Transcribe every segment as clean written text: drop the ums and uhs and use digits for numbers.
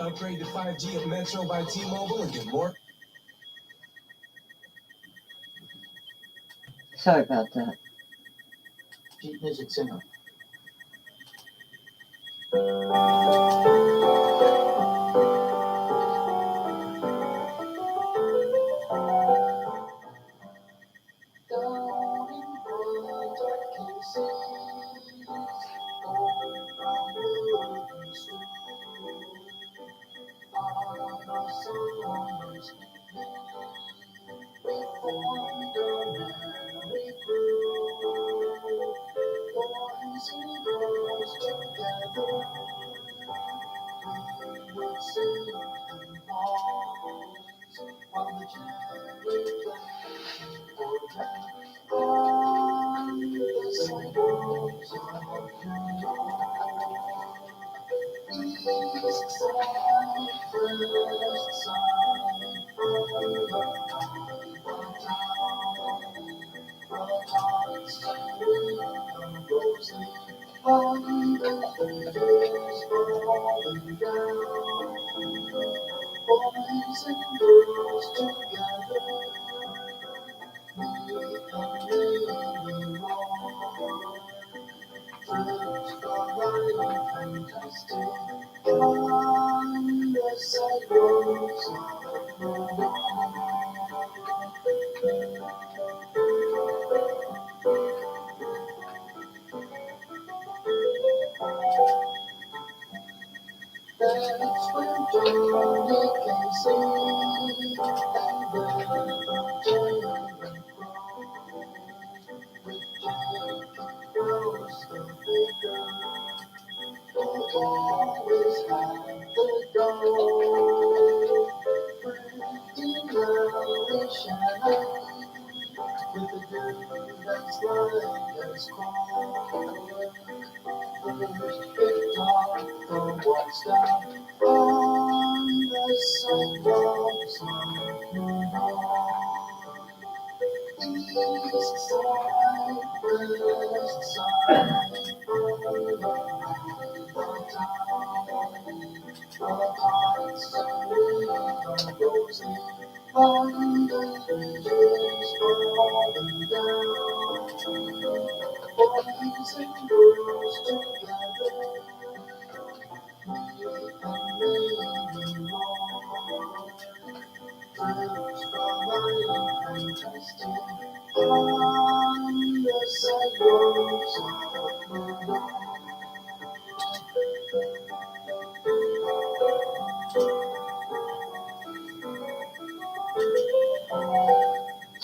Upgrade to 5G at Metro by T-Mobile and get more. Sorry about that. Sheet music singer.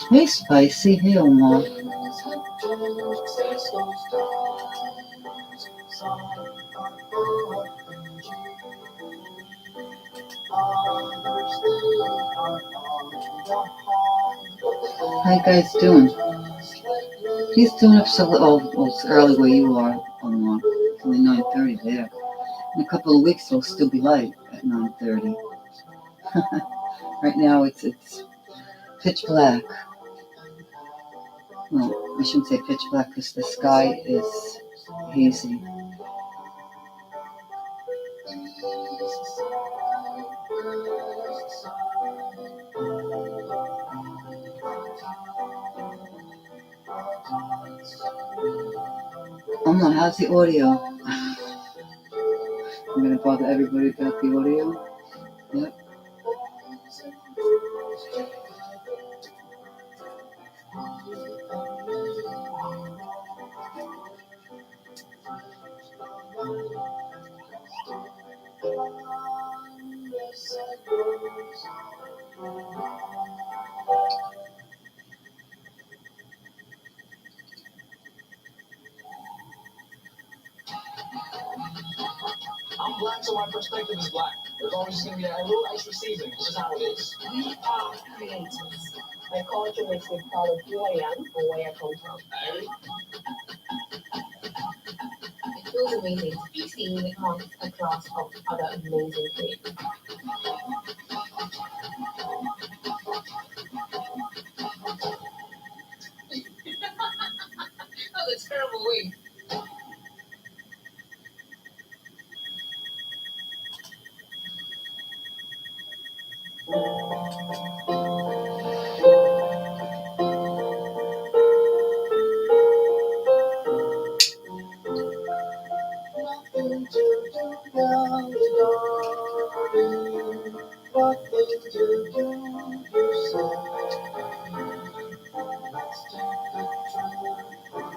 Hey, Spicy. Hey, Omar. How you guys doing? He's doing up so well, it's early where you are, Omar. It's only 9:30 there. In a couple of weeks, it'll still be light at 9:30. Right now, it's pitch black. Well, I shouldn't say pitch black because the sky is hazy. Omar, how's the audio? I'm gonna bother everybody about the audio. Yep. I'm black, so my perspective is black. There's always going to be a little extra season. This is how it is. We are creators. My culture makes me proud of who I am and where I come from. It feels amazing to be seen amongst a class of other amazing creators. That was a terrible wing.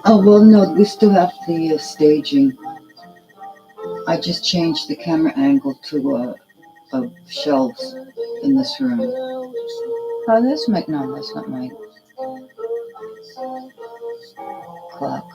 Oh, well, no, we still have the staging. I just changed the camera angle to shelves in this room. Oh, that's my, no, that's not my clock.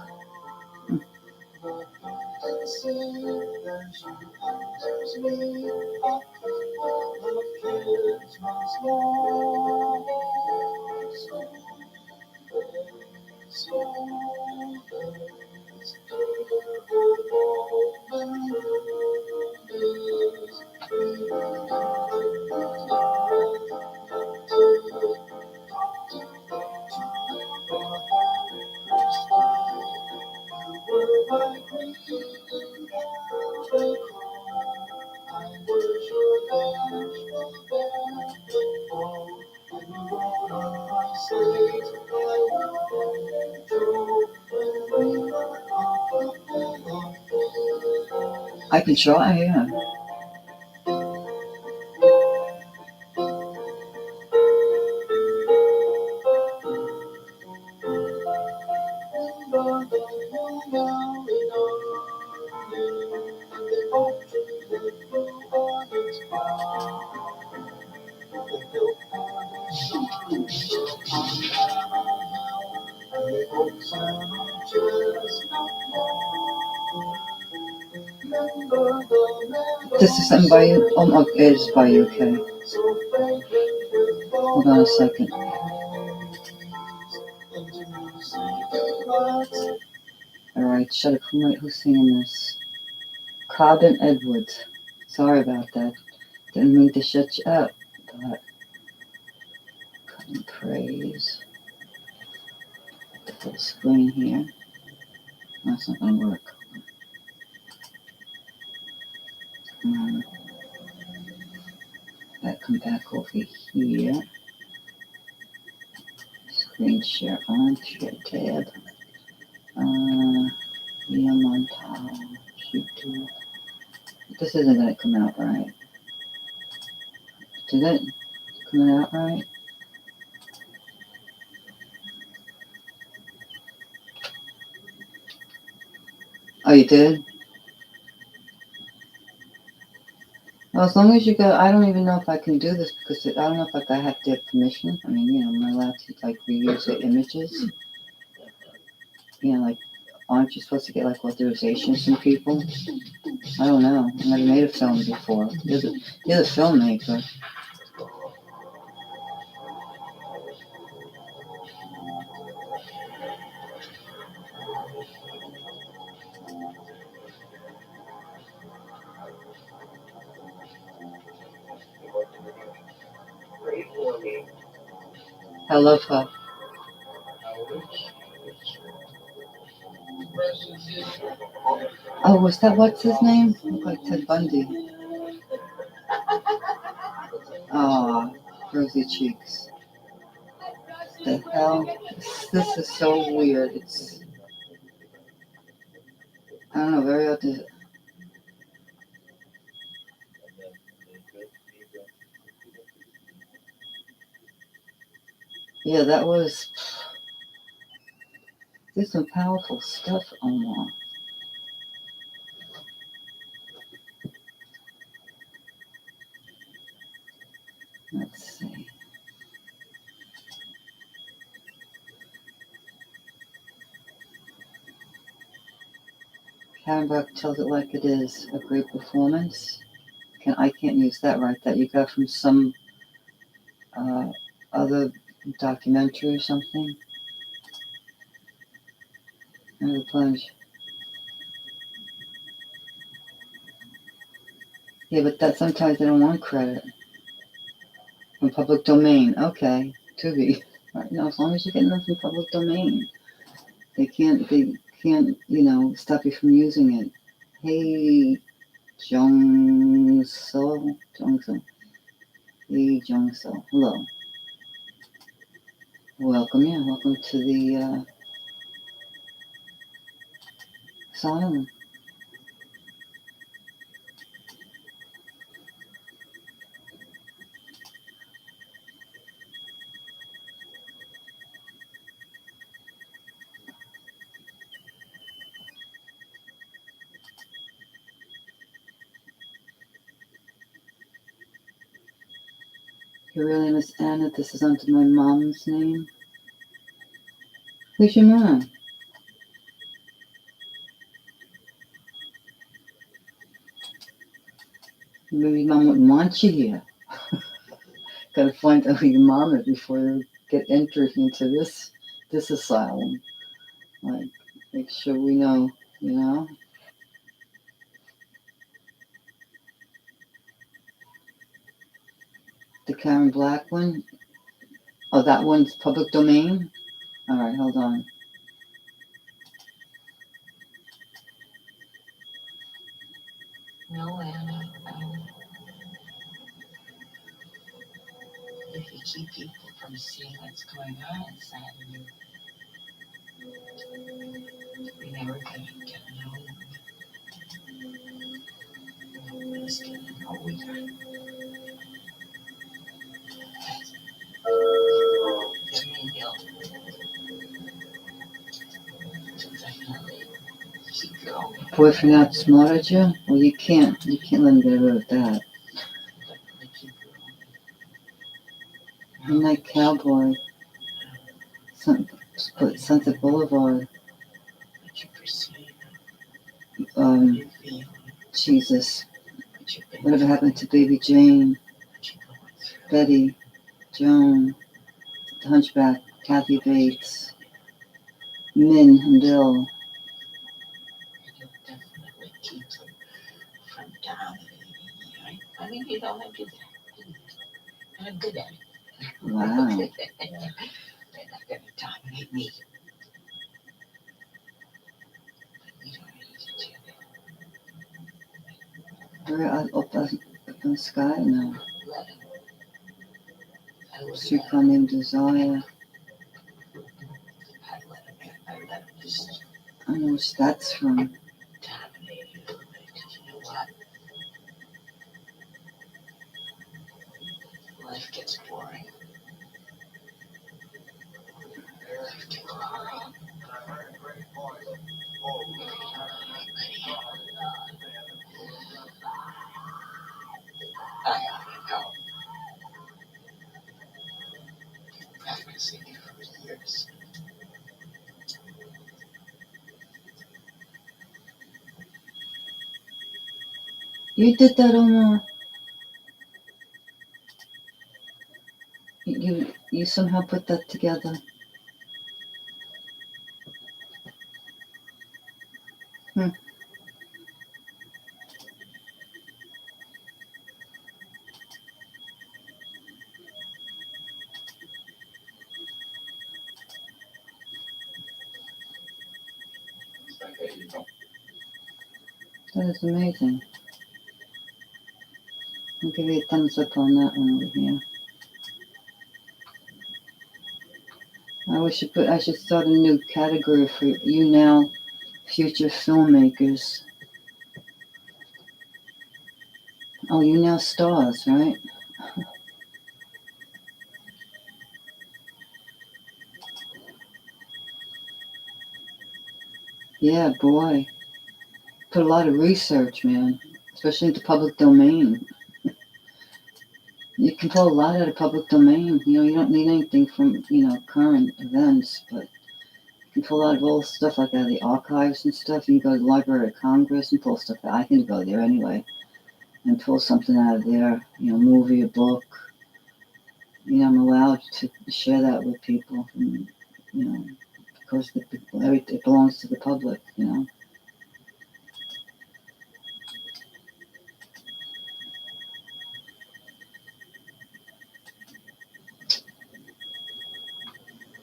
I can try, yeah. This is something by you. Oh, no, it is by you, okay. Hold on a second. Alright, shut up. Who's singing this? Cobbin Edwards. Sorry about that. Didn't mean to shut you up, but praise. The full screen here. That's not gonna work. That come back over here. Screen share on, share tab. Montage, YouTube. This isn't gonna come out right. Did it come out right? Oh, you did? Well, as long as you go, I don't even know if I can do this because I don't know if I have to have permission. I mean, am I allowed to like reuse the images? Like, aren't you supposed to get like authorizations from people? I don't know. I've never made a film before. You're the filmmaker. I love her. Oh, was that what's his name? Looked like Ted Bundy. Ah, rosy cheeks. The hell? This is so weird. It's, I don't know, very out to. Yeah, that was. There's some powerful stuff, Omar. Let's see. Karen Brock tells it like it is. A great performance. I can't use that right. That you got from some other documentary or something. Another plunge. Yeah, but that sometimes they don't want credit. From public domain. Okay. To be. Right, no, as long as you get enough from public domain. They can't, stop you from using it. Hey, Jung-so. Hey, Jung-so. Hello. Welcome, yeah. Welcome to the asylum. Your real name is Anna. This is under my mom's name. Who's your mom? Maybe mom wouldn't want you here. Gotta find out who your mom is before you get entered into this asylum. Like, make sure we know, you know? The Karen Black one? Oh, that one's public domain? Alright, hold on. No, Anna. If you keep people from seeing what's going on inside of you, we never can get known. Nobody's gonna know we are. Boyfriend outsmarted you? Well, you can't let him get away with that. Midnight Cowboy. Sunset Boulevard. Jesus. Whatever happened to Baby Jane? Betty, Joan, The Hunchback, Kathy Bates, Min and Bill. I mean, you don't have to do that. I'm good at it. Wow. They're not going to dominate me. We don't need to do that. We're up in the sky now. Let him. Streetcar named Desire. I let him just I don't know which that's from. dominate you. Because you know what? Life gets boring. Life gets boring. I know. Practicing it for years. You did that on you somehow put that together. That is amazing. I'll give you a thumbs up on that one over here. I should start a new category for you now, future filmmakers. Oh, you now stars, right? Yeah, boy. Put a lot of research, man, especially into public domain. You can pull a lot out of public domain. You know, you don't need anything from, current events, but you can pull out of old stuff like out of the archives and stuff. You can go to the Library of Congress and pull stuff out. I can go there anyway and pull something out of there, movie, a book. I'm allowed to share that with people, and, because it belongs to the public,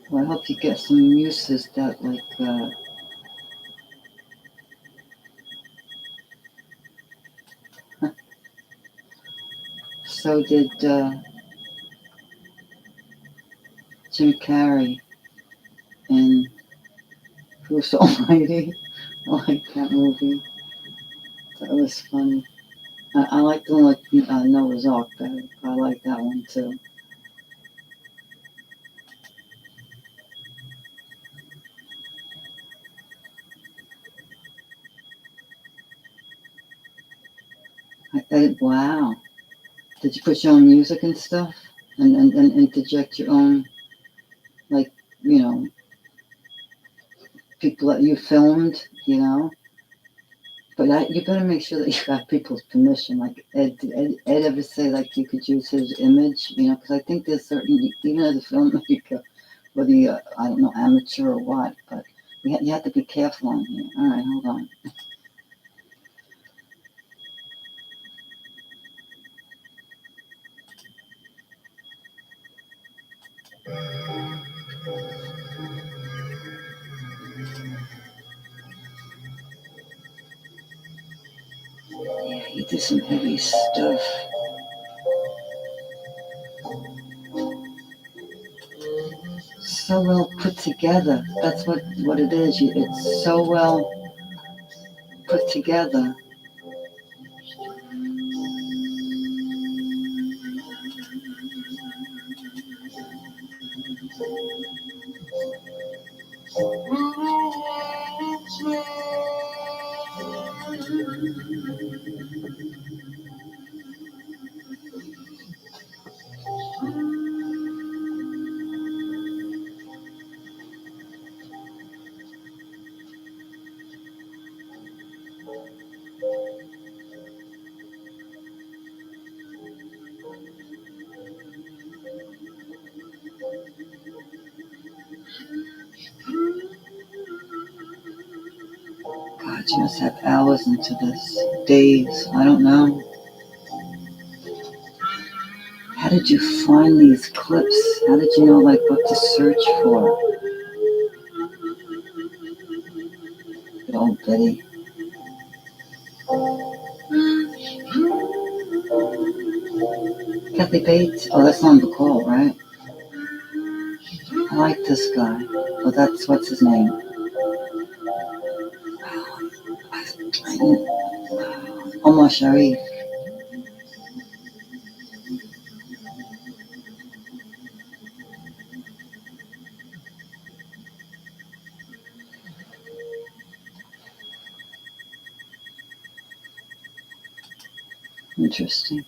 Well, I hope you get some uses that, so did Jim Carrey in Bruce Almighty. I like that movie. That was funny. I like the one like Noah's Ark better. I like that one too. Wow. Did you put your own music and stuff? and interject your own, like, you know, people that you filmed, you know. But you better make sure that you got people's permission. Like Ed ever say like you could use his image, you know? Because I think there's certain, even as a filmmaker, whether you're, I don't know, amateur or what, but you have to be careful on here. All right, hold on. Yeah, you do some heavy stuff. So well put together. That's what it is. It's so well put together. God, you must have hours into this. Days. I don't know. How did you find these clips? How did you know like what to search for? Good old Betty. Kathy Bates? Oh, that's on the call, right? I like this guy. Oh, that's what's his name? Omar Sharif. Interesting.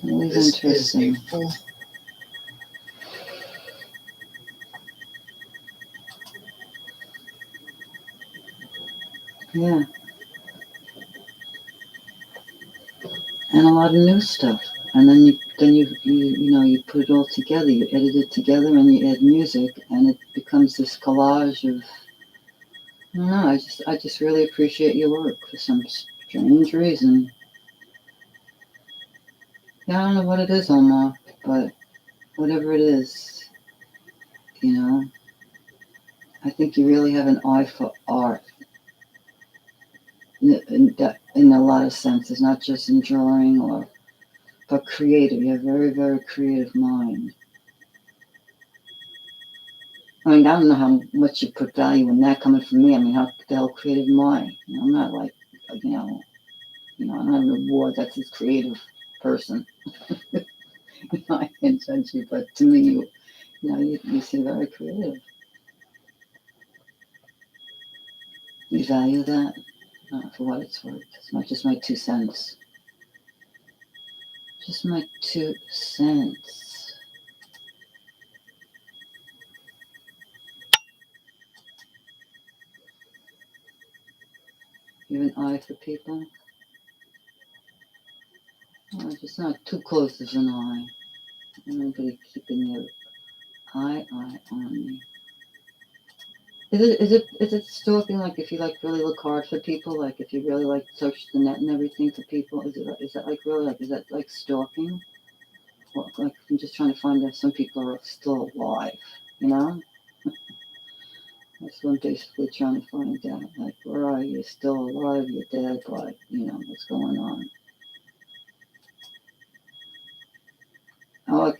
Always This is a interesting. full Yeah. And a lot of new stuff. And then you put it all together. You edit it together and you add music, and it becomes this collage of. I don't know. I just really appreciate your work for some strange reason. Yeah, I don't know what it is, Omar, but whatever it is, you know, I think you really have an eye for art in a lot of senses, not just in drawing but creative. You have a very, very creative mind. I mean, I don't know how much you put value in that coming from me. I mean, how the hell creative am I? You know, I'm not like, you know, I'm not an award that's this creative person. You know, I can't judge you, but to me, you seem very creative. You value that for what it's worth. It's not just my 2 cents. Just my 2 cents. You have an eye for people? Oh, just not too close as an eye. Everybody keeping their eye on me. Is it stalking? Like if you like really look hard for people, like if you really like search the net and everything for people, is that like really like is that like stalking? Well, like I'm just trying to find if some people are still alive, you know? That's what I'm basically trying to find out. Like, where are you? Still alive? You're dead? But what's going on? Oh,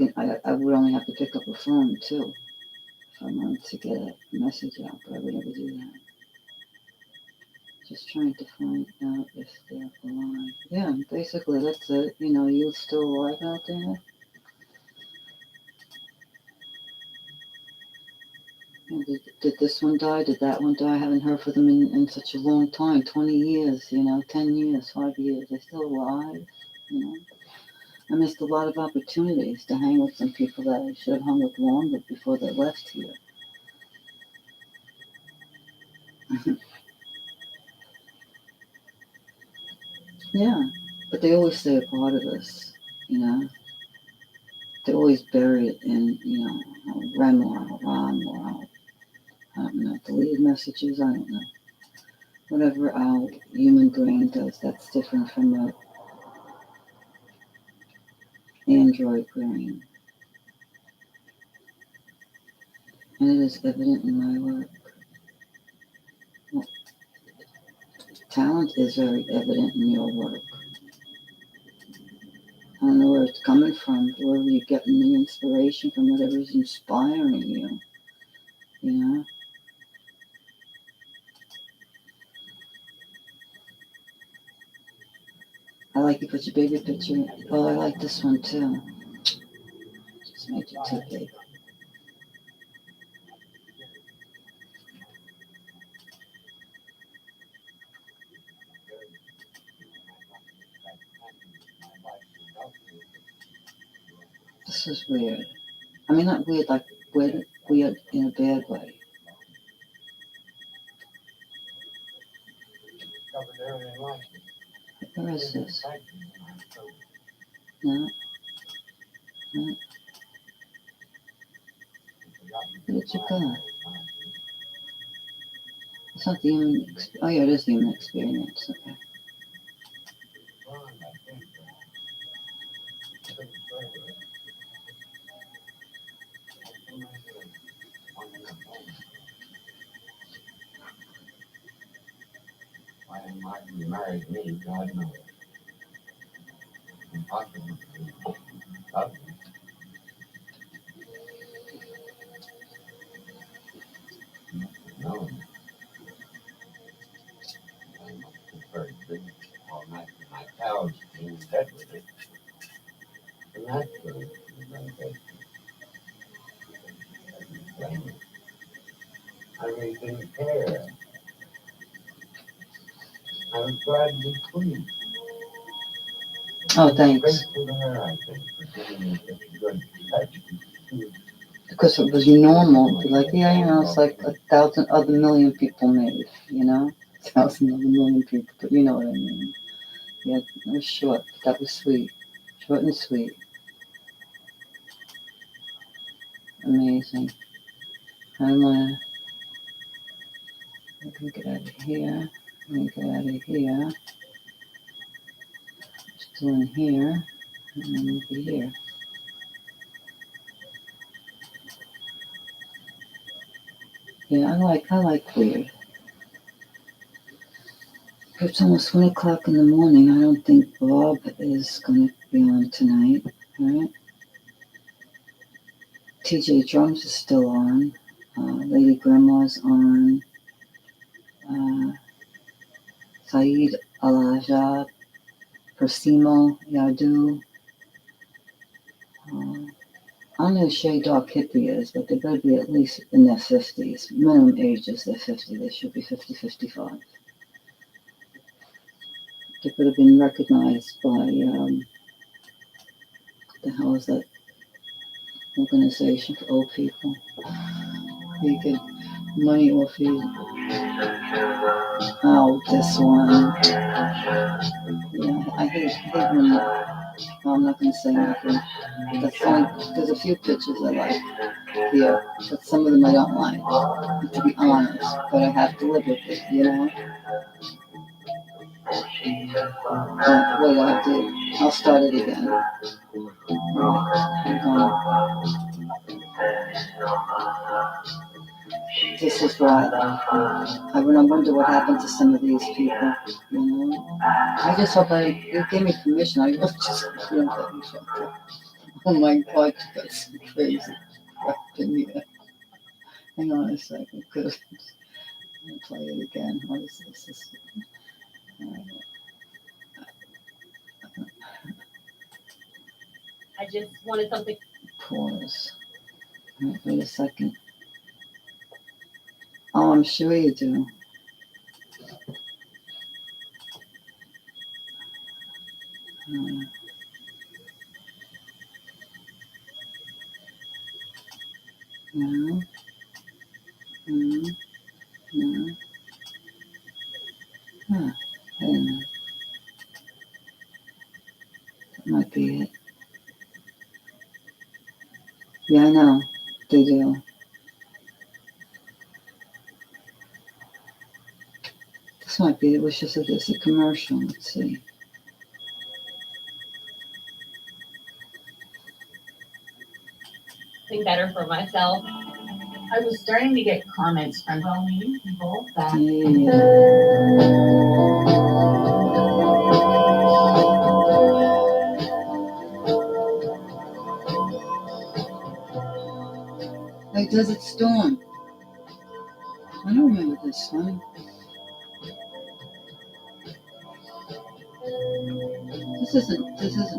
I would only have to pick up a phone too if I wanted to get a message out, but I would never do that. Just trying to find out if they're alive. Yeah, basically that's it. You still alive out there? Did this one die? Did that one die? I haven't heard from them in such a long time, 20 years, 10 years, 5 years. They're still alive, I missed a lot of opportunities to hang with some people that I should have hung with longer before they left here. Yeah, but they always stay a part of us, you know. They always bury it in, you know, REM or ROM or I don't know, deleted messages, I don't know. Whatever our human brain does, that's different from a Android brain. And it is evident in my work. Well, talent is very evident in your work. I don't know where it's coming from, wherever you're getting the inspiration from, whatever's inspiring you, you know? I like you put your baby picture. Oh, I like this one too. Just made it too big. This is weird. I mean, not weird, like weird in a bad way. Where is this? No? No? Where did you go? It's not the human. Oh, yeah, it is the human experience. Okay. Why Martin married me, God knows. Impossible. No. I'm not very big. All night with my cows being in bed with it. And that's good. I really didn't care. I was glad to be free. Oh, thanks. Grateful to her, I think, for giving me such a good touch. Because it was normal. Be like, yeah, you know, it's like 1,000 other million people made, you know? 1,000 other million people, but you know what I mean. Yeah, it was short, but that was sweet. Short and sweet. Amazing. I'm gonna get out of here. Let me get out of here. Still in here. And then move it here. Yeah, I like weird. It's almost 1 o'clock in the morning. I don't think Bob is going to be on tonight. All right. TJ Drums is still on. Lady Grandma's on. Saeed Al-Ajab. Persimo Yadu. I don't know who Shay Dark Hippie is, but they better be at least in their 50s. Minimum age is they're 50. They should be 50, 55. They could have been recognized by, what the hell is that organization for old people? You get money off you. Oh, this one. Yeah, I hate when, well, I'm not going to say nothing. That's only, there's a few pictures I like here, but some of them I don't like, to be honest. But I have to live with it, you know? Wait, I'll start it again. This is why I wonder what happened to some of these people, you know? I just hope you gave me permission. I was just couldn't let me shut up. Oh my God, that's crazy crap in here. Hang on a second, because I'm going to play it again. What is this? I just wanted something. Pause. Wait a second. Oh, I'm sure you do. Mm-hmm. Yeah. Huh. Wait a minute. That might be it. Yeah, I know. They do. This might be it. It was just a commercial. Let's see. Think better for myself. I was starting to get comments from Halloween people that Yeah. Like Desert Storm. I don't remember this one. This isn't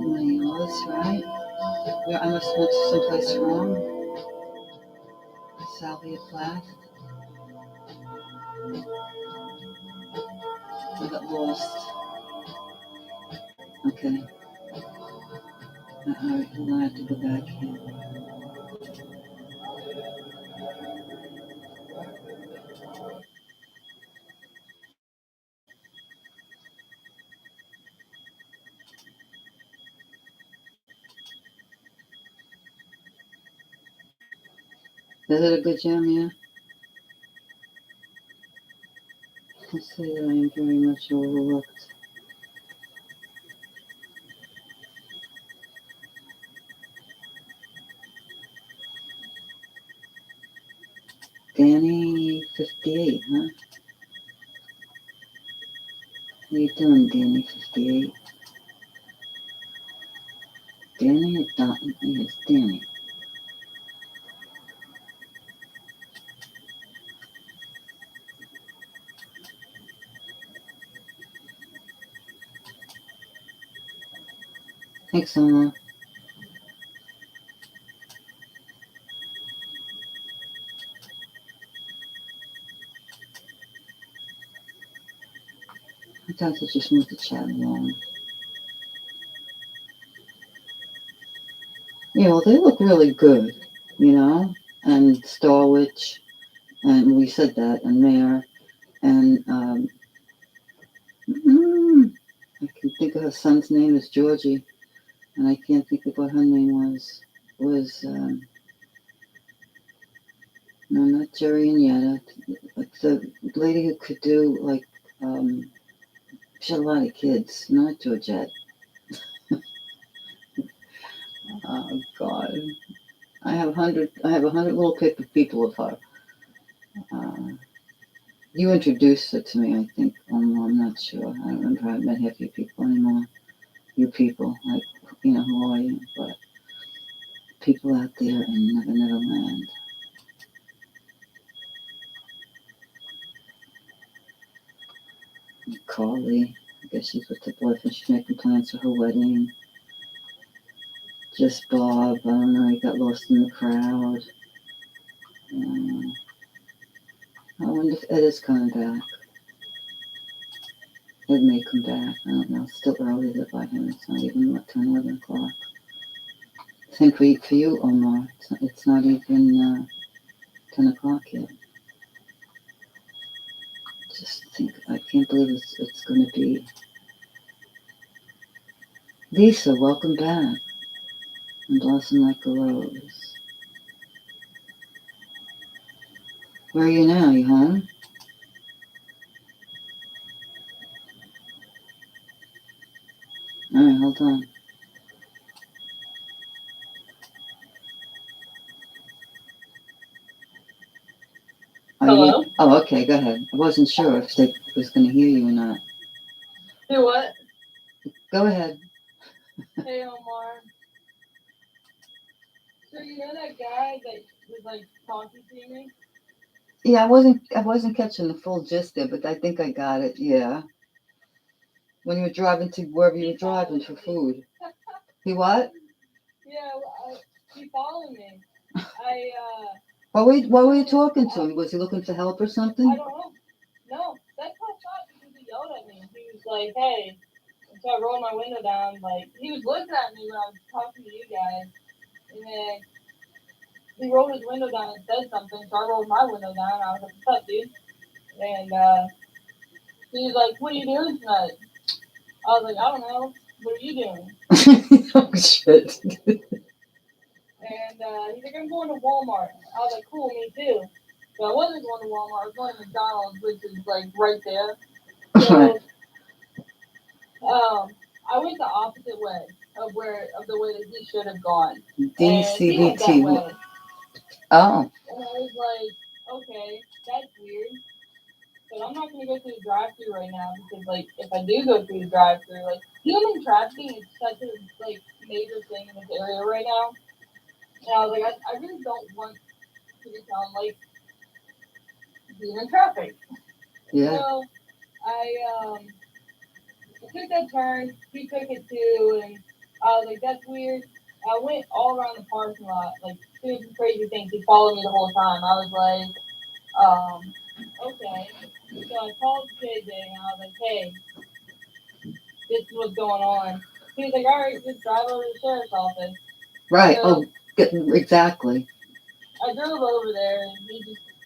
one of yours, right? Where I must went to someplace wrong. Salvia Plath. I got lost. Okay. Alright, hold on, I have to go back here. Is it a good jam, yeah? Let's say that I am very much overlooked. Danny 58, huh? How you doing, Danny 58? Danny or Don? Yes, Danny. Thanks, Emma. I thought to just move the chat along. Yeah, well, they look really good, you know? And Starwitch, and we said that, and Mare, and I can think of her son's name is Georgie, and I can't think of what her name was. No, not Jerry and Yetta, but the lady who could do like she had a lot of kids, not Georgette. Oh God, I have 100 little people of her. You introduced it to me, I think. I'm not sure. I don't remember. I haven't met half you people anymore. You people, like, you know, who are you? But people out there in Never Land. Carly, I guess she's with the boyfriend. She's making plans for her wedding. Just Bob, I don't know, he got lost in the crowd. I wonder if Ed is coming back. Ed may come back. I don't know. It's still early there by him. It's not even 10, 11 o'clock. Same for you, Omar. It's not even 10 o'clock yet. Just think, I can't believe it's going to be. Lisa, welcome back. And blossom like a rose. Where are you now? You home? All right, hold on. Hello? Oh, okay, go ahead. I wasn't sure if they was going to hear you or not. Hey, what? Go ahead. Hey, Omar. So you know that guy that was like talking to me? Yeah, I wasn't catching the full gist there, but I think I got it. Yeah. When you were driving to wherever you were driving for food. He what? Yeah, he followed me. What were you talking to him? Was he looking for help or something? I don't know. No, that's what I thought because he yelled at me. He was like, hey. And so I rolled my window down. Like, he was looking at me when I was talking to you guys. And then he rolled his window down and said something, so I rolled my window down. I was like, "What's up, dude?" And he was like, "What are you doing tonight?" I was like, "I don't know. What are you doing?" Oh shit. And he's like, "I'm going to Walmart." I was like, "Cool, me too." So I wasn't going to Walmart. I was going to McDonald's, which is like right there. So I went the opposite way of the way that he should have gone. And he went that DCVT. way. Oh, And I was like, okay, that's weird. But I'm not gonna go through the drive-through right now because, like, if I do go through the drive-through, like, human trafficking is such a like major thing in this area right now. And I was like, I really don't want to become like human trafficked. yeah. So I took that turn. He took it too, and I was like, that's weird. I went all around the parking lot, like doing some crazy things. He followed me the whole time. I was like, okay. So I called JJ and I was like, hey, this is what's going on. He was like, all right, just drive over to the sheriff's office. Right. So Oh, exactly. I drove over there and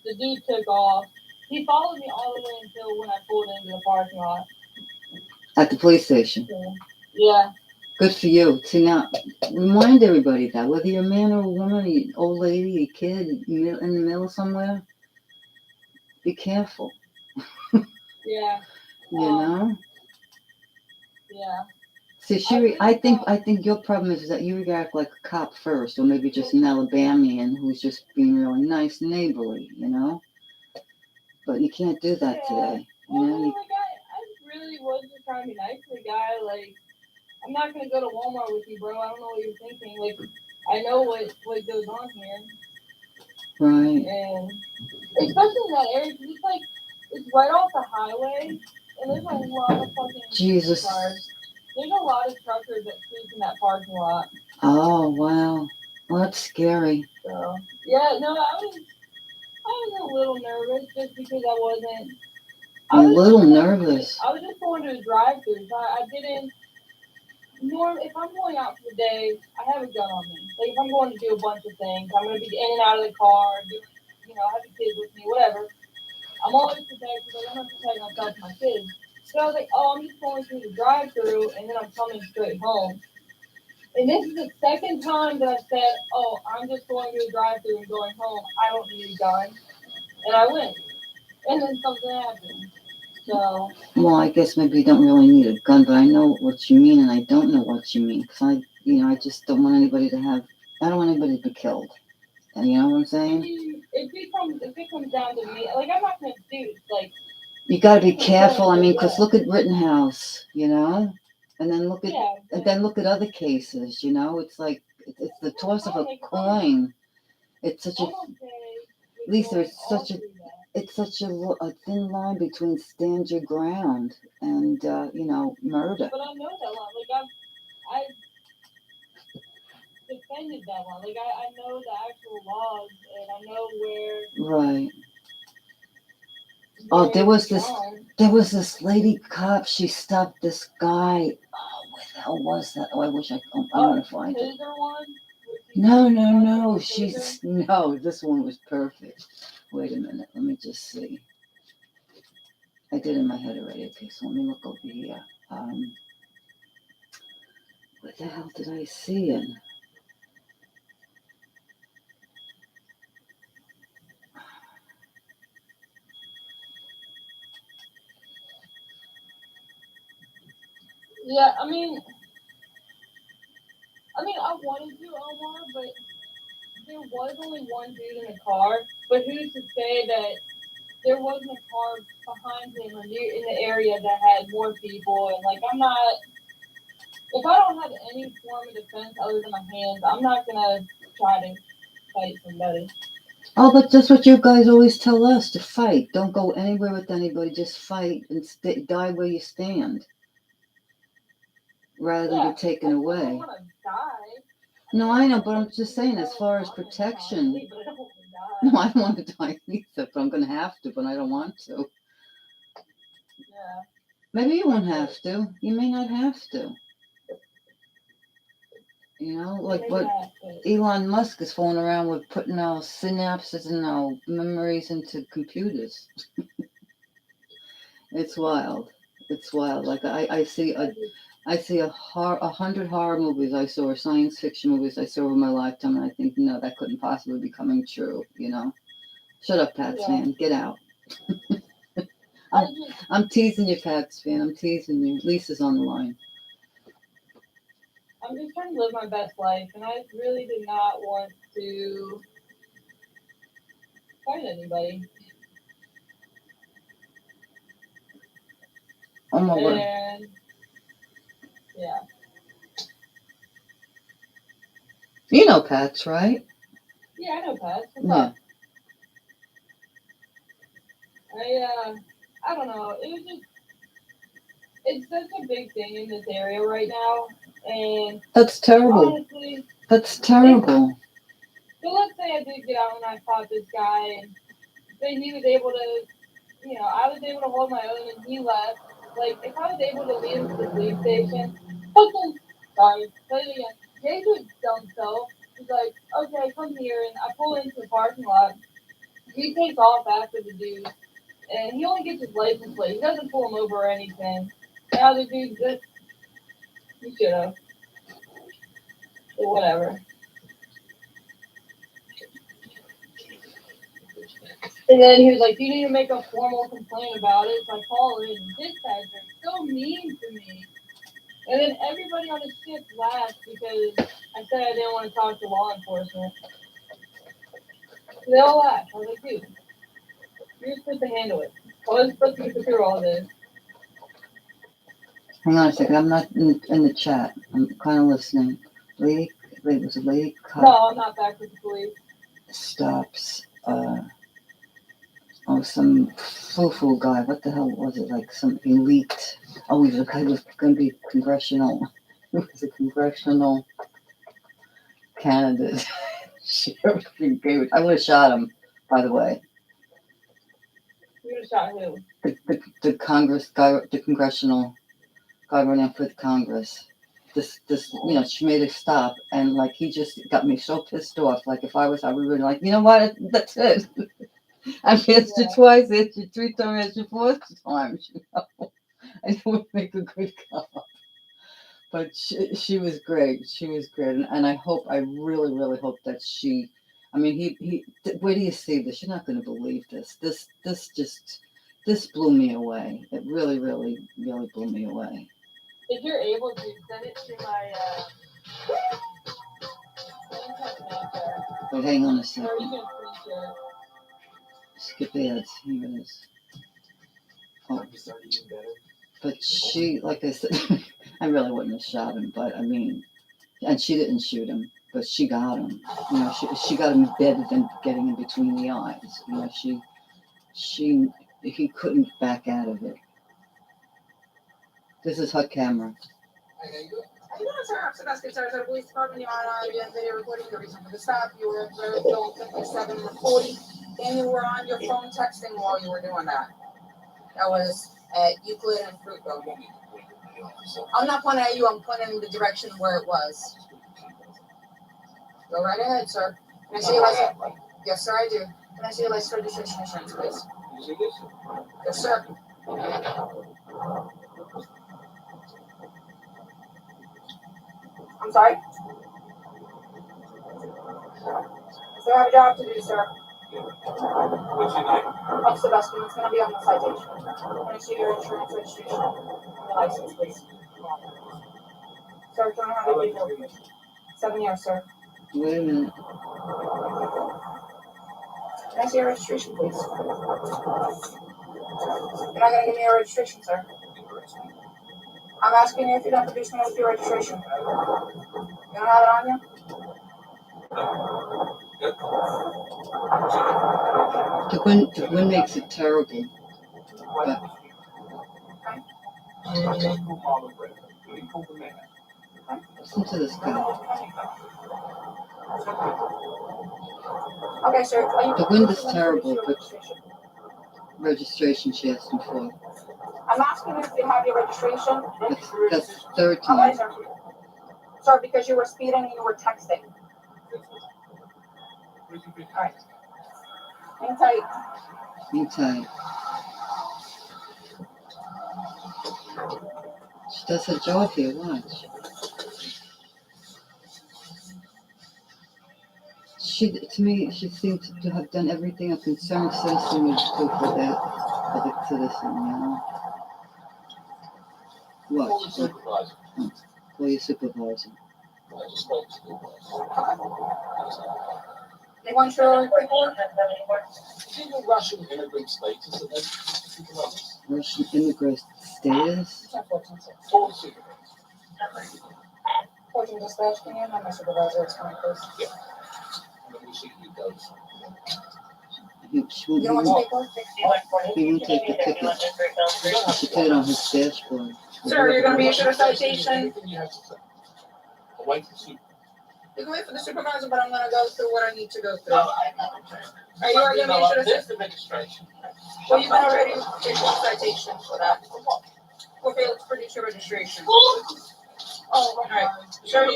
the dude took off. He followed me all the way until when I pulled into the parking lot. At the police station. So, yeah. Good for you. See, now, remind everybody that whether you're a man or a woman, an old lady, a kid, in the middle somewhere, be careful. Yeah. You know. Yeah. See, I think your problem is that you react like a cop first, or maybe just an Alabamian who's just being really nice and neighborly, you know. But you can't do that today. You Well, know. no, like I really was just trying to be nice to the guy. Like, I'm not gonna go to Walmart with you, bro. I don't know what you're thinking. Like, I know what goes on here, Right. and especially in that area, 'cause it's right off the highway, and there's a lot of fucking Jesus. cars. There's a lot of truckers that sleep in that parking lot. Oh wow. Well, that's scary. So yeah, no, I was a little nervous just because I wasn't. A little nervous. I was just going to a drive-through, so I didn't. If I'm going out for the day, I have a gun on me. Like if I'm going to do a bunch of things, I'm going to be in and out of the car, doing, having kids with me, whatever. I'm always protected. Like I'm not protecting myself and my kids. So I was like, oh, I'm just going through the drive-through, and then I'm coming straight home. And this is the second time that I said, oh, I'm just going to a drive-through and going home. I don't need a gun. And I went. And then something happened. So. Well, I guess maybe you don't really need a gun, but I know what you mean, and I don't know what you mean, because I just don't want anybody to have. I don't want anybody to be killed. And you know what I'm saying? If it comes down to me, like I'm not gonna do like. You got to be careful. I mean, because look at Rittenhouse, you know, and then look at other cases. You know, it's like it's the toss of a coin. It's such a. Lisa, it's such a thin line between stand your ground and murder. But I know that one. Like I've defended that one. Like I know the actual laws and I know where. Right. Oh, there was this lady cop. She stopped this guy. Oh, where the hell was that? Oh, I wish I want to find it. No. This one was perfect. Wait a minute. Let me just see. I did in my head already. Okay, so let me look over here. What the hell did I see it? Yeah, I mean, I wanted to, Omar, but there was only one dude in the car. But who's to say that there wasn't a car behind him or near in the area that had more people? And like, I'm not. If I don't have any form of defense other than my hands, I'm not gonna try to fight somebody. Oh, but that's what you guys always tell us, to fight. Don't go anywhere with anybody. Just fight and die where you stand. Rather than be taken away. I don't want to die. No, I know, but I'm just saying, as far as protection. No, I don't want to die either, but I'm going to have to, but I don't want to. Yeah. Maybe you won't have to. You may not have to. You know, like Maybe what not, but Elon Musk is fooling around with putting our synapses and our memories into computers. It's wild. It's wild. Like I see 100 horror movies I saw, or science fiction movies I saw over my lifetime, and I think, no, that couldn't possibly be coming true. You know, shut up, Pats Yeah. fan, get out. I just, I'm teasing you, Pats fan. I'm teasing you. Lisa's on the line. I'm just trying to live my best life, and I really did not want to fight anybody. Oh my word. And yeah, You know Pats, right? yeah, I know, Pat. What's Yeah. up? I don't know. It was just, it's such a big thing in this area right now, and That's terrible. honestly, That's terrible. so let's say I did get out and I fought this guy, and say he was able to, I was able to hold my own, and he left. Like, if I was able to lead him to the police station, fucking, sorry, say it again. Jason's dumb self. He's like, okay, come here, and I pull into the parking lot. He takes off after the dude, and he only gets his license plate. He doesn't pull him over or anything. Now the dude just, he should have. But whatever. And then he was like, you need to make a formal complaint about it. So I call in dispatcher. It's so mean to me. And then everybody on the shift laughed because I said I didn't want to talk to law enforcement. They all laughed. I was like, dude, you're supposed to handle it. I was supposed to get through all this. Hang on a second. I'm not in the chat. I'm kind of listening. Lady, was a lady cop No, I'm not back with the police. stops. Some foo-foo guy. What the hell was it? Like some elite. Oh, he was going to be congressional. He was a congressional candidate. Sheriff Brigade. I would have shot him, by the way. You would have shot who? The Congress guy, the congressional guy running for the Congress. This, she made a stop, and like he just got me so pissed off. Like if I was, I would be like, you know what? That's it. I've asked you twice, asked you 3 times, asked you 4 times. You know, I would make a good cop. But she was great. She was great, and I hope, I really, really hope that she. I mean, he. Where do you see this? You're not going to believe this. This blew me away. It really, really, really blew me away. If you're able to, send it to my, But hang on a or second. you can screen share it. Skip ads. Here it is. Oh, but she, like I said, I really wouldn't have shot him. But I mean, and she didn't shoot him, but she got him. You know, she got him embedded and getting in between the eyes. You know, he couldn't back out of it. This is her camera. How you doing, sir? I'm Sebastian Sarasota Police Department. You're on video recording. The reason for the stop, you were at Road 5740, and you were on your phone texting while you were doing that. That was at Euclid and Fruitville. I'm not pointing at you. I'm pointing in the direction where it was. Go right ahead, sir. Can I see your license? Yes, sir, I do. Can I see your license, registration, insurance, please? Yes, sir. I'm sorry? So I have a job to do, sir. What's your name? I'm Sebastian. It's going to be on the citation. Can I see your insurance, registration, and your license, please? Sir, don't have a vehicle. 7 years, sir. Wait a minute. Can I see your registration, please? You're not going to give me your registration, sir. I'm asking you if you're going to produce me with your registration. You don't have it on you? The wind makes it terrible. But listen to this guy. Okay, sir. The wind is terrible, but registration she asked him for. I'm asking you if you have your registration. That's the third Okay, time. sir. Sir, because you were speeding and you were texting. Alright. Hang tight. Hang tight. She does her job here, watch. To me, she seemed to have done everything a concerned citizen would do for the citizen, you know? Call the Watch. supervisor. Call your supervisor. I just spoke to the They want your report? Is it a Russian immigrant status that they supervise? Russian immigrant status? Call the supervisor. Portion dispatch, can you have my supervisor explain, please? And then we'll see who goes. She won't, You don't want to take he won't take the ticket. She should put it on his dashboard. Sir, you're gonna be issued a citation. Anything you have to say. I'll wait for the supervisor. You can wait for the supervisor, but I'm gonna go through what I need to go through. No, Are you already gonna be issued a This citation? administration. Well, you've been already issued a citation for that. For failure to produce your registration. Oh, alright. Sir,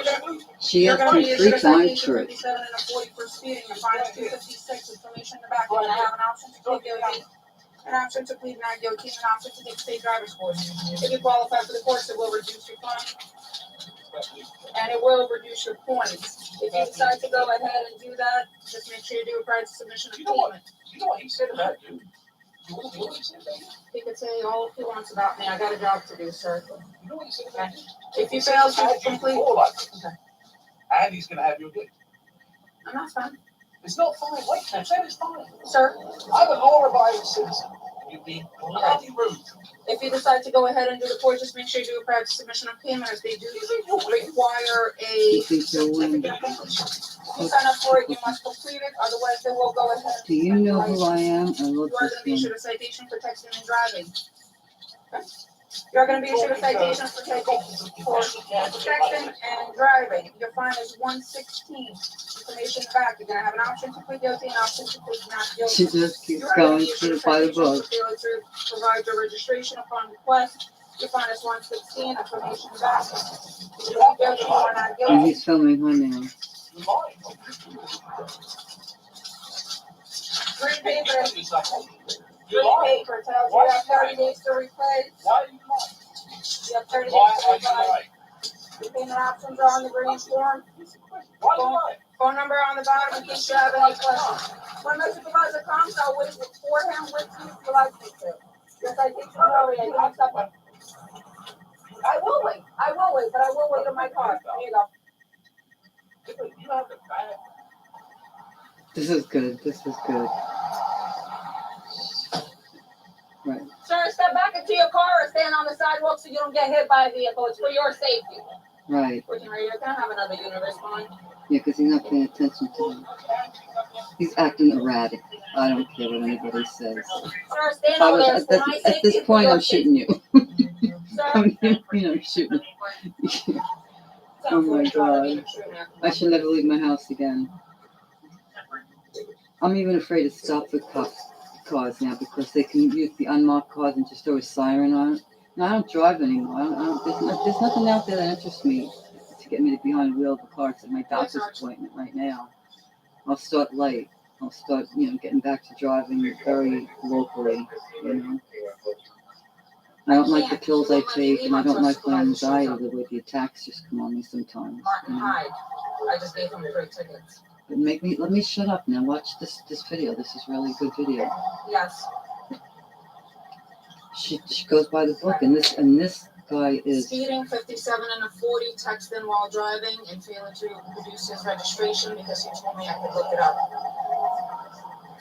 She you're has gonna be issued three a fines citation for it. 57 and a 40 for speeding. Your fine is 256. Information in the back. You're gonna have an option to plead guilty, an option to plead not guilty, and an option to take state driver's course. If you qualify for the course, it will reduce your fine and it will reduce your points. If you decide to go ahead and do that, just make sure you do a prior to submission of You know what? payment. You know what he said about you? You want to know what he said about you? He could say all he wants about me. I got a job to do, sir. You know what he said about you? If you fail to Had you complete, before like this. And he's gonna have you again. and that's fine, It's not fine. Wait, I'm saying it's fine. sir. I'm a law-abiding citizen. You've been bloody rude. If you decide to go ahead and do the course, just make sure you do a prior to submission of payment, as they do require You a think they'll win? certificate of completion. If you sign up for it, you must complete it, otherwise they will go ahead. Do you know who I am? I love You are this gonna be one. issued a citation for texting and driving. You're gonna be issued a citation for texting and driving. Your fine is 116. Information back. You're gonna have an option to plead guilty and an option to plead not guilty. She just keeps You are gonna going be to issued the a by the citation book. for failure to provide your registration upon request. Your fine is 116. Information back. If you plead guilty or not And guilty. he's filming her now. You're lying. Green paper. You're Green lying. paper tells you have 30 days to repay. Why are you lying? You have 30 days Why to are you repay. lying? The payment options are on the green form. Why are you lying? Phone number on the bottom in case you have any questions. When my supervisor comes, I'll wait for him with you if you like me to. Your citation is already, I can accept it. I will wait, but I will wait on my car. There you go. You have a bad. This is good. This is good. Right. Sir, step back into your car or stand on the sidewalk so you don't get hit by a vehicle. It's for your safety. Right. Working right here. Can I have another unit respond? Yeah, because he's not paying attention to him. He's acting erratic. I don't care what anybody says. Sir, stand over there. It's for my At safety. this and for point, your I'm safety. shooting you. Sir? I'm shooting. Oh my God. I should never leave my house again. I'm even afraid to stop for cars now because they can use the unmarked cars and just throw a siren on it. No, I don't drive anymore. There's nothing out there that interests me to get me to behind the wheel of the car. It's at my doctor's appointment right now. I'll start late. I'll start, getting back to driving very locally, I don't like the pills I take, and I don't like my anxiety the way the attacks just come on me sometimes. Martin Hyde. I just gave him 3 tickets. But let me shut up now. Watch this video. This is really good video. Yes. She goes by the book, and this guy is Speeding 57 and a 40, texting while driving, and failing to produce his registration because he told me I could look it up.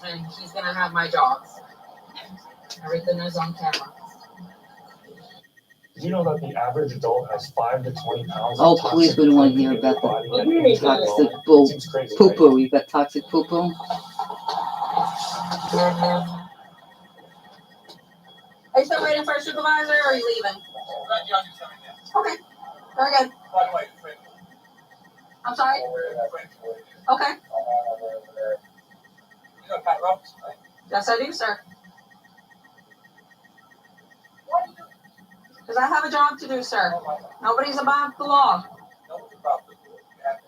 And he's gonna have my job. Everything is on camera. Did you know that the average adult has 5 to 20 pounds? Oh, of toxic please, we don't want to hear in their about the body at Really any good. time? toxic bull Seems crazy, poo right? poo. You got toxic poo poo? Are you still waiting for a supervisor or are you leaving? Okay, very good. By the way, friend, I'm sorry? Okay. you know Pat Roberts, right? Yes, I do, sir. Because I have a job to do, sir. Nobody's above the law. No, it's about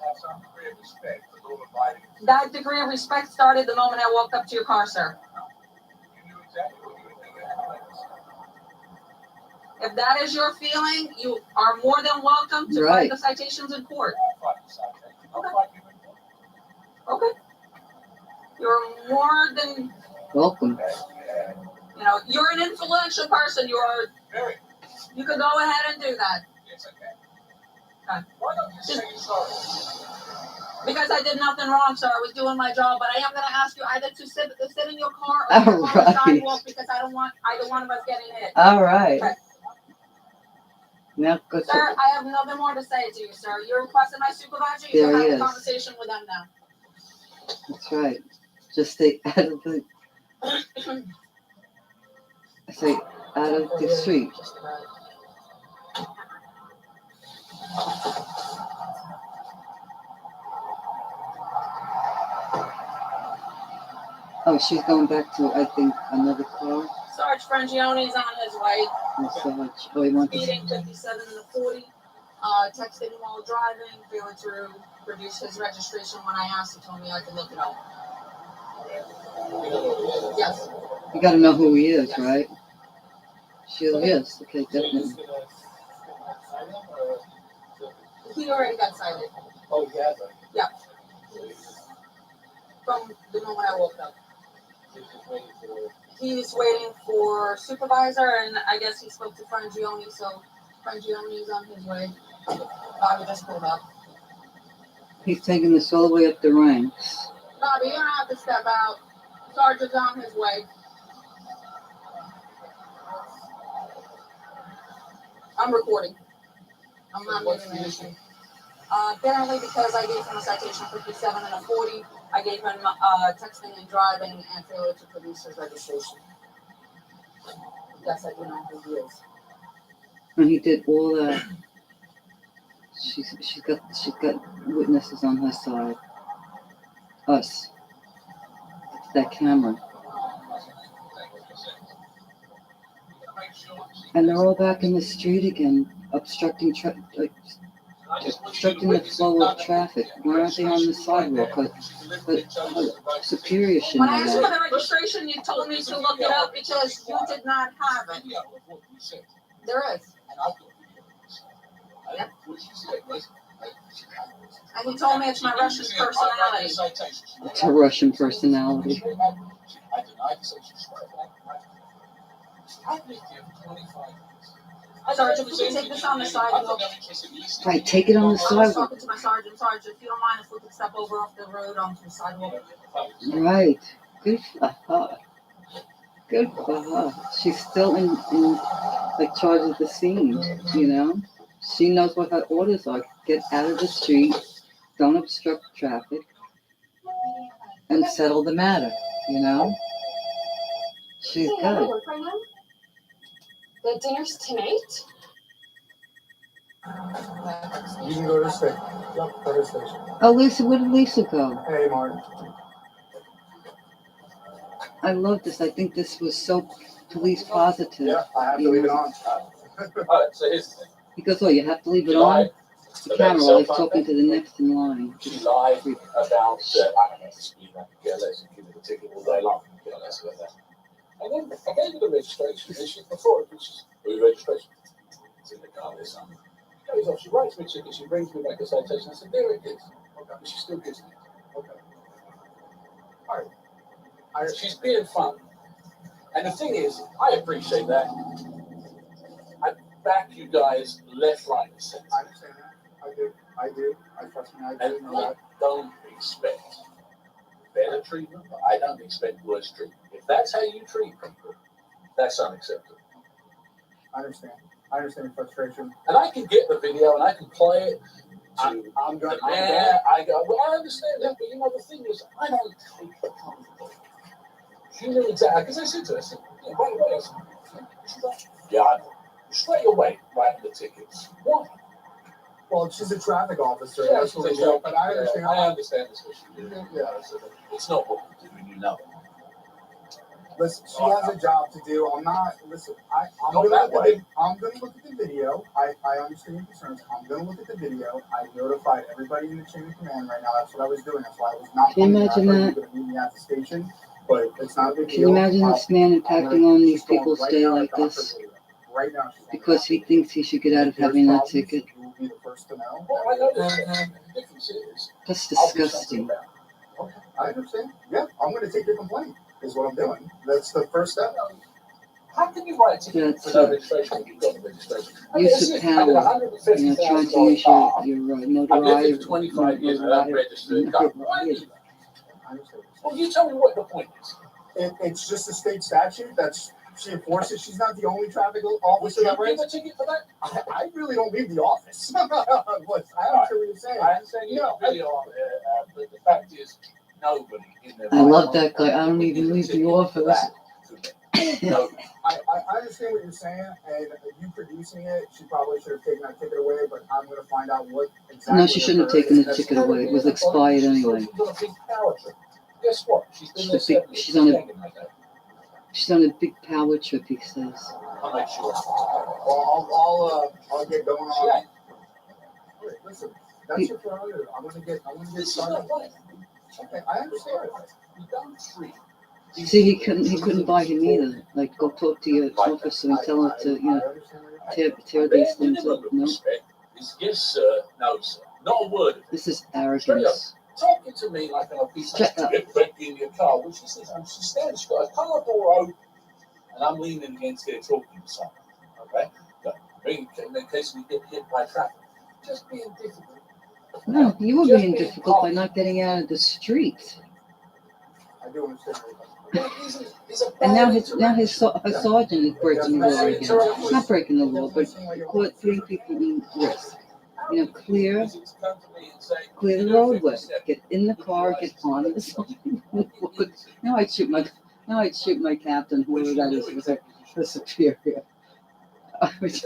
have some degree of respect for those abiding. That degree of respect started the moment I walked up to your car, sir. You knew exactly what you were thinking anyways. If that is your feeling, you are more than welcome to Right. fight the citations in court. I'll fight the citation. I'll Okay. fight you in court. Okay. You're more than, Welcome. you're an influential person. Very. You can go ahead and do that. Yes, I can. Okay. Why don't you say you're sorry? Because I did nothing wrong, sir. I was doing my job, but I am going to ask you either to sit in your car or sit on the Alright. sidewalk because I don't want either one of us getting hit. All right. Okay. Now go Sir, to, I have nothing more to say to you, sir. You're requesting my supervisor. You There can he have a is. conversation with them now. that's right. Just stay out of the, I say, out of the street. Oh, she's going back to, I think, another car. Sarge Frangione's on his way. Massage. Oh, he wants to, Speeding 57 and a 40. Texting while driving. Failing to produce his registration when I asked. He told me I could look it up. Yes. you gotta know who he is, Yes. right? She is. Okay, definitely. He already got cited Oh, yeah, but. Yeah. from the moment I woke up. He's just waiting for. He's waiting for supervisor, and I guess he spoke to Frangione, so Frangione's on his way. Bobby just pulled up. He's taking this all the way up the ranks. Bobby, you don't have to step out. Sergeant's on his way. I'm recording. I'm not What's moving the anything. issue? Apparently because I gave him a citation 57 and a 40, I gave him texting and driving and failure to produce his registration. Yes, I do know who he is. And he did all that. She's got witnesses on her side. Us. That camera. And they're all back in the street again, obstructing obstructing the flow of traffic. Why aren't they on the sidewalk? But Superior should When I know asked for that. the registration, you told me to look it up because you did not have it. There is. And you told me it's my Russian personality. It's a Russian personality. I denied the social strike. I've lived here for 25 years. Sergeant, if you could take this on the sidewalk. Right, take it on the I was sidewalk. talking to my sergeant. Sergeant, if you don't mind if we could step over off the road onto the sidewalk. Right. Good for her. Good for her. She's still in like charge of the scene, you know? She knows what her orders are. Get out of the street, don't obstruct traffic, and settle the matter, you know? She's Hey, I good. work right now. The dinner's tonight? You can go to the station. Yep, go to the station. Oh, Lisa, where did Lisa go? Hey, Martin. I love this. I think this was so police positive. Yeah, I have to leave it on. Alright, so here's the thing. He goes, oh, you have to leave it You on? lied The camera while he's talking to the next in line. She lied about, I don't know, the speed, I could care less, you give me the ticket all day long, I could care less about that. And then I gave you the registration, issue before, which is the registration. It's in the car, there's something. She goes off, she writes me a ticket, she brings me back a citation, I said, there it is. Okay, but she still gives me it. Okay. She's being fun. And the thing is, I appreciate that. I back you guys left, right, and center. I understand that. I do. Trust me, I do And know I that. don't expect better treatment, but I don't expect worse treatment. If that's how you treat people, that's unacceptable. I understand. I understand your frustration. And I can get the video and I can play it to I'm the good. man. I go, well, I understand that, but you know, the thing is, I don't take the conflict. She knew exactly, because I said to her, I said, yeah, by the way, I said, she's like, yeah, I know. Straight away, writing the tickets. Why? Well, she's a traffic officer. Yeah, That's what we do. But I understand. I understand this what she did. Yeah. It's not what we do, and you know it. Listen, she has a job to do. I'm not. Listen, I'm Not gonna that look way. at the. I'm gonna look at the video. I understand your concerns. I'm gonna look at the video. I notified everybody in the chain of command right now. That's what I was doing. That's why I was not. Can you coming here. I imagine thought you that? were gonna meet me at the station, but it's not a big Can deal. you imagine this man impacting on these people's day like this? Right now, she's going Because he thinks he should get out of having that ticket? You will be the first to know. Well, I understand. The difference is, That's I'll do something disgusting. about it. Okay, I understand. Yeah, I'm gonna take your complaint. Is what I'm doing. That's the first step. How can you write a ticket for no registration if you've got the registration? Use of power. You know, trying to use your I've lived notoriety. here for 25 years and I haven't registered a car. Why do you? I understand. Well, you tell me what the point is. It's just a state statute that's she enforces. She's not the only traffic Would officer you that give writes. a ticket for that? I really don't leave the office. I understand what you're saying. I understand you don't really are, but the fact is, nobody in their I right love mind that guy. I don't would even give a leave the ticket for office. that to me. Nobody. I understand what you're saying, and you producing it, she probably should have taken that ticket away. But I'm going to find out what exactly. No, she shouldn't have occurred. taken the That's- ticket away. It was expired anyway. She's on a big power trip. Guess what? She's been there She's a big- 7 years. she's on a- She ain't gonna make that. She's on a big power trip, he says. I'll make sure. Well, I'll get going on. She ain't. Wait, listen, that's your prerogative. I'm going to get This is started. not right. Okay, I understand. You don't treat. these See, he people couldn't buy him either. Like, go talk to your officer and tell him to, you know, tear these things up. No, Respect is yes, sir, no, sir. Not a word of it. this is arrogance. Talking to me like I'm a piece of Shut up. get back in your car. Well, she says, she stands, she goes, car door open. And I'm leaning against there talking to someone. Okay? But in case we get hit by traffic. Just being difficult. No, you were being difficult by not getting out of the street. I do understand. And now her sergeant is breaking the law again. Not breaking the law, but putting people in risk. You know, clear the roadway. Get in the car, get on the side. Now I'd shoot my captain, whoever that is, for superior. It's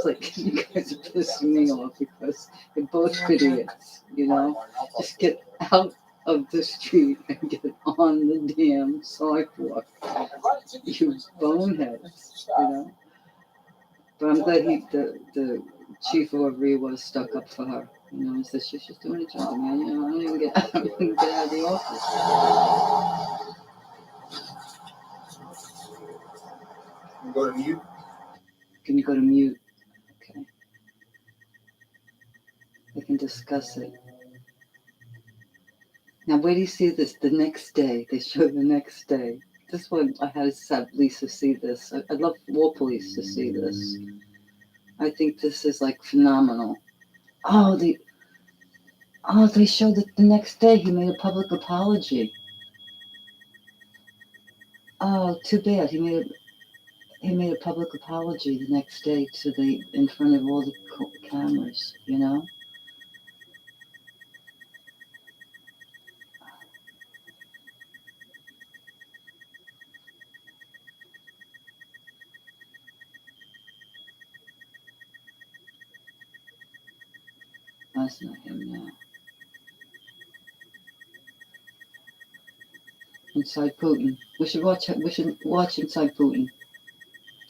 like, you guys are pissing me off because you're both idiots, you know? Just get out of the street and get on the damn sidewalk. You boneheads, you know? But I'm glad the chief or whoever he was stuck up for her. You know, and said she's just doing a job, man. You know, I don't even get out of the office. You go to mute. Can you go to mute? Okay. We can discuss it. Now, where do you see this? The next day. They show the next day. This one, I had to have Lisa see this. I'd love more police to see this. I think this is like phenomenal. Oh, they showed that the next day he made a public apology. Oh, too bad. He made a public apology the next day in front of all the cameras, you know? That's not him now. Inside Putin. We should watch Inside Putin.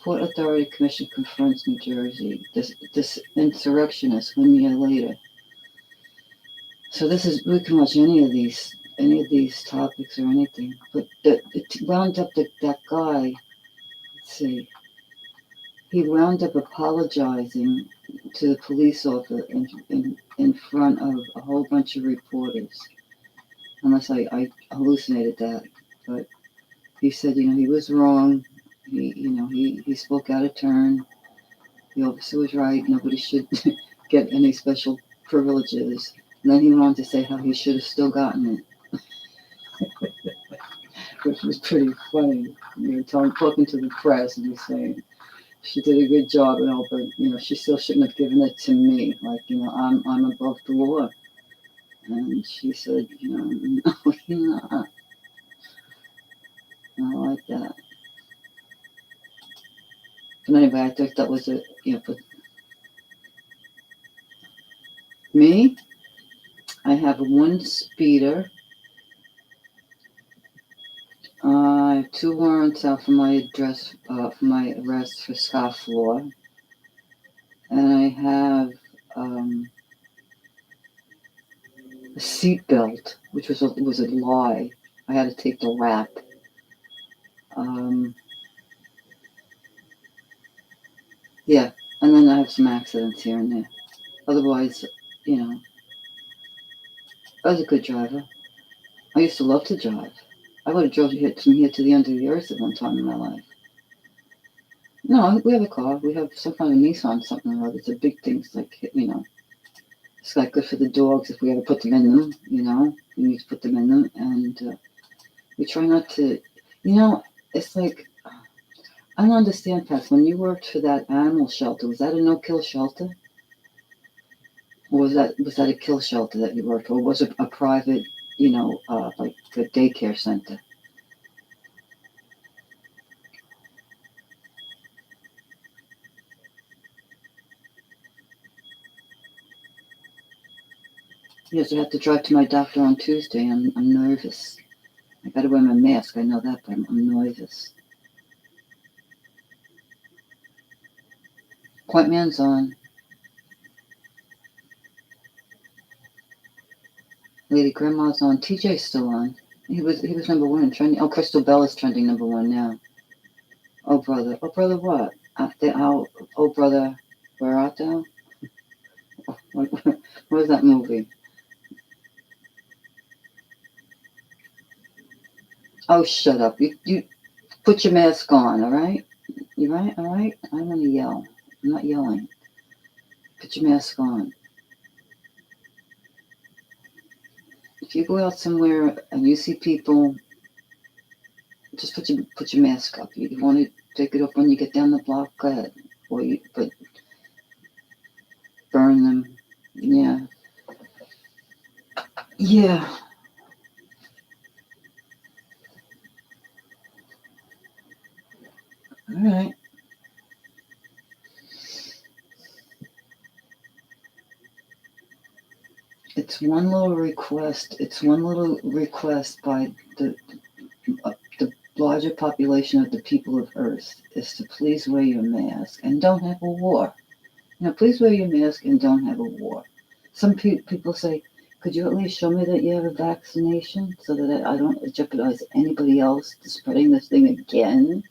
Port Authority Commission confronts New Jersey. This insurrectionist 1 year later. So we can watch any of these topics or anything. But it wound up that guy. Let's see. He wound up apologizing to the police officer in front of a whole bunch of reporters. Unless I hallucinated that, but he said, you know, he was wrong. He spoke out of turn. The officer was right. Nobody should get any special privileges. And then he went on to say how he should have still gotten it, which was pretty funny. You know, talking to the press and he's saying she did a good job and all, but you know, she still shouldn't have given it to me. Like, you know, I'm above the law. And she said, you know, no, you're not. I like that. But anyway, I thought that was it. You know, but me, I have one speeder. I've have 2 warrants out for my for my arrest for scofflaw, and I have a seatbelt, which was a lie. I had to take the rap. Yeah, and then I have some accidents here and there. Otherwise, you know, I was a good driver. I used to love to drive. I would have drove from here to the end of the earth at one time in my life. No, we have a car. We have some kind of Nissan, something or other. It's a big thing. It's like, it's like good for the dogs if we ever put them in them, We need to put them in them. And we try not to, it's like, I don't understand, Pat. When you worked for that animal shelter, was that a no-kill shelter? Or was that a kill shelter that you worked for? Or was it a private, like a daycare center? Yes, I have to drive to my doctor on Tuesday. I'm nervous. I gotta wear my mask. I know that, but I'm nervous. White man's on. Lady Grandma's on. TJ's still on. He was number 1 in trending. Oh, Crystal Bell is trending number 1 now. Oh brother what? Oh brother, where art thou? What was that movie? Oh, shut up. You put your mask on, all right? You right? All right? I don't want to yell. I'm not yelling. Put your mask on. If you go out somewhere and you see people, just put your mask up. You want to take it off when you get down the block, go ahead. Or burn them. Yeah. Yeah. All right. It's one little request. It's one little request by the larger population of the people of Earth is to please wear your mask and don't have a war. Please wear your mask and don't have a war. Some people say, could you at least show me that you have a vaccination so that I don't jeopardize anybody else to spreading this thing again?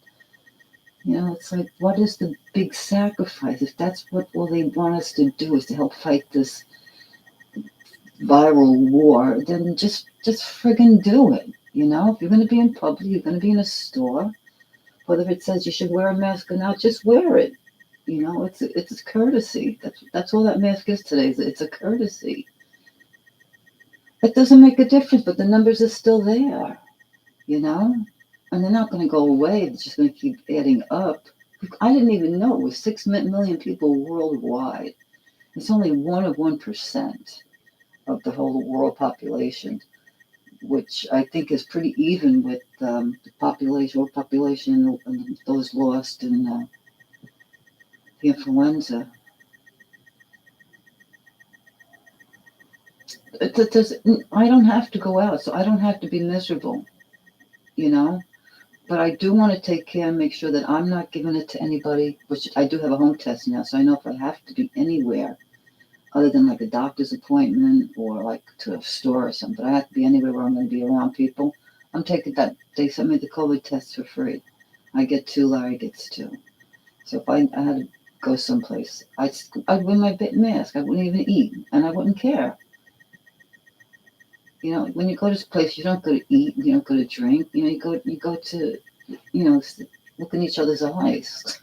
It's like, what is the big sacrifice? If that's what all they want us to do is to help fight this viral war, then just friggin' do it. If you're going to be in public, you're going to be in a store, whether it says you should wear a mask or not, just wear it. It's a courtesy. That's all that mask is today. It's a courtesy. It doesn't make a difference, but the numbers are still there. And they're not going to go away. They're just going to keep adding up. I didn't even know it was 6 million people worldwide. It's only 1% of the whole world population, which I think is pretty even with the world population and those lost in the influenza. I don't have to go out, so I don't have to be miserable, But I do want to take care and make sure that I'm not giving it to anybody, which I do have a home test now, so I know if I have to be anywhere other than like a doctor's appointment or like to a store or something, but I have to be anywhere where I'm going to be around people. I'm taking that. They sent me the COVID test for free. I get 2, Larry gets 2. So if I had to go someplace, I'd wear my mask. I wouldn't even eat, and I wouldn't care. When you go to this place, you don't go to eat, you don't go to drink. You go to, look in each other's eyes.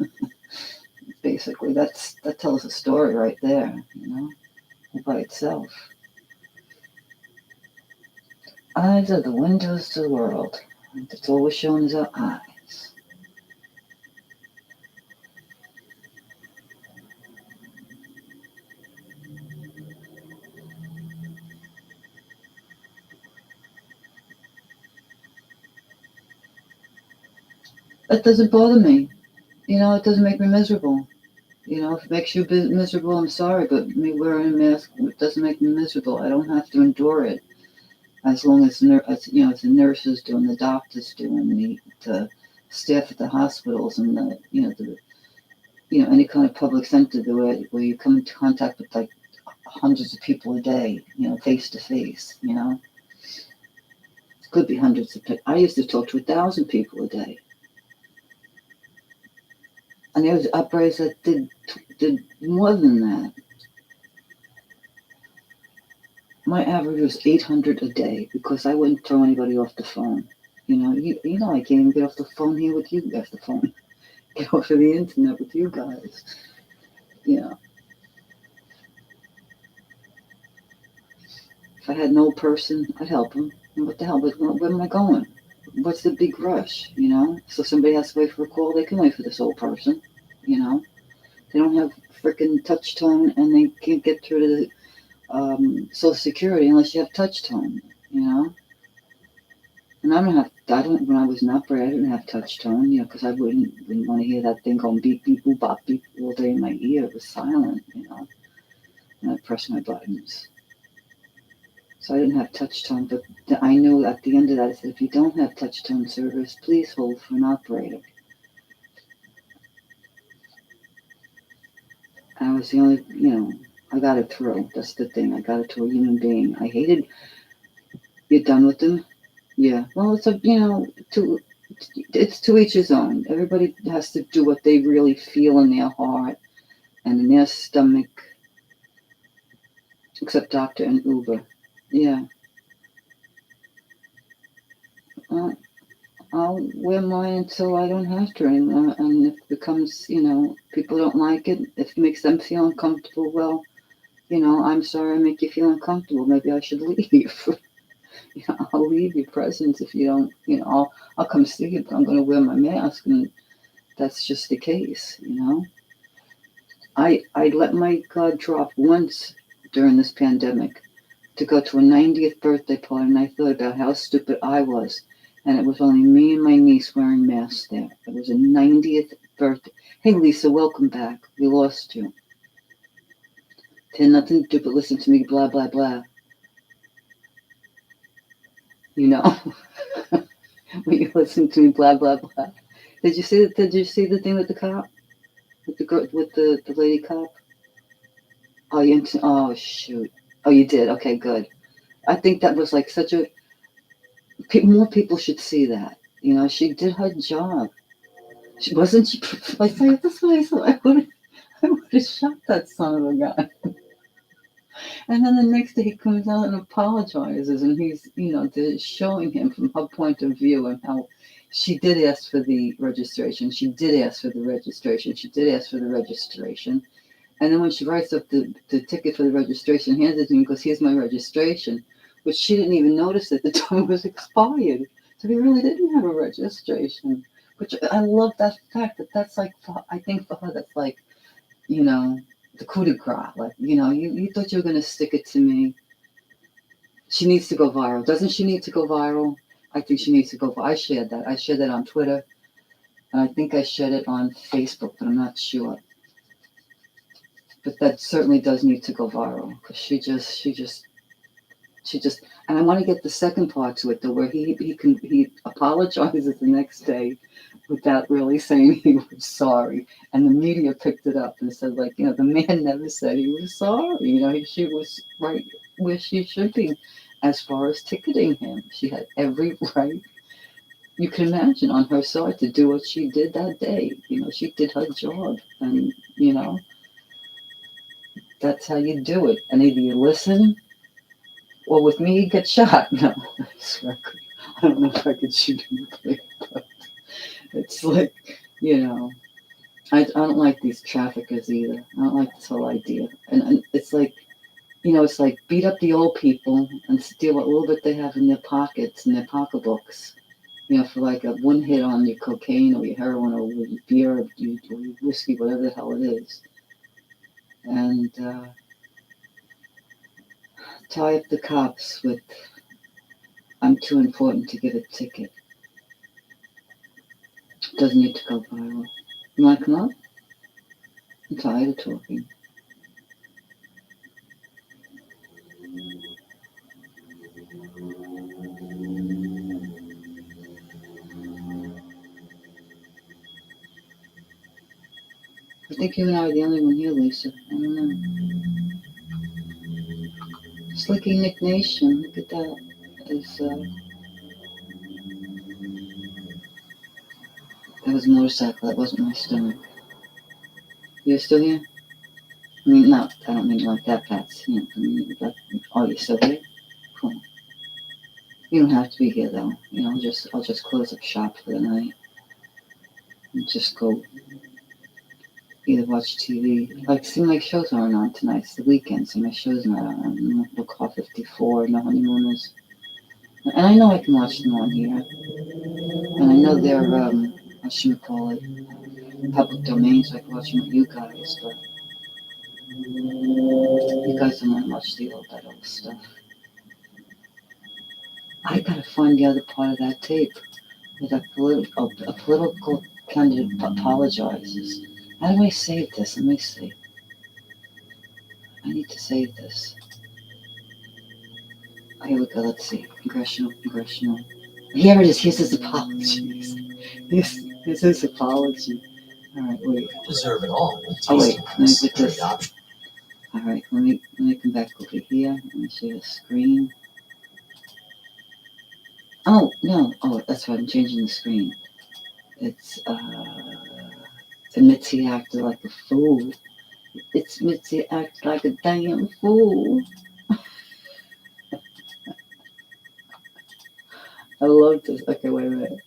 Basically, that tells a story right there, by itself. Eyes are the windows to the world. That's all we're showing is our eyes. That doesn't bother me. It doesn't make me miserable. If it makes you miserable, I'm sorry, but me wearing a mask, it doesn't make me miserable. I don't have to endure it. as long as, as the nurses do and the doctors do and the staff at the hospitals and any kind of public center where you come into contact with like hundreds of people a day, face to face, It could be hundreds of people. I used to talk to 1,000 people a day. And there was operators that did more than that. My average was 800 a day because I wouldn't throw anybody off the phone. I can't even get off the phone here with you guys. Get off of the internet with you guys. If I had an old person, I'd help them. What the hell? But where am I going? What's the big rush? So somebody has to wait for a call. They can wait for this old person. They don't have freaking touch tone, and they can't get through to the Social Security unless you have touch tone. And when I was an operator, I didn't have touch tone, because I wouldn't want to hear that thing going beep, beep, boop, bop, beep all day in my ear. It was silent, and I'd press my buttons. So I didn't have touch tone, but I knew at the end of that, I said, if you don't have touch tone service, please hold for an operator. And I was the only, I got it through. That's the thing. I got it to a human being. I hated, you're done with them? Yeah. Well, it's it's to each his own. Everybody has to do what they really feel in their heart and in their stomach, except doctor and Uber. Yeah. I'll wear mine until I don't have to anymore. And if it becomes, people don't like it, if it makes them feel uncomfortable, well, I'm sorry I make you feel uncomfortable. Maybe I should leave. I'll leave your presence if you don't, I'll come see you, but I'm going to wear my mask. And that's just the case, I let my guard drop once during this pandemic to go to a 90th birthday party, and I thought about how stupid I was. And it was only me and my niece wearing masks there. It was a 90th birthday. Hey, Lisa, welcome back. We lost you. It had nothing to do but listen to me, blah, blah, blah. When you listen to me, blah, blah, blah. Did you see the thing with the cop? With the girl, with the lady cop? Oh, shoot. Oh, you did? Okay, good. I think that was like more people should see that. She did her job. She wasn't. I say this way, so I would have shot that son of a gun. And then the next day he comes out and apologizes, and he's, showing him from her point of view and how she did ask for the registration. She did ask for the registration. She did ask for the registration. And then when she writes up the ticket for the registration, hands it to him, goes, here's my registration. But she didn't even notice that the time was expired. So he really didn't have a registration. Which I love that fact that's like, I think for her, that's like, the coup de grace. Like, you thought you were going to stick it to me. She needs to go viral. Doesn't she need to go viral? I think she needs to go viral. I shared that. I shared that on Twitter. And I think I shared it on Facebook, but I'm not sure. But that certainly does need to go viral. Because she just, and I want to get the second part to it, though, where he apologizes the next day without really saying he was sorry. And the media picked it up and said, like, the man never said he was sorry. She was right where she should be as far as ticketing him. She had every right, you can imagine, on her side to do what she did that day. She did her job. And, that's how you do it. And either you listen, or with me, you get shot. No, I don't know if I could shoot him, but it's like, I don't like these traffickers either. I don't like this whole idea. And it's like, it's like beat up the old people and steal what little bit they have in their pockets, in their pocketbooks, for like a one hit on your cocaine or your heroin or your beer or your whiskey, whatever the hell it is. And tie up the cops with, I'm too important to give a ticket. Doesn't need to go viral. You want to come up? I'm tired of talking. I think you and I are the only one here, Lisa. I don't know. Slicky Nick Nation, look at that. It's, that was a motorcycle, that wasn't my stomach. You're still here? I mean, no, I don't mean like that, Pats. You know, I mean, like, oh, you're still here? Cool. You don't have to be here, though. You know, I'll just close up shop for the night. And just go either watch TV. Like, see, my shows aren't on tonight. It's the weekend, so my show's not on. No Call 54, no Honeymooners. And I know I can watch them on here. And I know they're, what should we call it? Public domain, so I can watch them with you guys, but you guys don't want to watch that old stuff. I gotta find the other part of that tape where a political candidate apologizes. How do I save this? Let me see. I need to save this. Here we go. Let's see. Congressional. Here it is. Here's his apologies. Here's his apology. All right, wait. Deserve it all. Oh wait, let me put this. All right, let me come back over here. Let me share the screen. Oh no! Oh, that's right. I'm changing the screen. It's Mitzi acted like a fool. It's Mitzi acted like a damn fool. I love this. Okay, wait a minute.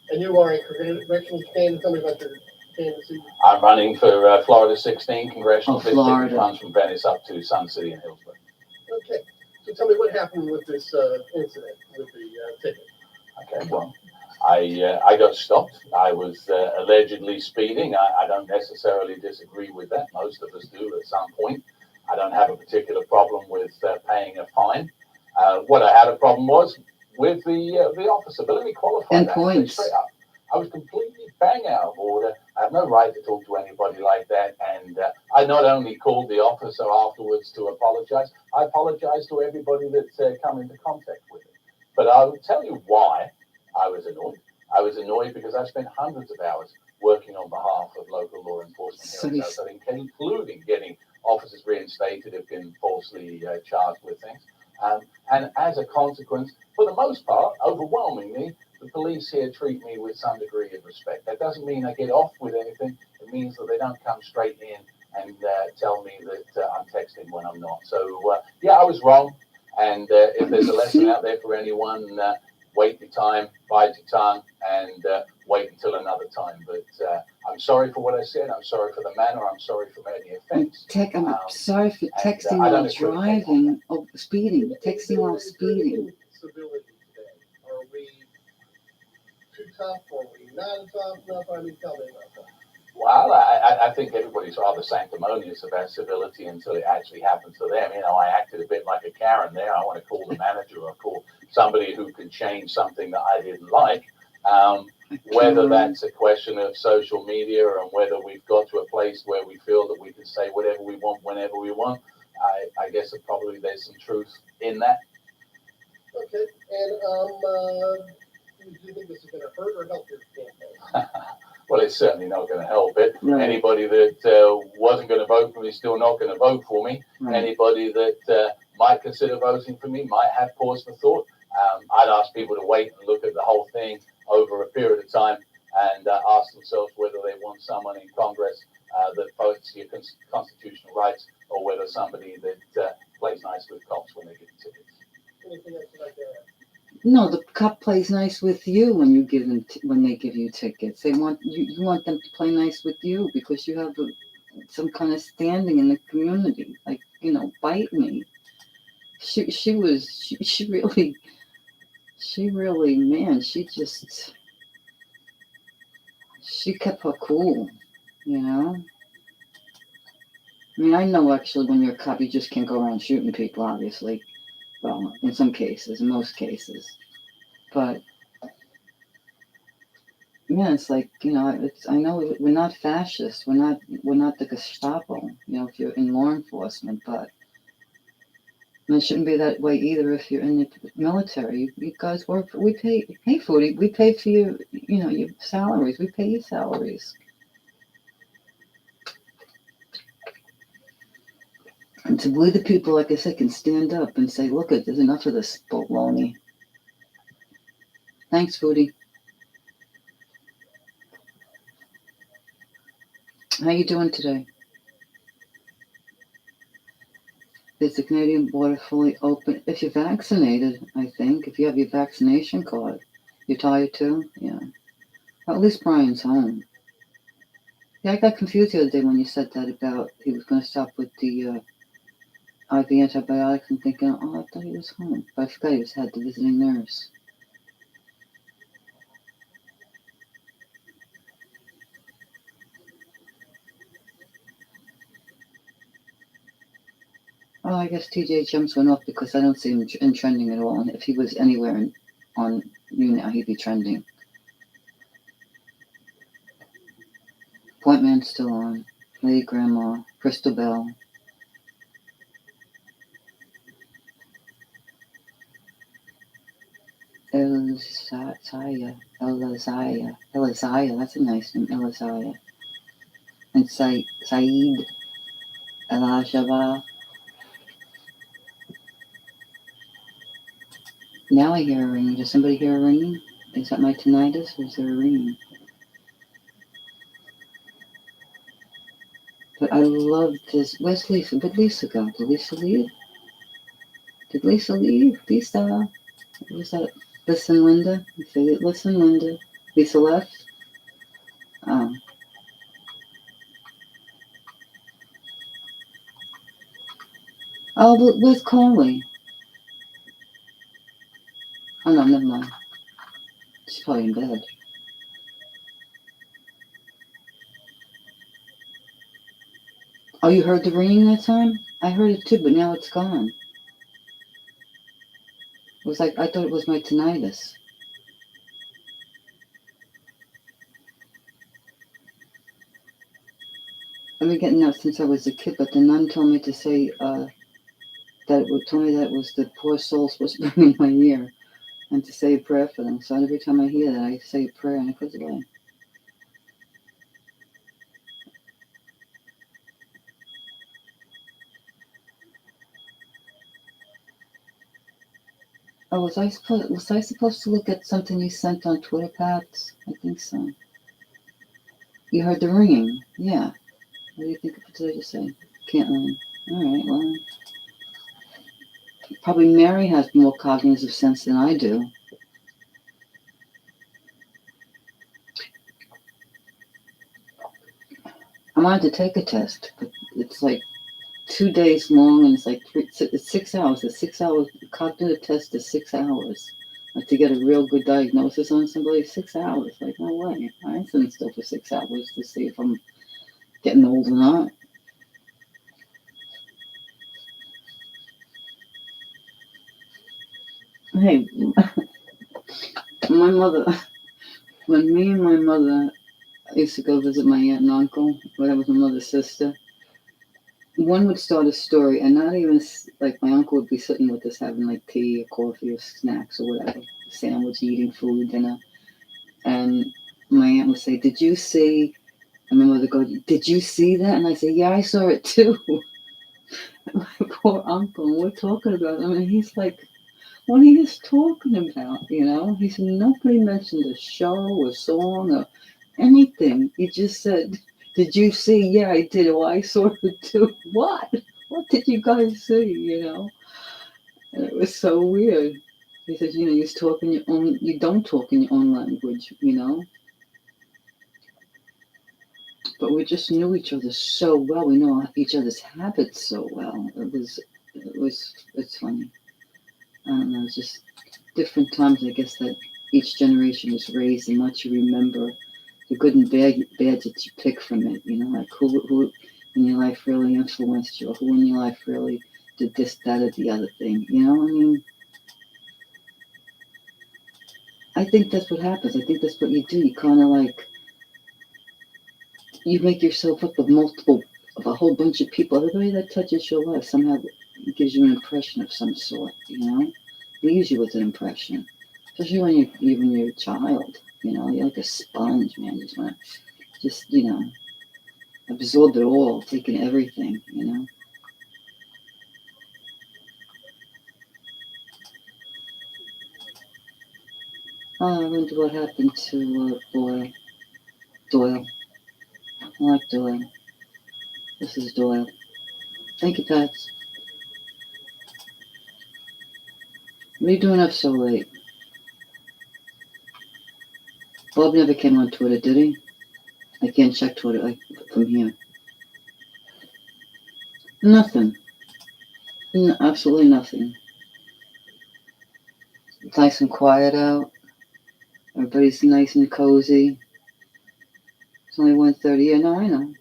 And you are a congressional candidate. Tell me about your candidacy. I'm running for Florida 16 congressional district. Florida. Which runs from Venice up to Sun City and Hillsborough. Okay. So tell me what happened with this incident with the ticket. Okay, well, I got stopped. I was allegedly speeding. I don't necessarily disagree with that. Most of us do at some point. I don't have a particular problem with paying a fine. What I had a problem was with the officer. But let me qualify and that points. straight up. I was completely bang out of order. I have no right to talk to anybody like that. And I not only called the officer afterwards to apologize, I apologized to everybody that come into contact with it. But I will tell you why I was annoyed. I was annoyed because I've spent hundreds of hours working on behalf of local law enforcement here in South, including getting officers reinstated who've been falsely charged with things. And as a consequence, for the most part, overwhelmingly, the police here treat me with some degree of respect. That doesn't mean I get off with anything. It means that they don't come straight in and tell me that I'm texting when I'm not. So, yeah, I was wrong. And if there's a lesson out there for anyone, wait your time, bide your tongue, and wait until another time. But I'm sorry for what I said. I'm sorry for the manner. I'm sorry for any offense. I'm sorry for texting while driving. Oh, speeding. Texting while speeding. Civility today. Are we too tough? Are we not tough enough? I mean, tell me about that. Well, I think everybody's rather sanctimonious about civility until it actually happens to them. You know, I acted a bit like a Karen there. I want to call the manager or call somebody who can change something that I didn't like. Whether that's a question of social media and whether we've got to a place where we feel that we can say whatever we want, whenever we want, I guess that probably there's some truth in that. Okay, and do you think this is going to hurt or help your campaign? Well, it's certainly not going to help it. Right. Anybody that wasn't going to vote for me is still not going to vote for me. Right. Anybody that might consider voting for me might have pause for thought. I'd ask people to wait and look at the whole thing over a period of time and ask themselves whether they want someone in Congress that votes your constitutional rights or whether somebody that plays nice with cops when they give tickets. Anything else you'd like to add? No, the cop plays nice with you when you give them when they give you tickets. They want you want them to play nice with you because you have some kind of standing in the community. Like, you know, bite me. She really, man, she kept her cool, you know. I mean, I know actually when you're a cop, you just can't go around shooting people, obviously. Well, in some cases, in most cases. But, yeah, it's like, you know, I know we're not fascists. We're not the Gestapo, you know, if you're in law enforcement, but it shouldn't be that way either if you're in the military. You guys work for, we pay for it. We pay for your, you know, your salaries. We pay your salaries. And to believe the people, like I said, can stand up and say, look, there's enough of this baloney. Thanks, Foodie. How you doing today? Is the Canadian border fully open? If you're vaccinated, I think. If you have your vaccination card. You're tired too? Yeah. Well, at least Brian's home. Yeah, I got confused the other day when you said that about he was going to stop with the IV antibiotics. I'm thinking, oh, I thought he was home. But I forgot he had the visiting nurse. Oh, I guess TJ Jumps went off because I don't see him in trending at all. And if he was anywhere on you now, he'd be trending. Point Man's still on. Lady Grandma. Crystal Bell. Elizaya. That's a nice name. Elizaya. And Saeed Elajaba. Now I hear a ringing. Does somebody hear a ringing? Is that my tinnitus or is there a ringing? But I love this. Where's Lisa? Where'd Lisa go? Did Lisa leave? Lisa. What was that? Listen, Linda. You say it. Listen, Linda. Lisa left? Oh. Oh, but where's Carly? Oh, no, never mind. She's probably in bed. Oh, you heard the ringing that time? I heard it too, but now it's gone. It was like, I thought it was my tinnitus. I've been getting that since I was a kid, but the nun told me to say, told me that it was the poor souls whispering in my ear and to say a prayer for them. So every time I hear that, I say a prayer and it goes away. Oh, was I supposed to look at something you sent on Twitter, Pat? I think so. You heard the ringing? Yeah. What do you think? What did I just say? Can't ring. All right, well. Probably Mary has more cognitive sense than I do. I wanted to take a test, but it's like 2 days long and it's like it's 6 hours. The 6 hour cognitive test is 6 hours. Like to get a real good diagnosis on somebody, 6 hours. Like, no way. I ain't sitting still for 6 hours to see if I'm getting old or not. Hey, my mother, when me and my mother used to go visit my aunt and uncle, that was my mother's sister, one would start a story, and not even, like, my uncle would be sitting with us having, like, tea or coffee or snacks or whatever, sandwich, eating food, dinner, and my aunt would say, did you see, and my mother would go, did you see that? And I say, yeah, I saw it too. My poor uncle, we're talking about him, and he's like, what are you talking about, you know? He said, nobody mentioned a show, a song, or anything. He just said, did you see? Yeah, I did. Oh, I saw it too. What? What did you guys see, you know? And it was so weird. He said, you know, you don't talk in your own language, you know? But we just knew each other so well. We know each other's habits so well. It's funny. I don't know, it's just different times, I guess, that each generation was raised and what you remember, the good and bad that you pick from it, you know, like who in your life really influenced you, or who in your life really did this, that, or the other thing, you know, I mean, I think that's what happens. I think that's what you do. You kind of like, you make yourself up of a whole bunch of people. Everybody that touches your life somehow gives you an impression of some sort, you know? Leaves you with an impression. Especially when you're a child, you know? You're like a sponge, man. You just want to, you know, absorb it all, take in everything, you know? Oh, I wonder what happened to Doyle. I like Doyle. This is Doyle. Thank you, Pat. What are you doing up so late? Bob never came on Twitter, did he? I can't check Twitter from here. Nothing. Absolutely nothing. It's nice and quiet out. Everybody's nice and cozy. It's only 1:30. Yeah, no, I know.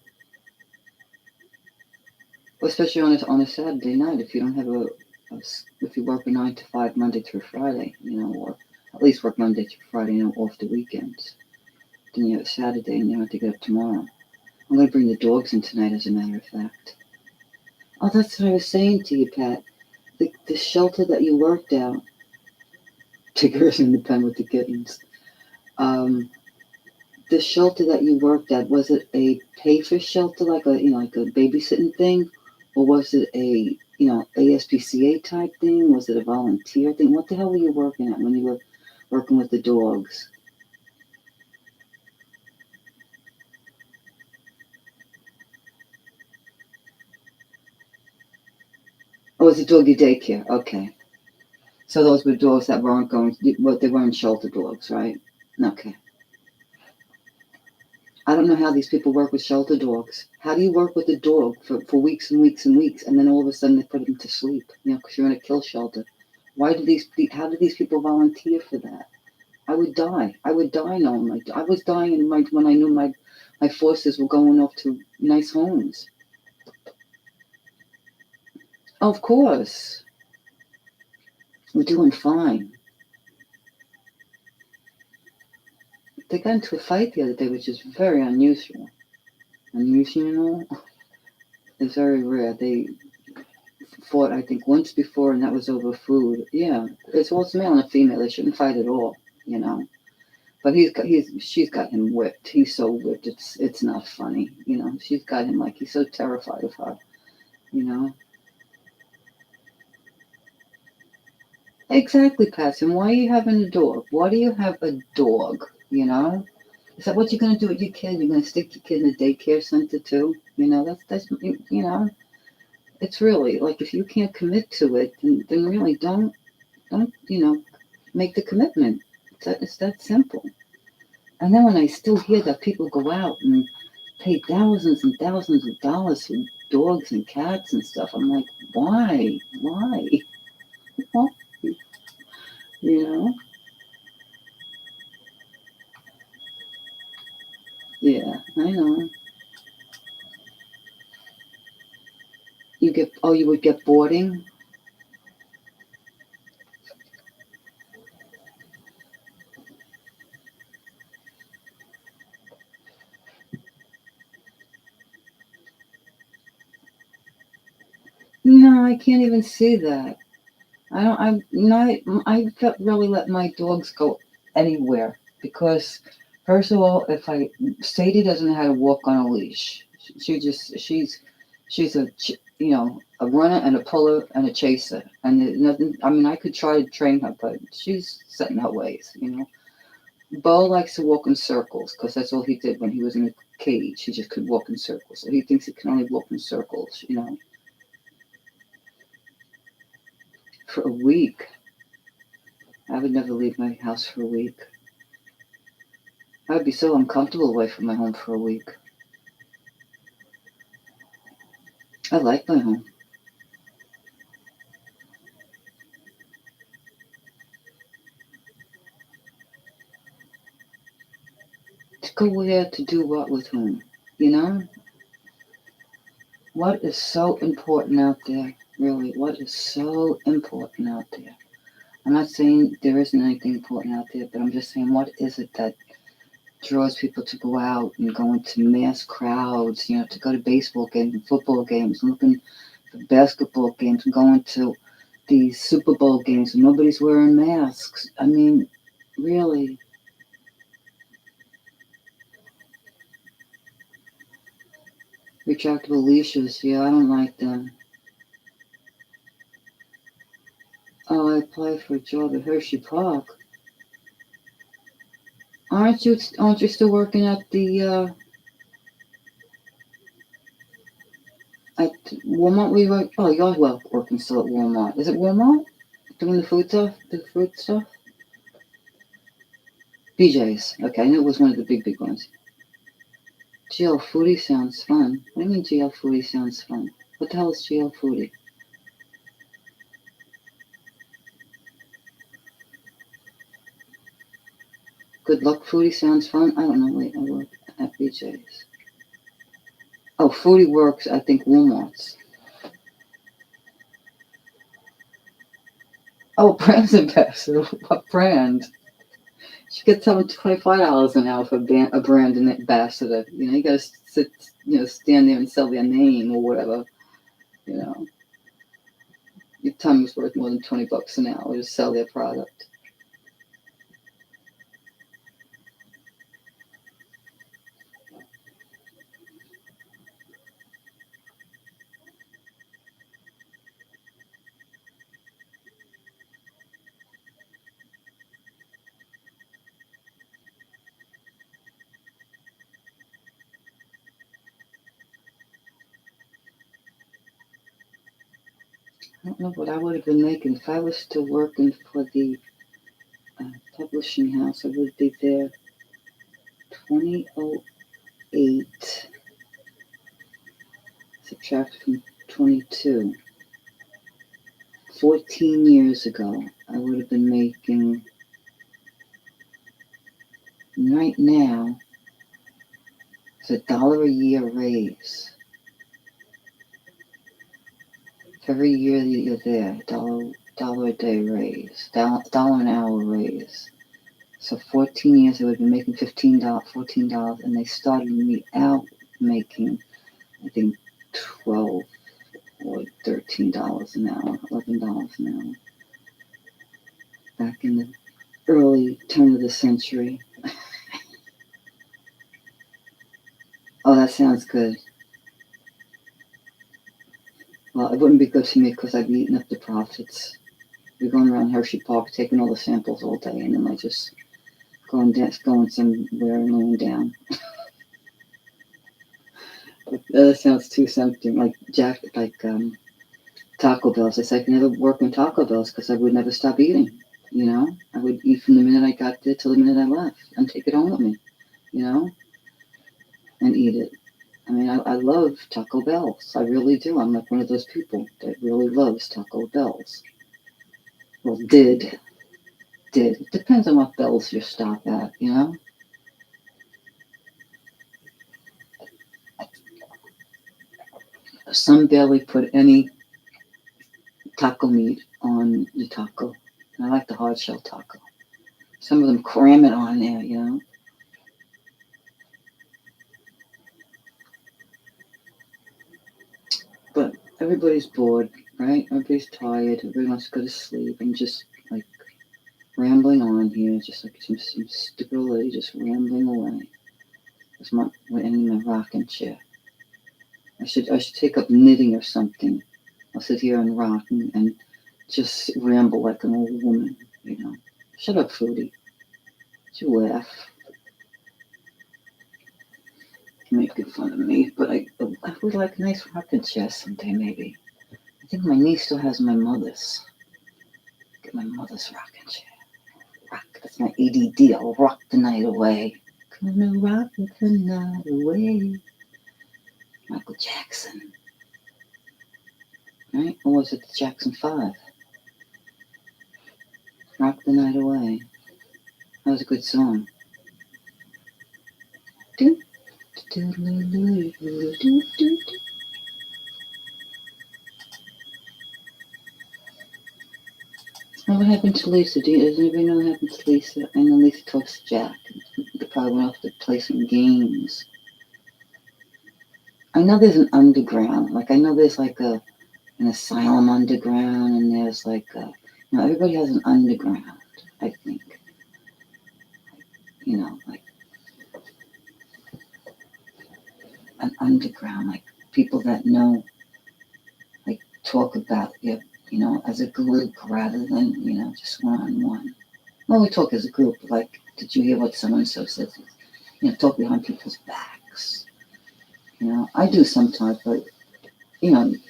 Especially on a Saturday night, if you don't have if you work a 9 to 5 Monday through Friday, or at least work Monday through Friday, off the weekends. Then you have Saturday and you have to get up tomorrow. I'm going to bring the dogs in tonight, as a matter of fact. Oh, that's what I was saying to you, Pat. The shelter that you worked out, Tigger's in the pen with the kittens. The shelter that you worked at, was it a pay-for shelter, like a babysitting thing, or was it a ASPCA type thing? Was it a volunteer thing? What the hell were you working at when you were working with the dogs? Oh, it was a doggy daycare. Okay. So those were dogs that weren't they weren't shelter dogs, right? Okay. I don't know how these people work with shelter dogs. How do you work with a dog for weeks and weeks and weeks, and then all of a sudden they put him to sleep? Because you're in a kill shelter. How do these people volunteer for that? I would die. I would die knowing I was dying when I knew my forces were going off to nice homes. Of course. We're doing fine. They got into a fight the other day, which is very unusual. Unusual? It's very rare. They fought, I think, once before, and that was over food. Yeah, it's male and a female. They shouldn't fight at all, But she's got him whipped. He's so whipped. It's not funny, She's got him like he's so terrified of her, Exactly, Patson. Why are you having a dog? Why do you have a dog? Is that what you're gonna do with your kid? You're gonna stick your kid in a daycare center too? That's It's really like if you can't commit to it, then really don't make the commitment. It's that simple. And then when I still hear that people go out and pay thousands and thousands of dollars for dogs and cats and stuff, I'm like, why? Why? Why? Yeah, I know. You would get boarding? No, I can't even see that. I can't really let my dogs go anywhere because, first of all, Sadie doesn't know how to walk on a leash. She's a runner and a puller and a chaser. And there's nothing, I mean, I could try to train her, but she's set in her ways, Bo likes to walk in circles because that's all he did when he was in a cage. He just could walk in circles. So he thinks he can only walk in circles, For a week. I would never leave my house for a week. I would be so uncomfortable away from my home for a week. I like my home. To go where, to do what with whom, What is so important out there, really? What is so important out there? I'm not saying there isn't anything important out there, but I'm just saying, what is it that draws people to go out and go into mass crowds, to go to baseball games and football games, looking for basketball games, and going to these Super Bowl games and nobody's wearing masks? I mean, really. Retractable leashes, yeah, I don't like them. Oh, I applied for a job at Hershey Park. Aren't you still working at the at Walmart? We were. Oh, you're working still at Walmart. Is it Walmart? Doing the food stuff? The fruit stuff? BJ's. Okay, I knew it was one of the big ones. GL Foodie sounds fun. What do you mean GL Foodie sounds fun? What the hell is GL Foodie? Good Luck Foodie sounds fun. I don't know. Wait, I work at BJ's. Oh, Foodie works, I think, Walmart's. Oh, brand ambassador. What brand? She gets $25 an hour for a brand ambassador. You know, you gotta stand there and sell their name or whatever. You know, your time is worth more than $20 an hour to sell their product. I don't know what I would have been making if I was still working for the publishing house. I would be there 2008. Subtract from 22. 14 years ago, I would have been making, right now, it's $1 a year raise. Every year that you're there, dollar a day raise, dollar an hour raise. So 14 years, I would have been making $14, and they started me out making, I think, $12 or $13 an hour, $11 an hour. Back in the early turn of the century. Oh, that sounds good. Well, it wouldn't be good for me because I'd be eating up the profits. We're going around Hershey Park taking all the samples all day, and then I just going somewhere and laying down. That sounds too tempting. Like Taco Bells. I said I could never work in Taco Bells because I would never stop eating. You know, I would eat from the minute I got there till the minute I left, and take it home with me. You know, and eat it. I mean, I love Taco Bells. I really do. I'm like one of those people that really loves Taco Bells. Well, did. It depends on what Bells you stop at, you know? Some barely put any taco meat on the taco. And I like the hard shell taco. Some of them cram it on there, you know? But everybody's bored, right? Everybody's tired. Everybody wants to go to sleep. I'm just like rambling on here, just like some stupid old lady just rambling away. We're in my rocking chair. I should take up knitting or something. I'll sit here and rock and just ramble like an old woman, you know. Shut up, Foodie. You laugh. Making fun of me, but I would like a nice rocking chair someday, maybe. I think my niece still has my mother's. Get my mother's rocking chair. Rock, that's my ADD. I'll rock the night away. Gonna rock the night away. Michael Jackson. Right? Or was it the Jackson 5? Rock the Night Away. That was a good song. What happened to Lisa? Does anybody know what happened to Lisa? I know Lisa talks to Jack. They probably went off to play some games. I know there's an underground. Like, I know there's like an asylum underground, and there's like everybody has an underground, I think. You know, like an underground, like people that know, like talk about it, as a group rather than, just one-on-one. Well, we talk as a group, like did you hear what so-and-so said? Talk behind people's backs. I do sometimes, but, 9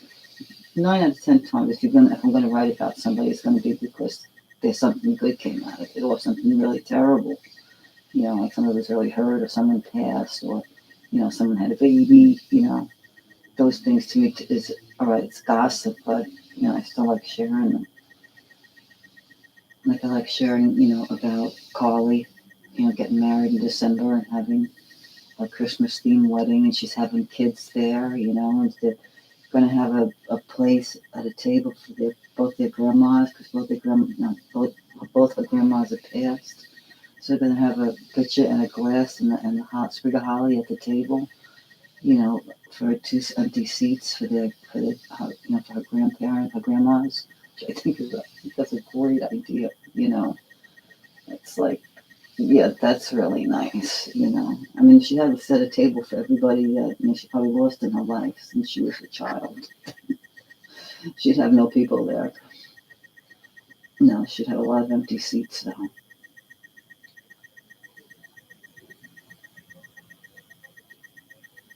out of 10 times, if I'm gonna write about somebody, it's gonna be because there's something good came out of it, or something really terrible. Like someone was really hurt, or someone passed, or someone had a baby. Those things to me is all right. It's gossip, but I still like sharing them. Like I like sharing, about Carly, getting married in December and having a Christmas themed wedding, and she's having kids there, and they're going to have a place at a table for both their grandmas, because both her grandmas have passed. So they're going to have a pitcher and a glass and a hot sprig of holly at the table, for 2 empty seats for her grandmas. Which I think that's a great idea. It's like, yeah, that's really nice. I mean, she had to set a table for everybody that she probably lost in her life since she was a child. She'd have no people there. No, she'd have a lot of empty seats though.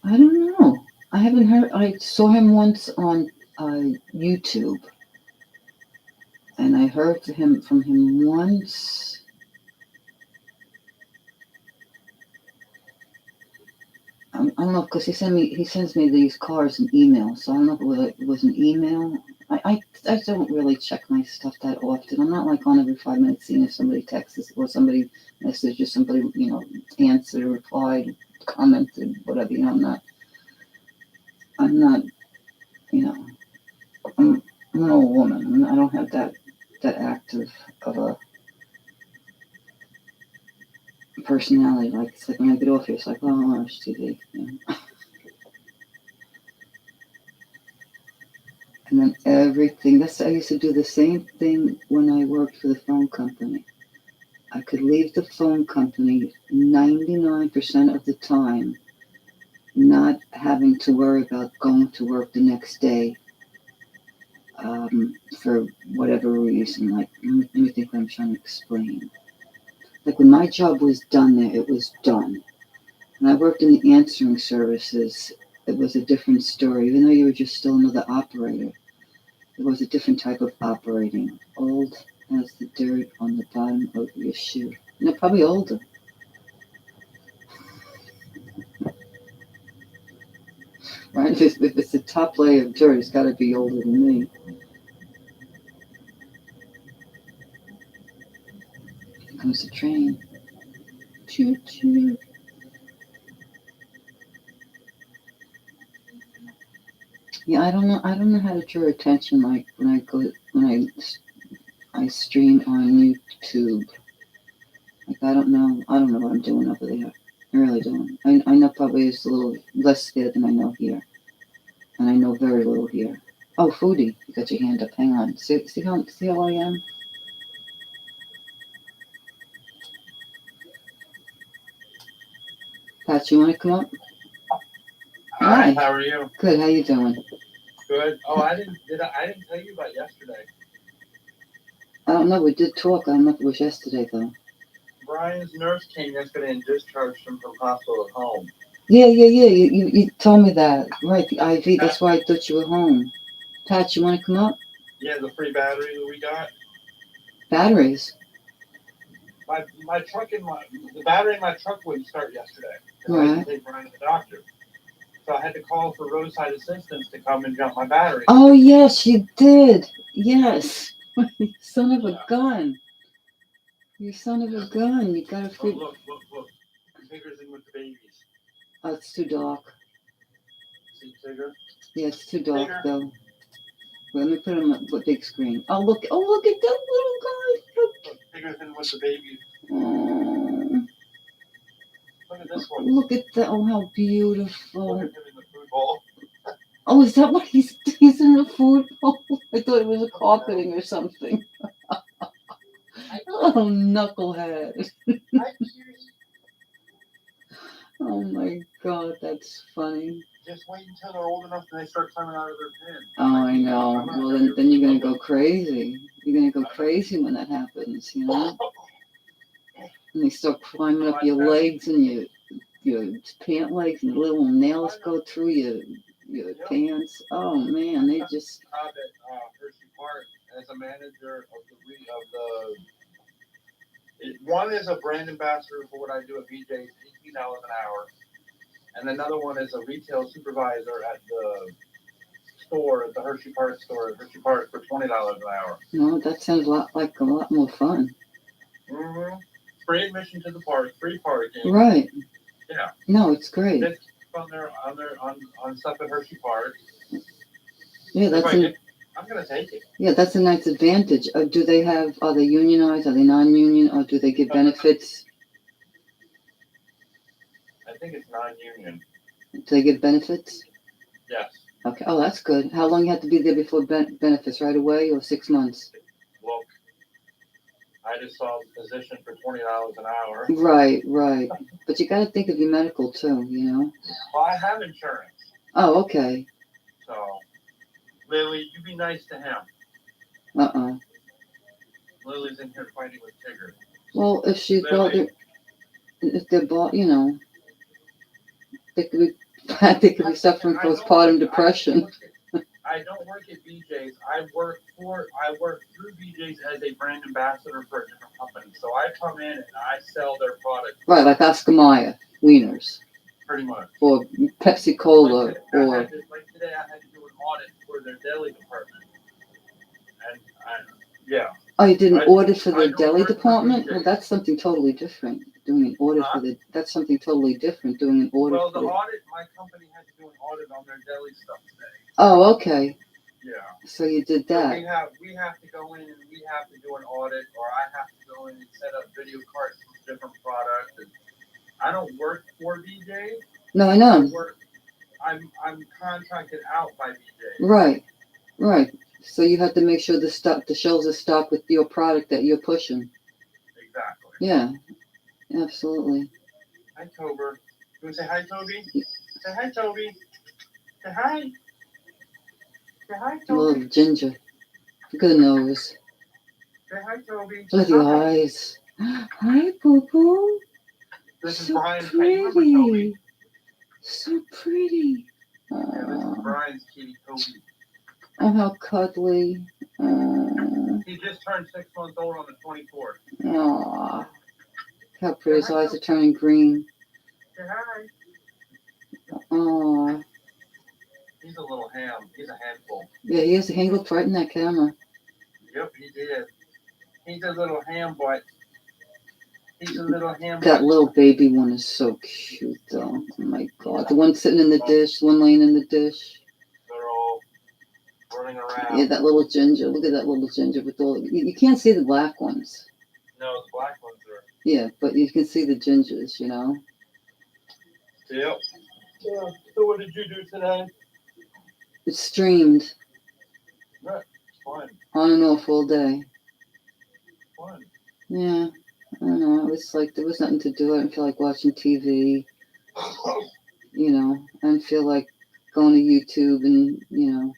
I don't know. I haven't heard. I saw him once on YouTube, and I heard from him once. I don't know, because he sends me these cards and emails, so I don't know if it was an email. I don't really check my stuff that often. I'm not like on every 5 minutes seeing if somebody texts or somebody messages, somebody answered, replied, commented, whatever. I'm not. I'm an old woman. I don't have that active of a personality. Like, it's like when I get off here, it's like, oh, I watch TV. And then everything. I used to do the same thing when I worked for the phone company. I could leave the phone company 99% of the time, not having to worry about going to work the next day. For whatever reason, like, let me think what I'm trying to explain. Like, when my job was done there, it was done. When I worked in the answering services, it was a different story. Even though you were just still another operator, it was a different type of operating. Old as the dirt on the bottom of your shoe. Probably older. Right? If it's the top layer of dirt, it's got to be older than me. Here comes the train. Choo choo. Yeah, I don't know how to draw attention. Like when I stream on YouTube. Like I don't know what I'm doing over there. I really don't. I know probably it's a little less there than I know here, and I know very little here. Oh, foodie, you got your hand up. Hang on. See how I am. Pat, you want to come up? Hi. How are you? Good. How you doing? Good. Oh, I didn't tell you about yesterday. I don't know. We did talk. I don't know if it was yesterday though. Brian's nurse came yesterday and discharged him from hospital at home. Yeah. You told me that. Right, the IV. That's why I thought you were home. Pat, you want to come up? Yeah, the free battery that we got. Batteries? My truck the battery in my truck wouldn't start yesterday. Right. I had to take Brian to the doctor. So I had to call for roadside assistance to come and jump my battery. Oh, yes, you did. Yes. You son of a gun. You son of a gun. You got to Oh, look. Tigger's in with the babies. Oh, it's too dark. See Tigger? Yeah, it's too dark, though. Let me put him on the big screen. Oh, look at that little guy. Look, Tigger's in with the babies. Oh. Look at this one. Look at that. Oh, how beautiful. Look at him in the food bowl. Oh, is that what he's in the food bowl? I thought it was a carpeting or something. Oh, knucklehead. Oh my God, that's funny. Just wait until they're old enough and they start climbing out of their pen. Oh, I know. Well, then you're going to go crazy. You're going to go crazy when that happens, And they start climbing up your legs and your pant legs, and little nails go through your pants. Oh man, they just Job at Hershey Park as a manager of one is a brand ambassador for what I do at BJ's, $18 an hour, and another one is a retail supervisor at the store, at the Hershey Park store at Hershey Park for $20 an hour. no, that sounds a lot more fun. Mm-hmm. Free admission to the park, free parking. Right. Yeah. No, it's great. It's on stuff at Hershey Park. Yeah, I'm gonna take it. Yeah, that's a nice advantage. Are they unionized? Are they non-union? Or do they get benefits? I think it's non-union. Do they get benefits? Yes. Okay. Oh, that's good. How long you have to be there before benefits? Right away or 6 months? Look, I just saw the position for $20 an hour. Right. But you got to think of your medical too, you know? Well, I have insurance. Oh, okay. So, Lily, you be nice to him. Lily's in here fighting with Tigger. Well, if they're bought, you know, they could be suffering postpartum depression. I don't work at BJ's. I work through BJ's as a brand ambassador for a different company. So I come in and I sell their product. Right, like Oscar Mayer, Wieners. Pretty much. Or Pepsi Cola, like today I had to do an audit for their deli department. And yeah. Oh, you did an audit for the deli department? Well, that's something totally different. Doing an audit that's something totally different. Doing an audit. Well, my company had to do an audit on their deli stuff today. Oh, okay. Yeah. So you did that. So we have to go in and we have to do an audit, or I have to go in and set up video cards for different products. And I don't work for BJ. No, I know. I'm contracted out by BJ. Right. So you have to make sure the shelves are stocked with your product that you're pushing. Exactly. Yeah, absolutely. Hi, Tober. You want to say hi, Toby? Say hi, Toby. Say hi. Say hi, Toby. Little ginger. Look at the nose. Say hi, Toby. Look at the eyes. Hi, Boo Boo. This is So Brian's pretty. So pretty. Yeah, this is Brian's kitty, Toby. Oh, how cuddly. He just turned 6 months old on the 24th. Aw. How pretty his eyes are turning green. Say hi. Aw. He's a little ham. He's a handful. Yeah, he has. He looked right in that camera. Yep, he did. He's a little ham butt. That little baby one is so cute, though. Oh my God. The one sitting in the dish, the one laying in the dish. They're all running around. Yeah, that little ginger. Look at that little ginger with all. You can't see the black ones. No, the black ones are. Yeah, but you can see the gingers, you know. Yep. Yeah. So what did you do today? It's streamed. Yeah, it's fun. On and off all day. Fun. Yeah. I don't know. It was like there was nothing to do. I didn't feel like watching TV. You know, I didn't feel like going to YouTube and, you know,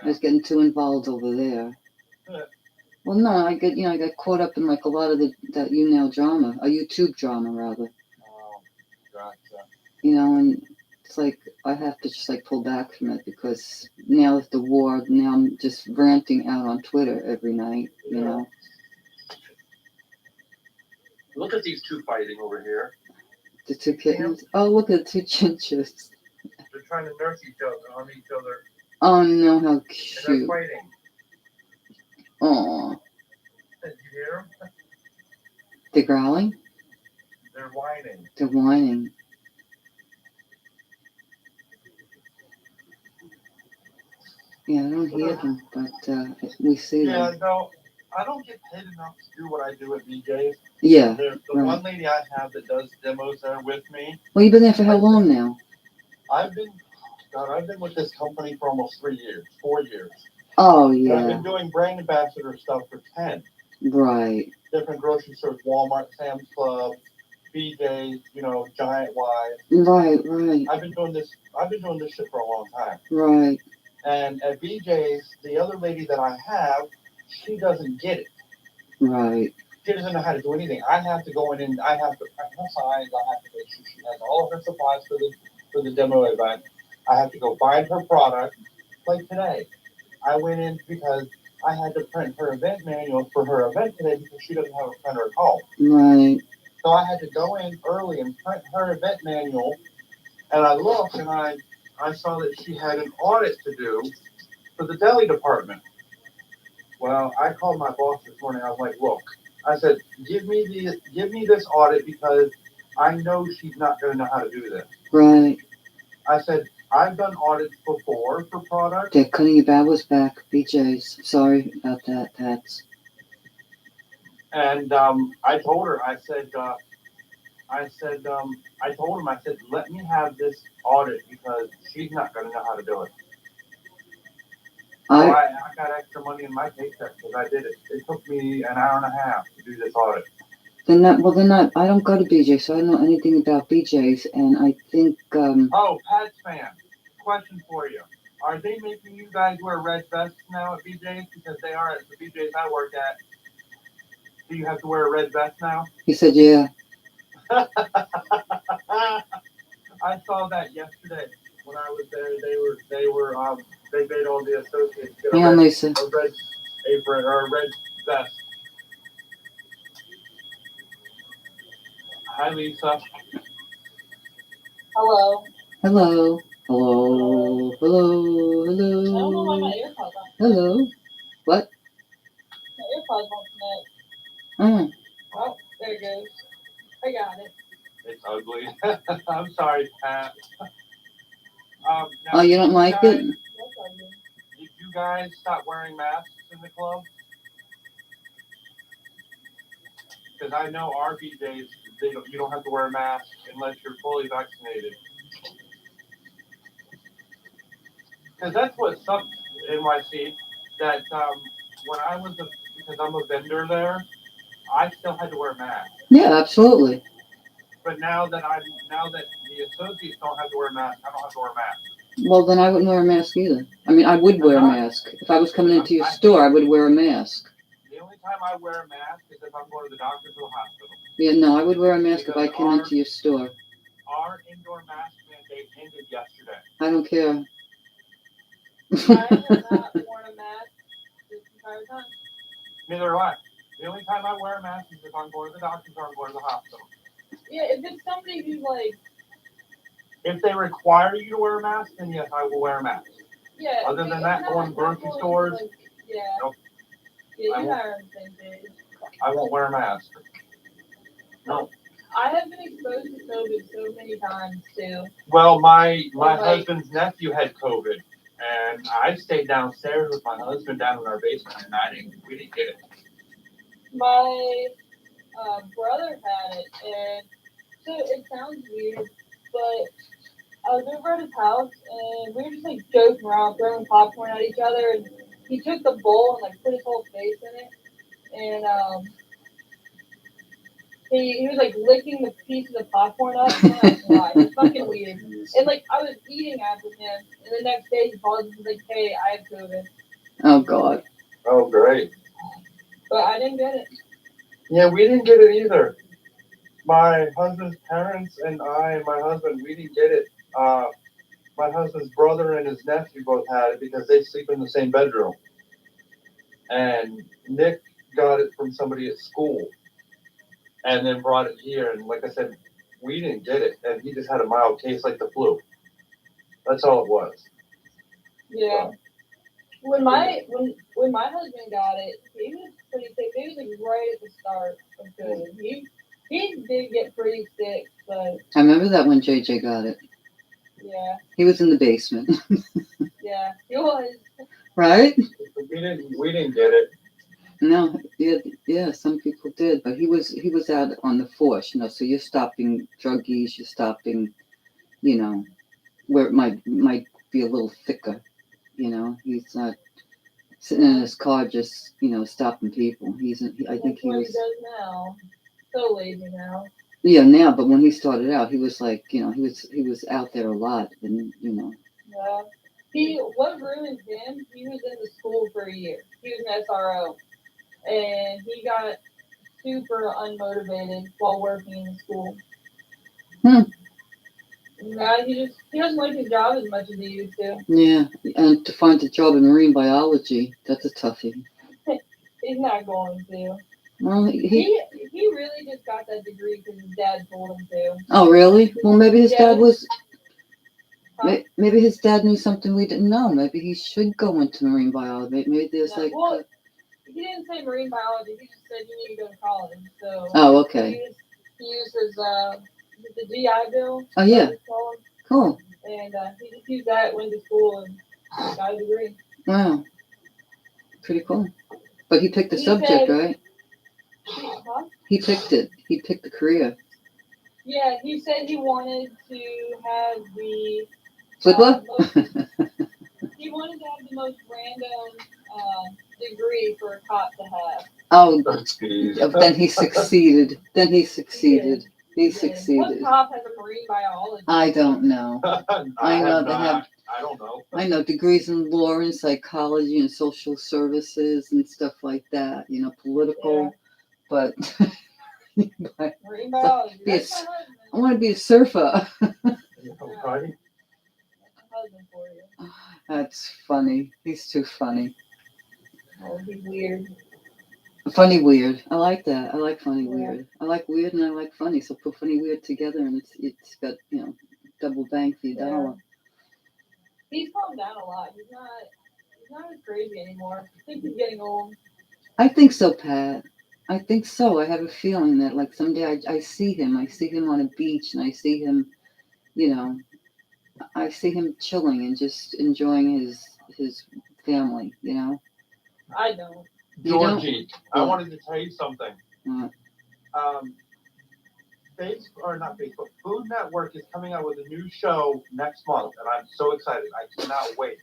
I was getting too involved over there. Yeah. Well, no, I got caught up in like a lot of that drama, a YouTube drama rather. Oh, gotcha. You know, and it's like I have to just like pull back from it because now with the war, now I'm just ranting out on Twitter every night. You know. Look at these two fighting over here. The two kittens. Oh, look at the two chinchillas. They're trying to nurse each other on each other. Oh no, how And they're cute. fighting. Aw. Did you hear them? They're growling? They're whining. They're whining. Yeah, I don't hear them, but we see them. Yeah, no, I don't get paid enough to do what I do at BJ's. Yeah. The one lady I have that does demos there with me. Well, you've been there for how long now? I've been with this company for almost 4 years. Oh, I've yeah. been doing brand ambassador stuff for 10. Right. Different grocery stores, Walmart, Sam's Club, BJ's, you know, Giant Y. Right. I've been doing this shit for a long time. Right. And at BJ's, the other lady that I have, she doesn't get it. Right. She doesn't know how to do anything. I have to go in and I have to prep her signs. I have to make sure she has all of her supplies for the demo event. I have to go find her product. Like today, I went in because I had to print her event manual for her event today because she doesn't have a printer at home. Right. So I had to go in early and print her event manual. And I looked and I saw that she had an audit to do for the deli department. Well, I called my boss this morning. I was like, look, I said, give me this audit because I know she's not going to know how to do this. Right. I said, I've done audits before for products. They're cutting your hours back, BJ's. Sorry about that, Pats. And I told her, I told him, I said, let me have this audit because she's not going to know how to do it. So I got extra money in my paycheck because I did it. It took me an hour and a half to do this audit. They're not. I don't go to BJ's, so I don't know anything about BJ's. And I think. Oh, Pat's fan. Question for you. Are they making you guys wear red vests now at BJ's? Because they are at the BJ's I work at. Do you have to wear a red vest now? He said, yeah. I saw that yesterday when I was there. They made all the associates get Yeah, Lisa. a red apron or a red vest. Hi, Lisa. Hello. Hello. Hello. Hello. I don't know why my Hello. AirPods aren't. Hello. What? My AirPods won't connect. Oh. Oh, there it goes. I got it. It's ugly. I'm sorry, Pat. Now, Oh, you don't like it? Yes, I do. Did you guys stop wearing masks in the club? Because I know our BJs, you don't have to wear a mask unless you're fully vaccinated. Because that's what sucks NYC. That when I was because I'm a vendor there, I still had to wear a mask. Yeah, absolutely. But now that the associates don't have to wear a mask, I don't have to wear a mask. Well, then I wouldn't wear a mask either. I mean, I would wear a mask. If I was coming into your store, I would wear a mask. The only time I wear a mask is if I'm going to the doctor or the hospital. Yeah, no, I would wear a mask if I came into your store. Our indoor mask mandate ended yesterday. I don't care. I have not worn a mask this entire time. Neither do I. The only time I wear a mask is if I'm going to the doctor or I'm going to the hospital. Yeah, if it's somebody who's like. If they require you to wear a mask, then yes, I will wear a mask. Yeah. Other than that, going to grocery stores, like, yeah. Nope. Yeah, you are on the same page. I won't wear a mask. No. I have been exposed to COVID so many times too. Well, my husband's nephew had COVID, and I stayed downstairs with my husband down in our basement, and we didn't get it. My brother had it, and so it sounds weird, but I was over at his house, and we were just like joking around, throwing popcorn at each other, and he took the bowl and like put his whole face in it, and he was like licking the pieces of popcorn up, and I was like, it's fucking weird. And like I was eating after him, and the next day he called and was like, hey, I have COVID. Oh, God. Oh, great. But I didn't get it. Yeah, we didn't get it either. My husband's parents and my husband, we didn't get it. My husband's brother and his nephew both had it because they sleep in the same bedroom. And Nick got it from somebody at school and then brought it here. And like I said, we didn't get it. And he just had a mild case like the flu. That's all it was. Yeah. When my husband got it, he was pretty sick. He was like right at the start of COVID. He did get pretty sick, but I remember that when JJ got it. yeah. He was in the basement. Yeah, he was. Right? We didn't get it. No, yeah, some people did, but he was out on the force, so you're stopping druggies, you're stopping, where it might be a little thicker, he's not sitting in his car just, stopping people. I think he was. That's what he does now. So lazy now. Yeah, now, but when he started out, he was like, he was out there a lot, and Yeah. What ruined him? He was in the school for a year. He was an SRO, and he got super unmotivated while working in the school. Hmm. Yeah, he doesn't like his job as much as he used to. Yeah, and to find a job in marine biology, that's a toughie. He's not going to. Well, He really just got that degree because his dad told him to. oh, really? Well, maybe his Yeah, dad was. Huh? Maybe his dad knew something we didn't know. Maybe he should go into marine biology. Maybe there's No, like. well, he didn't say marine biology. He just said you need to go to college. So Oh, okay. he used his the GI Bill. Oh, yeah. what it's called, Cool. And he just used that, went to school, and got a degree. Wow. Pretty cool. But he picked the He subject, said- right? Huh? He picked it. He picked the career. Yeah, he said he wanted to have the Flipper? he wanted to have the most random degree for a cop to have. Oh, Excuse. then he succeeded. Then he succeeded. He What succeeded. cop has a marine biology? I don't know. I know they have. I don't know. I know degrees in law and psychology and social services and stuff like that. You know, political. But, but Marine biology. Be a That's my husband. I want to be a surfer. Right? That's my husband for you. That's funny. He's too funny. Oh, he's weird. Funny weird. I like that. I like funny Yeah. weird. I like weird and I like funny. So put funny weird together and it's got, you know, double bang for your dollar. He's calmed down a lot. He's not as crazy anymore. I think he's getting old. I think so, Pat. I think so. I have a feeling that like someday I see him. I see him on a beach and I see him, you know, I see him chilling and just enjoying his family, you know. I don't. You don't? Georgie, I What? wanted to tell you something. What? Not Facebook, Food Network is coming out with a new show next month, and I'm so excited. I cannot wait.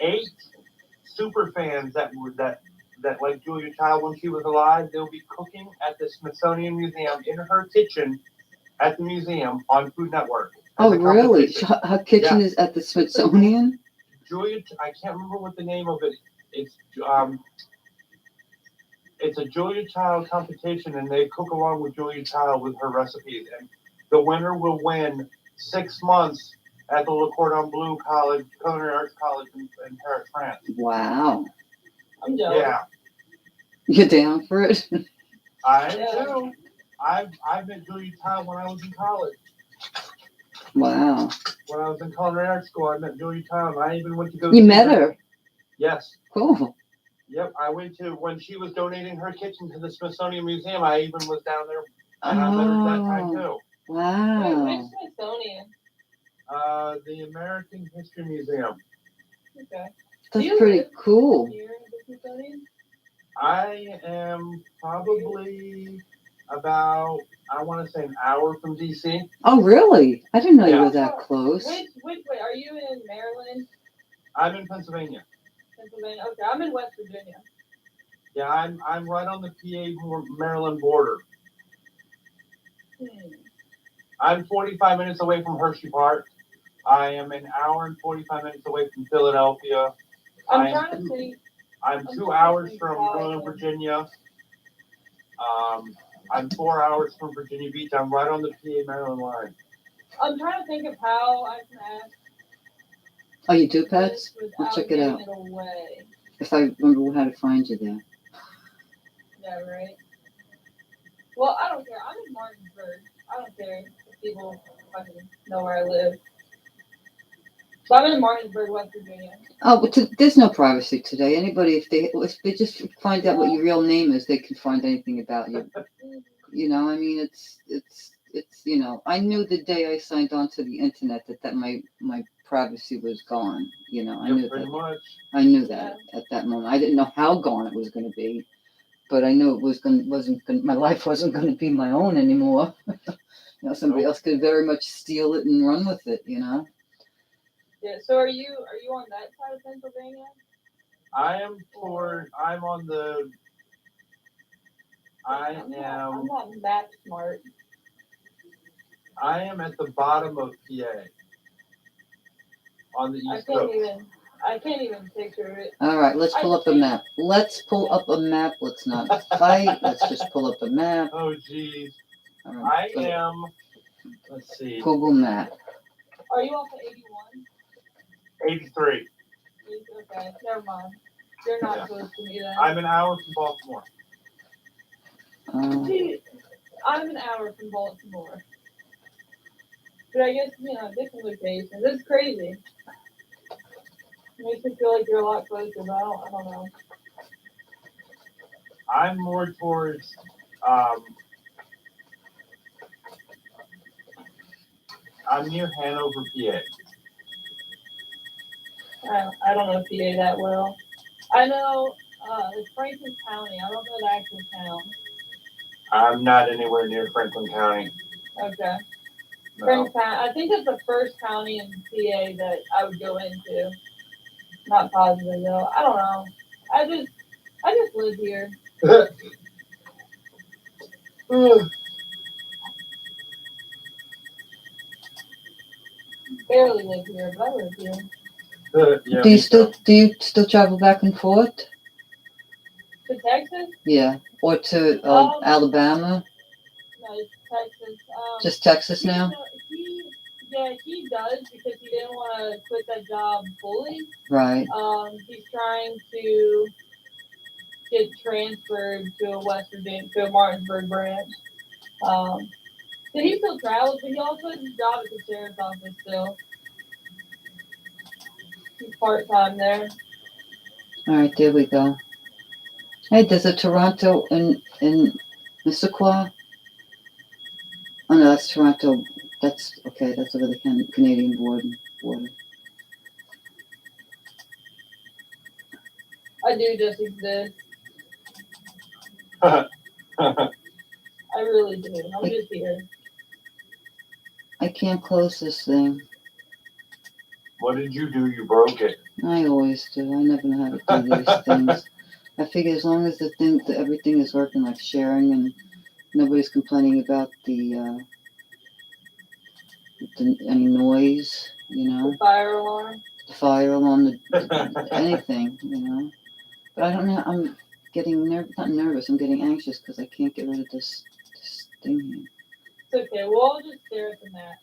8 super fans that like Julia Child when she was alive, they'll be cooking at the Smithsonian Museum in her kitchen at the museum on Food Network. as Oh, a really? competition. Her kitchen is at the Smithsonian? Julia, I can't remember what the name of it. It's a Julia Child competition, and they cook along with Julia Child with her recipes, and the winner will win 6 months at the Le Cordon Bleu College, Culinary Arts College in Paris, France. Wow. I'm jealous. Yeah, You're down for it? I am too. I've met Julia Child when I was in college. Wow. When I was in culinary arts school, I met Julia Child. I even went to go. You see met her? Yes. Cool. Yep, I went to when she was donating her kitchen to the Smithsonian Museum. I even was down there, and I met her at that time too. Wait, Wow. which Smithsonian? The American History Museum. Okay. That's You pretty live cool. Here in the Smithsonian? I am probably about, I want to say, an hour from DC. Oh, really? I didn't know you Yeah. were that close. Wait, are you in Maryland, I'm in Pennsylvania. Pennsylvania? Okay, I'm in West Virginia. Yeah, I'm right on the PA Maryland border. I'm 45 minutes away from Hershey Park. I am an hour and 45 minutes away from Philadelphia. I'm trying to think. I'm 2 hours from Northern Virginia. I'm 4 hours from Virginia Beach. I'm right on the PA Maryland line. I'm trying to think of how I can ask Oh, you do, this Pets? without We'll check it giving out. it away. If I remember how to find you there. Yeah, right. Well, I don't care. I'm in Martinsburg. I don't care if people fucking know where I live. So I'm in Martinsburg, West Virginia. Oh, but there's no privacy today. Anybody, if they just find out what your real name is, they can find anything about you. You know, I mean, it's you know, I knew the day I signed on to the internet that my privacy was gone. You know, I knew Pretty that. much. I knew that at that moment. I didn't know how gone it was going to be, but I knew it wasn't going. My life wasn't going to be my own anymore. You know, somebody else could very much steal it and run with it. You know. Yeah. So are you on that side of Pennsylvania? I'm on the. I'm not that smart. I am at the bottom of PA. On the I East can't Coast. even. I can't even picture it. All right, let's pull up a map. Let's pull up a map. Let's not fight. Let's just pull up a map. Oh, geez. All right, I am, let's see, Google map. Are you off of 81? 83. Okay, never mind. You're not Yeah. close to me then. I'm an hour from Baltimore. See, I'm an hour from Baltimore. But I guess, different locations. It's crazy. It makes me feel like you're a lot closer, but I don't know. I'm more towards, I'm near Hanover, PA. I don't know PA that well. I know it's Franklin County. I don't know the actual town. I'm not anywhere near Franklin County. Okay. No. Franklin County. I think that's the first county in PA that I would go into. Not positive though. I don't know. I just live here. Barely live here, but I live here. Yeah, Do you still travel back and forth? To Texas? Yeah, or to Alabama? No, it's Texas. Just Texas now? He does because he didn't want to quit that job fully. Right. He's trying to get transferred to a Martinsburg branch. So he still travels, but he also has his job at the sheriff's office still. He's part-time there. All right, there we go. Hey, there's a Toronto in Mississauga. Oh no, that's Toronto. That's okay. That's over the Canadian border. I do just exist. I really do. I'm just here. I can't close this thing. What did you do? You broke it. I always do. I never know how to do these things. I figure as long as everything is working, like sharing, and nobody's complaining about any noise, The fire alarm. the fire alarm, anything, But I don't know. I'm getting not nervous. I'm getting anxious because I can't get rid of this thing here. It's okay. We'll all just stare at the map.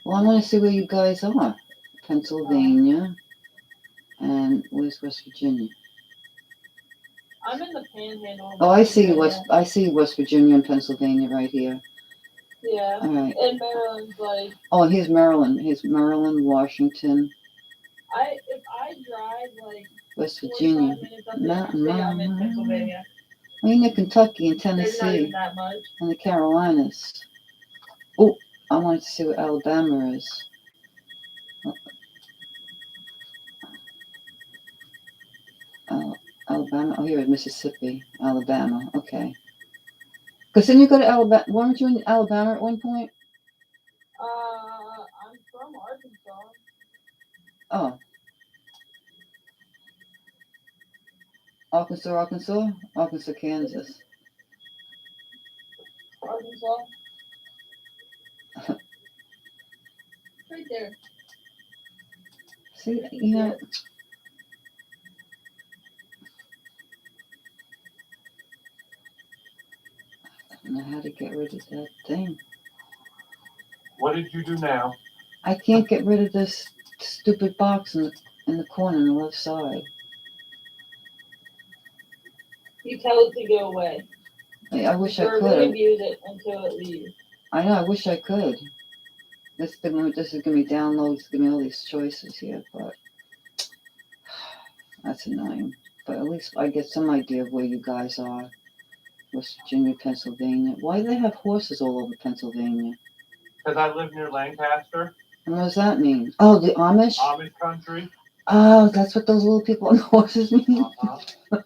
Well, I want to see where you guys are. Pennsylvania, and where's West Virginia? I'm in the Panhandle. Oh, I see West Virginia and Pennsylvania right here. Yeah. All right. And Maryland's like. Oh, here's Maryland. Here's Maryland, Washington. If I drive like. West Virginia. I'm in Pennsylvania. I mean, Kentucky and There's not Tennessee even that much. and the Carolinas. Oh, I wanted to see where Alabama is. Alabama. Oh, here is Mississippi, Alabama. Okay. Because then you go to Alabama. Weren't you in Alabama at one point? I'm from Arkansas. Oh. Arkansas, Kansas. Arkansas. Right there. See, I don't know how to get rid of that thing. What did you do now? I can't get rid of this stupid box in the corner on the left side. You tell it to go away. I wish I Or could. use it until it leaves. I know. I wish I could. This is gonna be downloads. It's gonna be all these choices here, but that's annoying. But at least I get some idea of where you guys are. West Virginia, Pennsylvania. Why do they have horses all over Pennsylvania? Because I live near Lancaster. And what does that mean? Oh, the Amish? Amish country. Oh, that's what those little people on the horses mean? Yep,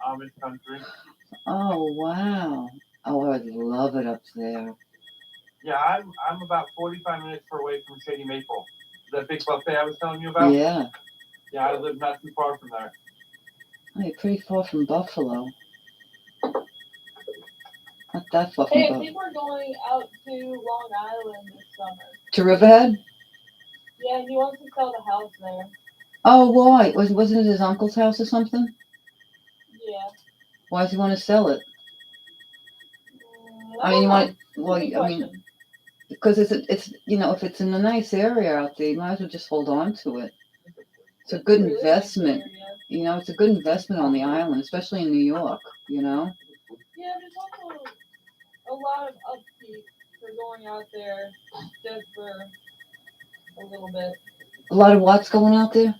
Amish country. Oh, wow. Oh, I'd love it up there. Yeah, I'm about 45 minutes away from Shady Maple. That big buffet I was telling you about? Yeah. Yeah, I live not too far from there. Oh, you're pretty far from Buffalo. Not that far from Hey, I Buffalo. think we're going out to Long Island this summer. To Riverhead? Yeah, he wants to sell the house there. Oh, why? Wasn't it his uncle's house or something? Yeah. Why does he want to sell it? I mean, you want, well, Good I mean, question. because it's if it's in a nice area out there, you might as well just hold on to it. It's a good Really nice investment. area. It's a good investment on the island, especially in New York. Yeah, there's also a lot of upkeep for going out there just for a little bit. A lot of what's going out there?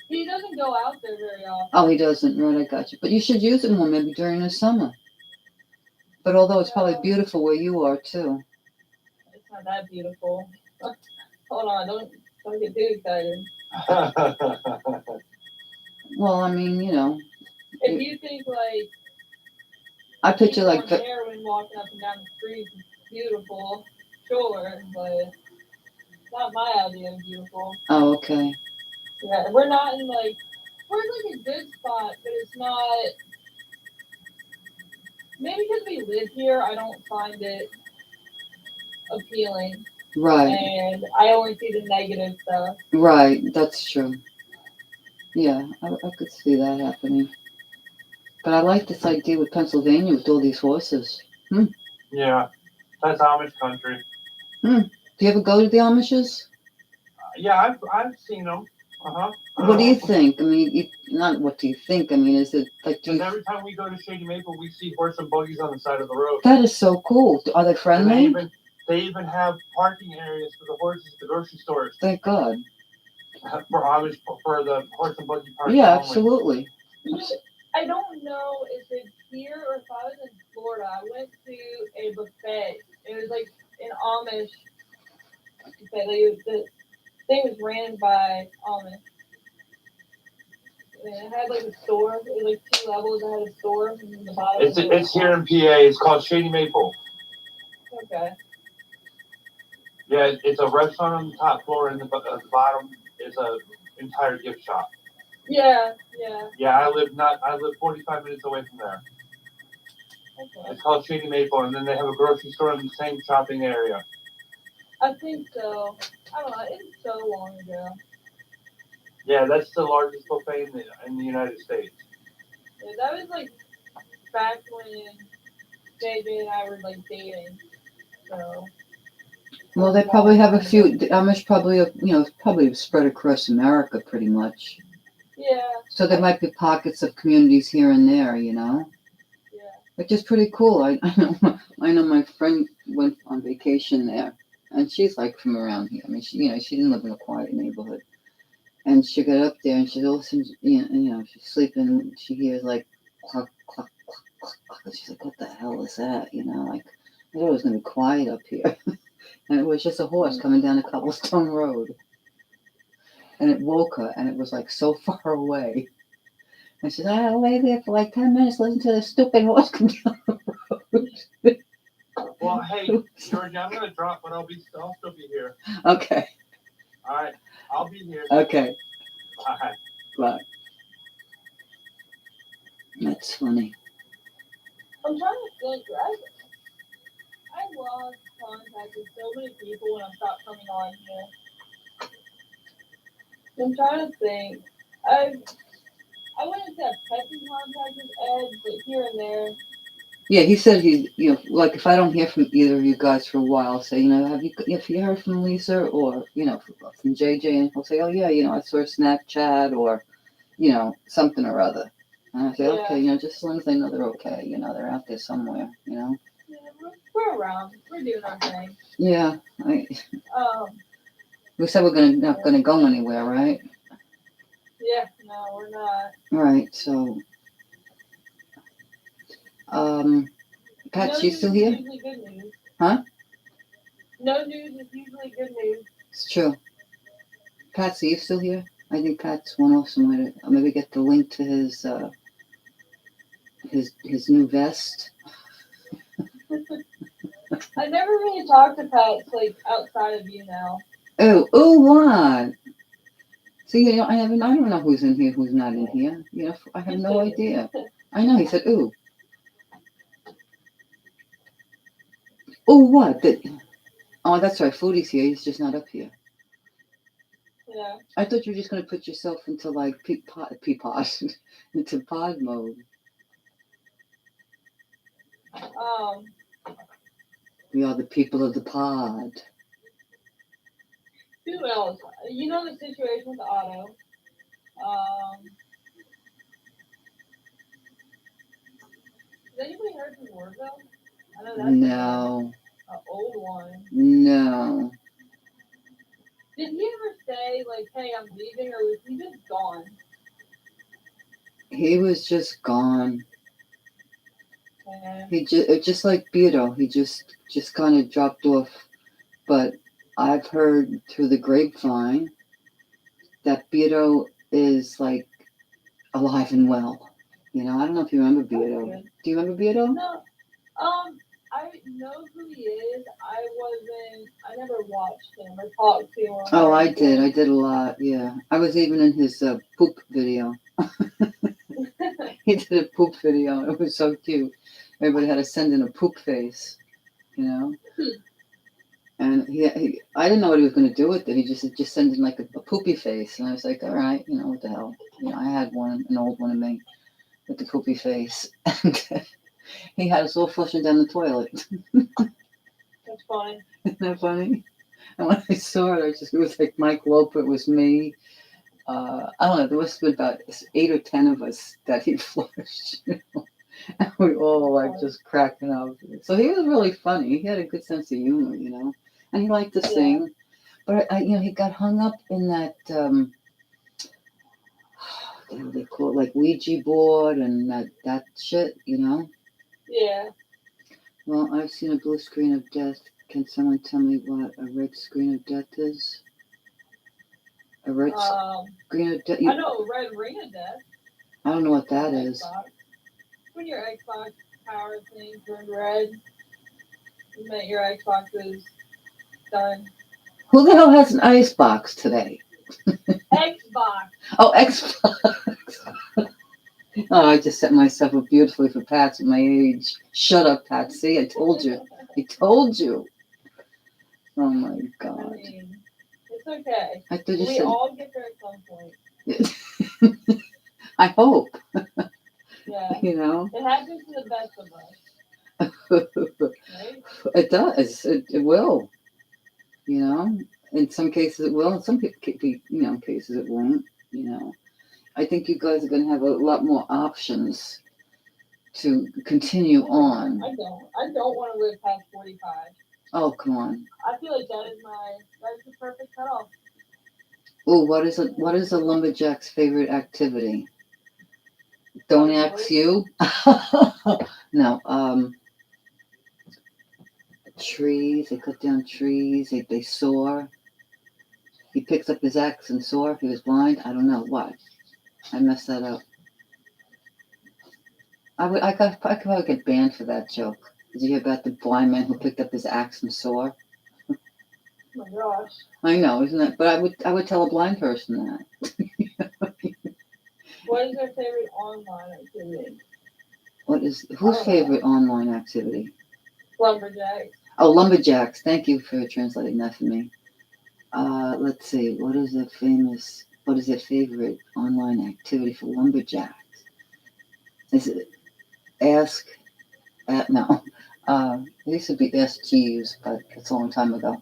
He doesn't go out there very often. Oh, he doesn't. Right, I got you. But you should use it more maybe during the summer. But although it's probably beautiful where you are too. It's not that beautiful. Hold on, don't get too excited. Well, I mean, If you think like I picture people like on heroin walking up and down the street is beautiful, sure, but it's not my idea of beautiful. Oh, okay. Yeah, we're not in like we're in like a good spot, but it's not. Maybe because we live here, I don't find it appealing, Right. and I only see the negative stuff. Right. That's true. Yeah, I could see that happening. But I like this idea with Pennsylvania with all these horses. Yeah, that's Amish country. Do you ever go to the Amishes? Yeah, I've seen them. What do you think? I mean, not what do you think? I mean, is it like? Because every time we go to Shady Maple, we see horse and buggies on the side of the road. That is so cool. Are they friendly? And they even have parking areas for the horses at the grocery stores. Thank God. For Amish, for the horse and buggy park. Yeah, absolutely. I don't know if it's here or if I was in Florida. I went to a buffet. It was like an Amish buffet. The thing was ran by Amish. And it had like a store. It was like 2 levels. It had a store in the bottom. It's here in PA. It's called Shady Maple. Okay. Yeah, it's a restaurant on the top floor, and the bottom is a entire gift shop. Yeah. Yeah, I live 45 minutes away from there. Okay. It's called Shady Maple, and then they have a grocery store in the same shopping area. I think so. I don't know. It's so long ago. Yeah, that's the largest buffet in the United States. Yeah, that was like back when JJ and I were like dating. So. Well, they probably have a few. The Amish probably, probably spread across America pretty much. Yeah. So there might be pockets of communities here and there, Yeah. Which is pretty cool. I know my friend went on vacation there, and she's like from around here. I mean, she didn't live in a quiet neighborhood, and she got up there and she all of a sudden, she's sleeping. And she hears like cluck cluck cluck cluck cluck, and she's like, "What the hell is that?" Like I thought it was gonna be quiet up here, and it was just a horse coming down a cobblestone road, and it woke her, and it was like so far away. And she said, "I lay there for like 10 minutes, listen to this stupid horse come down the road." Well, hey, Georgia, I'm gonna drop, but I'll still be here. Okay. All right, I'll be here. Okay. All right. Bye. That's funny. I'm trying to think. I lost contact with so many people when I stopped coming on here. I'm trying to think. I wouldn't say I've kept in contact with Ed, but here and there. Yeah, he said he, like if I don't hear from either of you guys for a while, I'll say, if you heard from Lisa or, from JJ, and he'll say, oh yeah, I saw a Snapchat or, something or other. And I say, okay, just as long as they know they're okay, they're out there somewhere, Yeah, we're around. We're doing our thing. Yeah. We said we're not gonna go anywhere, right? Yeah, no, we're not. Right, so Pat, she's still here? Usually good news. Huh? No news is usually good news. It's true. Patsy, you still here? I think Pat's went off somewhere to maybe get the link to his new vest. I never really talked to Pat like outside of you now. Oh, what? See, I don't know who's in here, who's not in here. I have no idea. I know. He said, "Ooh." Oh, what? Oh, that's right. Foodie's here. He's just not up here. Yeah. I thought you were just gonna put yourself into like pod, into pod mode. We are the people of the pod. Who else? You know the situation with Otto. Has anybody heard from Warville? I know that's No, an old one. no. Did he ever say like, "Hey, I'm leaving," or was he just gone? He was just gone. Yeah. He just like Beto. He just kind of dropped off. But I've heard through the grapevine that Beto is like alive and well. You know, I don't know if you remember Beto. good. Do you remember Beto? No. I know who he is. I never watched him or talked to him. Oh, or I anything. did. I did a lot. Yeah, I was even in his poop video. He did a poop video. It was so cute. Everybody had to send in a poop face, you know. And I didn't know what he was going to do with it. He just sent in like a poopy face, and I was like, all right, you know, what the hell. You know, I had an old one of me with the poopy face, and he had us all flushing down the toilet. That's funny. Isn't that funny? And when I saw it, it was like Mike Loper, it was me. I don't know, there must have been about 8 or 10 of us that he flushed. You know? And we all were like just cracking up. So he was really funny. He had a good sense of humor, you know. And he liked to sing. But you know, he got hung up in that what do they call it, like Ouija board and that shit, you know. Yeah. Well, I've seen a blue screen of death. Can someone tell me what a red screen of death is? A red screen of death? I know a red ring of death. I don't know what that is. Xbox. When your Xbox power thing turned red, you meant your Xbox is done. Who the hell has an icebox today? Xbox. Oh, Xbox. Oh, I just set myself up beautifully for Pats at my age. Shut up, Patsy. I told you. I told you. Oh my God. I mean, it's okay. I thought you We said. all get there at some point. I hope. Yeah. You know. It happens to the best of us. Right? It does. It will. You know. In some cases it will. In some cases it won't. You know. I think you guys are going to have a lot more options to continue on. I don't want to live past 45. Oh, come on. I feel like that's the perfect cutoff. Oh, what is a lumberjack's favorite activity? Don't ask you. No. Trees. They cut down trees. They saw. He picks up his axe and saw. He was blind. I don't know what. I messed that up. I could probably get banned for that joke. Did you hear about the blind man who picked up his axe and saw? Oh my gosh. I know, isn't it? But I would tell a blind person that. What is their favorite online activity? Whose favorite online activity? Lumberjacks. Oh, lumberjacks. Thank you for translating that for me. Let's see. What is their favorite online activity for lumberjacks? Is it ask? No. It used to be Ask Jeeves, but it's a long time ago.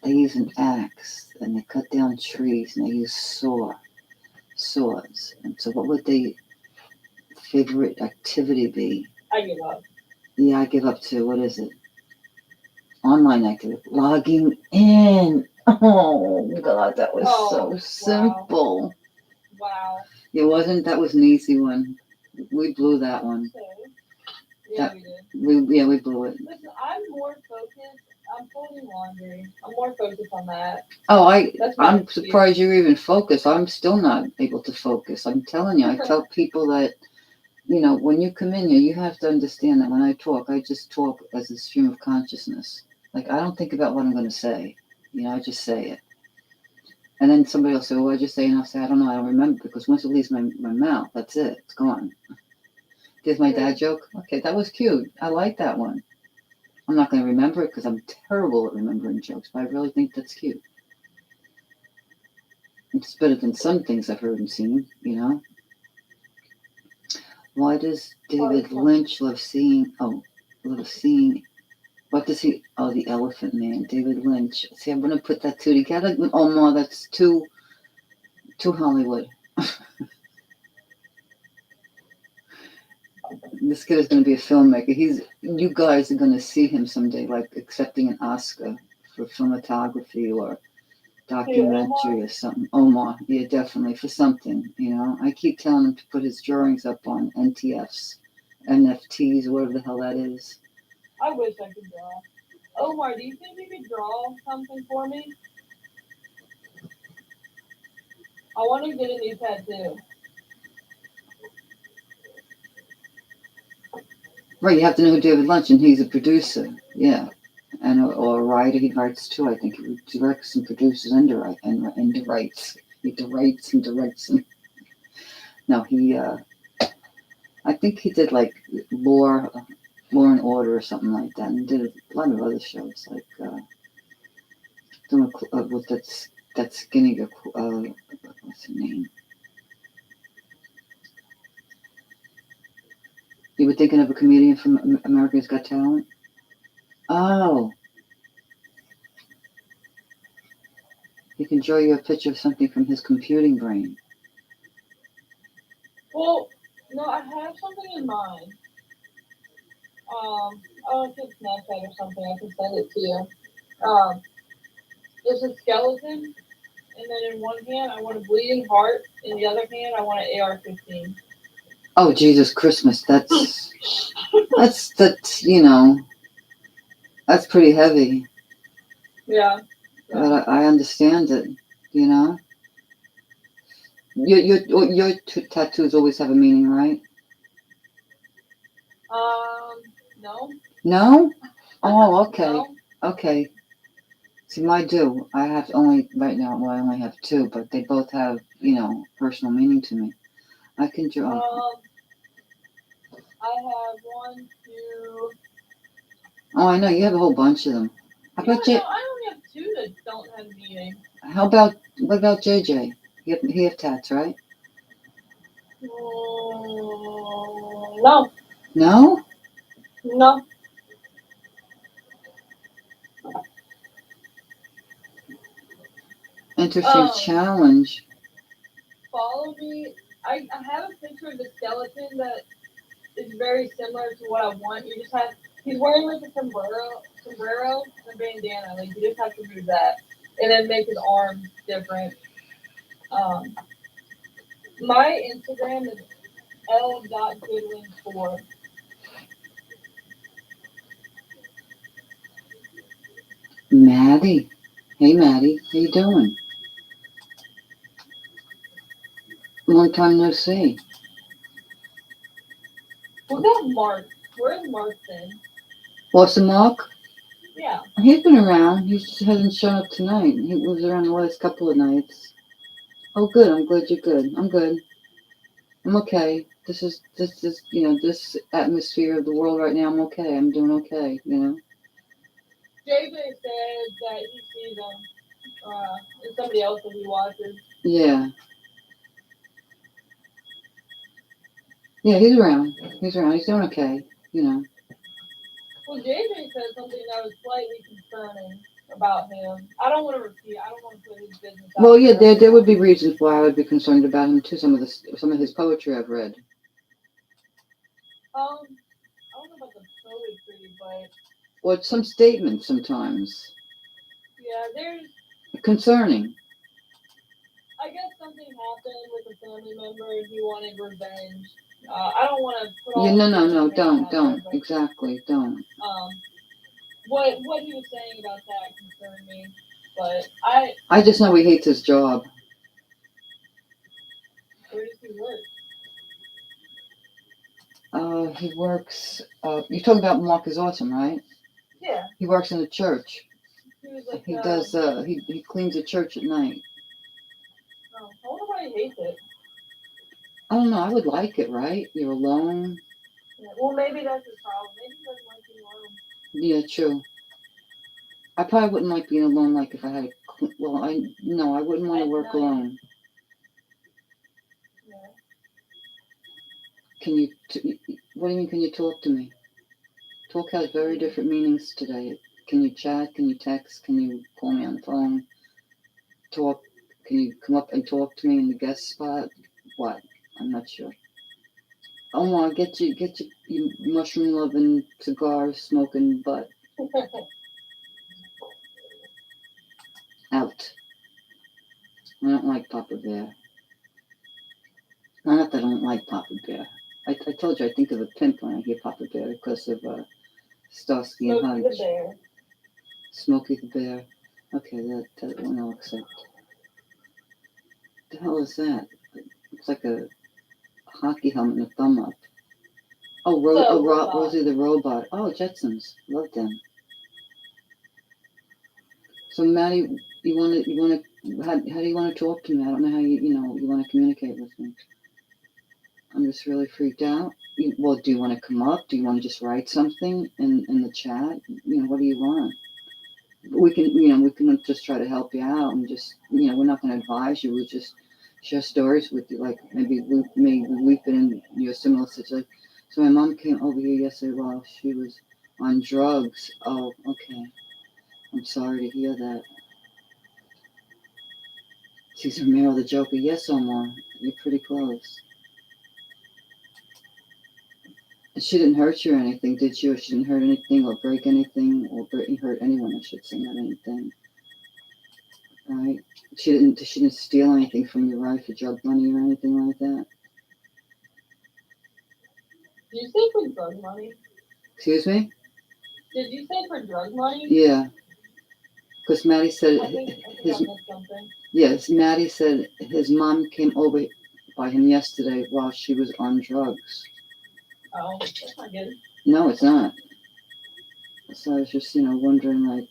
They use an axe and they cut down trees and they use saws. And so, what would their favorite activity be? I give up. Yeah, I give up too. What is it? Online activity. Logging in. Oh God, that was so simple. Wow. It wasn't. That was an easy one. We blew that one. Okay. Yeah, we did. We blew it. Listen, I'm more focused. I'm folding laundry. I'm more focused on that. Oh, I'm surprised you're even focused. I'm still not able to focus. I'm telling you. I tell people that, you know, when you come in here, you have to understand that when I talk, I just talk as a stream of consciousness. Like, I don't think about what I'm going to say. You know, I just say it. And then somebody will say, well, what'd you say? And I'll say, I don't know. I don't remember. Because once it leaves my mouth, that's it. It's gone. There's my dad joke. Okay, that was cute. I like that one. I'm not going to remember it because I'm terrible at remembering jokes, but I really think that's cute. It's better than some things I've heard and seen, you know. Why does David Lynch love seeing? What does he? Oh, the Elephant Man, David Lynch. See, I'm going to put that two together. Oh, no, that's too Hollywood. This kid is going to be a filmmaker. You guys are going to see him someday, like accepting an Oscar for cinematography or documentary or something. Omar, yeah, definitely for something. You know, I keep telling him to put his drawings up on NFTs, whatever the hell that is. I wish I could draw. Omar, do you think you could draw something for me? I want to get a new tattoo. Right, you have to know who David Lynch, and he's a producer, yeah, or a writer. He writes too. I think he directs and produces and writes. He directs and. No, I think he did like Law and Order or something like that, and did a lot of other shows like with that skinny what's her name? You were thinking of a comedian from America's Got Talent? Oh. He can draw you a picture of something from his computing brain. Well, no, I have something in mind. I think Snapchat or something. I can send it to you. It's a skeleton, and then in one hand I want a bleeding heart, in the other hand I want an AR-15. Oh, Jesus Christmas! That's you know, that's pretty heavy. Yeah. But I understand it. You know, your tattoos always have a meaning, right? No. No? Oh, okay. No. Okay. See, mine do. I have only right now. Well, I only have two, but they both have, you know, personal meaning to me. I can draw. I have 1, 2. Oh, I know you have a whole bunch of them. How about No, I only have 2 that don't have meaning. What about JJ? He have tats, right? No. No? No. Interesting challenge. Follow me. I have a picture of the skeleton that is very similar to what I want. He's wearing like a sombrero, and a bandana. Like you just have to do that, and then make his arms different. My Instagram is l.goodwin4. Maddie. Hey, Maddie. How you doing? Long time no see. What about Mark? Where's Mark then? What's the Mark? Yeah. He's been around. He just hasn't shown up tonight. He was around the last couple of nights. Oh, good. I'm glad you're good. I'm good. I'm okay. This is you know, this atmosphere of the world right now. I'm okay. I'm doing okay. You know. JJ said that he sees him. And somebody else that he watches. Yeah. Yeah, he's around. He's around. He's doing okay. You know. Well, JJ said something that was slightly concerning about him. I don't want to repeat. I don't want to put his business out. Well, yeah, there would be reasons why I would be concerned about him too. Some of his poetry I've read. I don't know about the poetry, but. Or some statements sometimes. Yeah, there's. Concerning. I guess something happened with a family member and he wanted revenge. I don't want to put all. Yeah, no, don't. Exactly, don't. What he was saying about that concerned me, but I just know he hates his job. Where does he work? He works. You're talking about Mark is Awesome, right? Yeah. He works in a church. He does. He cleans a church at night. Oh, I wonder why he hates it. I don't know. I would like it, right? You're alone. Yeah, well, maybe that's his problem. Maybe he doesn't like being alone. Yeah, true. I probably wouldn't like being alone. Like if I had a, well, I wouldn't want to work At night. alone. Yeah. Can you? What do you mean? Can you talk to me? Talk has very different meanings today. Can you chat? Can you text? Can you call me on the phone? Talk? Can you come up and talk to me in the guest spot? What? I'm not sure. Omar, get your mushroom loving, cigar smoking butt out. I don't like Papa Bear. Not that I don't like Papa Bear. I told you I think of a pimp when I hear Papa Bear because of Starsky and Smokey the Hutch. Bear. Smokey the Bear. Okay, that one I'll accept. The hell is that? It's like a hockey helmet and a thumb up. Oh, Robot. Rosie the Robot. Oh, Jetsons. Love them. So Maddie, you want to, how do you want to talk to me? I don't know how you want to communicate with me. I'm just really freaked out. Well, do you want to come up? Do you want to just write something in the chat? What do you want? We can just try to help you out and just, we're not going to advise you. We just share stories with you, like maybe we've been in your similar situation. So my mom came over here yesterday while she was on drugs. Oh, okay. I'm sorry to hear that. Caesar Mero the Joker. Yes, Omar. You're pretty close. She didn't hurt you or anything, did you? She didn't hurt anything or break anything or hurt anyone, I should say, not anything. Right? She didn't steal anything from you, right? For drug money or anything like that? Did you say for drug money? Excuse me? Did you say for drug money? Yeah. Because Maddie said I think I missed something. yes, Maddie said his mom came over by him yesterday while she was on drugs. Oh, that's not good. No, it's not. So I was just, wondering, like,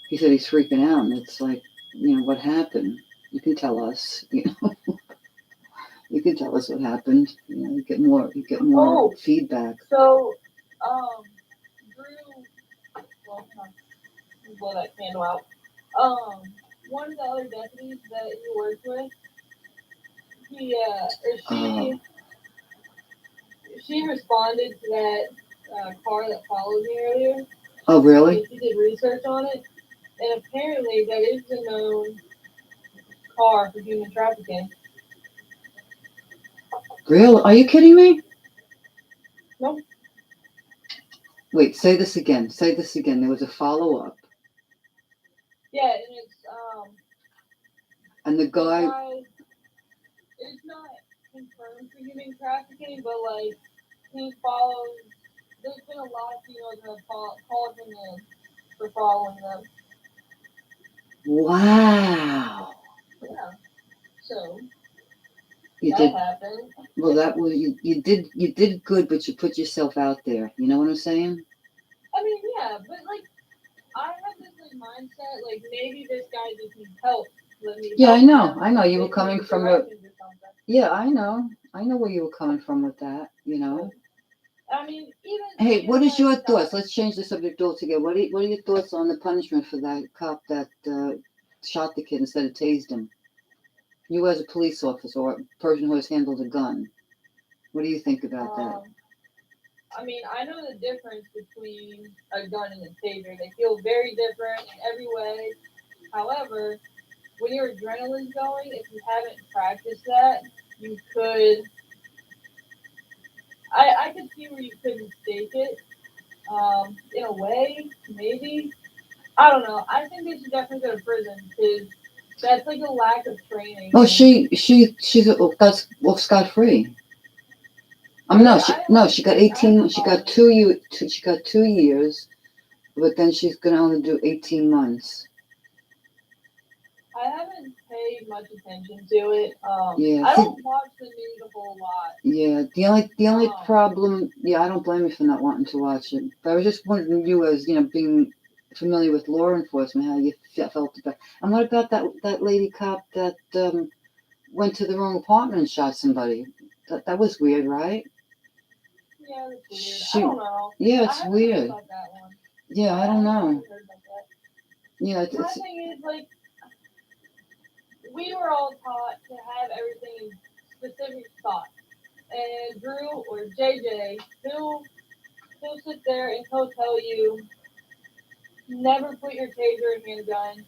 he said he's freaking out, and it's like, what happened? You can tell us, You can tell us what happened. You get more feedback. So, Drew, well, blow that candle out. One of the other deputies that he worked with, she responded to that car that followed me earlier. Oh, really? She did research on it, and apparently that is a known car for human trafficking. Really? Are you kidding me? Nope. Wait, say this again. There was a follow-up. Yeah, and it's And the guy, it's not confirmed for human trafficking, but like he follows. There's been a lot of females that have called him in for following them. wow. Yeah. So You that did happened. well. That was you did good, but you put yourself out there. You know what I'm saying? I mean, yeah, but like I have this like mindset, like maybe this guy just needs help. Yeah, I know. You were coming from a. Yeah, I know where you were coming from with that. I mean, even. Hey, what is your thoughts? Let's change the subject altogether. What are your thoughts on the punishment for that cop that shot the kid instead of tased him? You as a police officer or a person who has handled a gun, what do you think about that? I mean, I know the difference between a gun and a taser. They feel very different in every way. However, when your adrenaline's going, if you haven't practiced that, you could. I could see where you could mistake it. In a way, maybe. I don't know. I think they should definitely go to prison because that's like a lack of training. Oh, she's got scot free. She got 18. She got 2 years, but then she's gonna only do 18 months. I haven't paid much attention to it. Yeah, I don't watch the news a whole lot. Yeah, the only problem. Yeah, I don't blame you for not wanting to watch it. But I was just wondering, you as being familiar with law enforcement, how you felt about. And what about that lady cop that went to the wrong apartment and shot somebody? That was weird, right? Yeah, that's weird. She- I don't know. Yeah, I it's haven't weird. heard about that one. Yeah, I don't know. haven't heard about that. Yeah, My it's thing is, like, we were all taught to have everything in specific spots. And Drew or JJ, he'll sit there and he'll tell you, never put your taser and handgun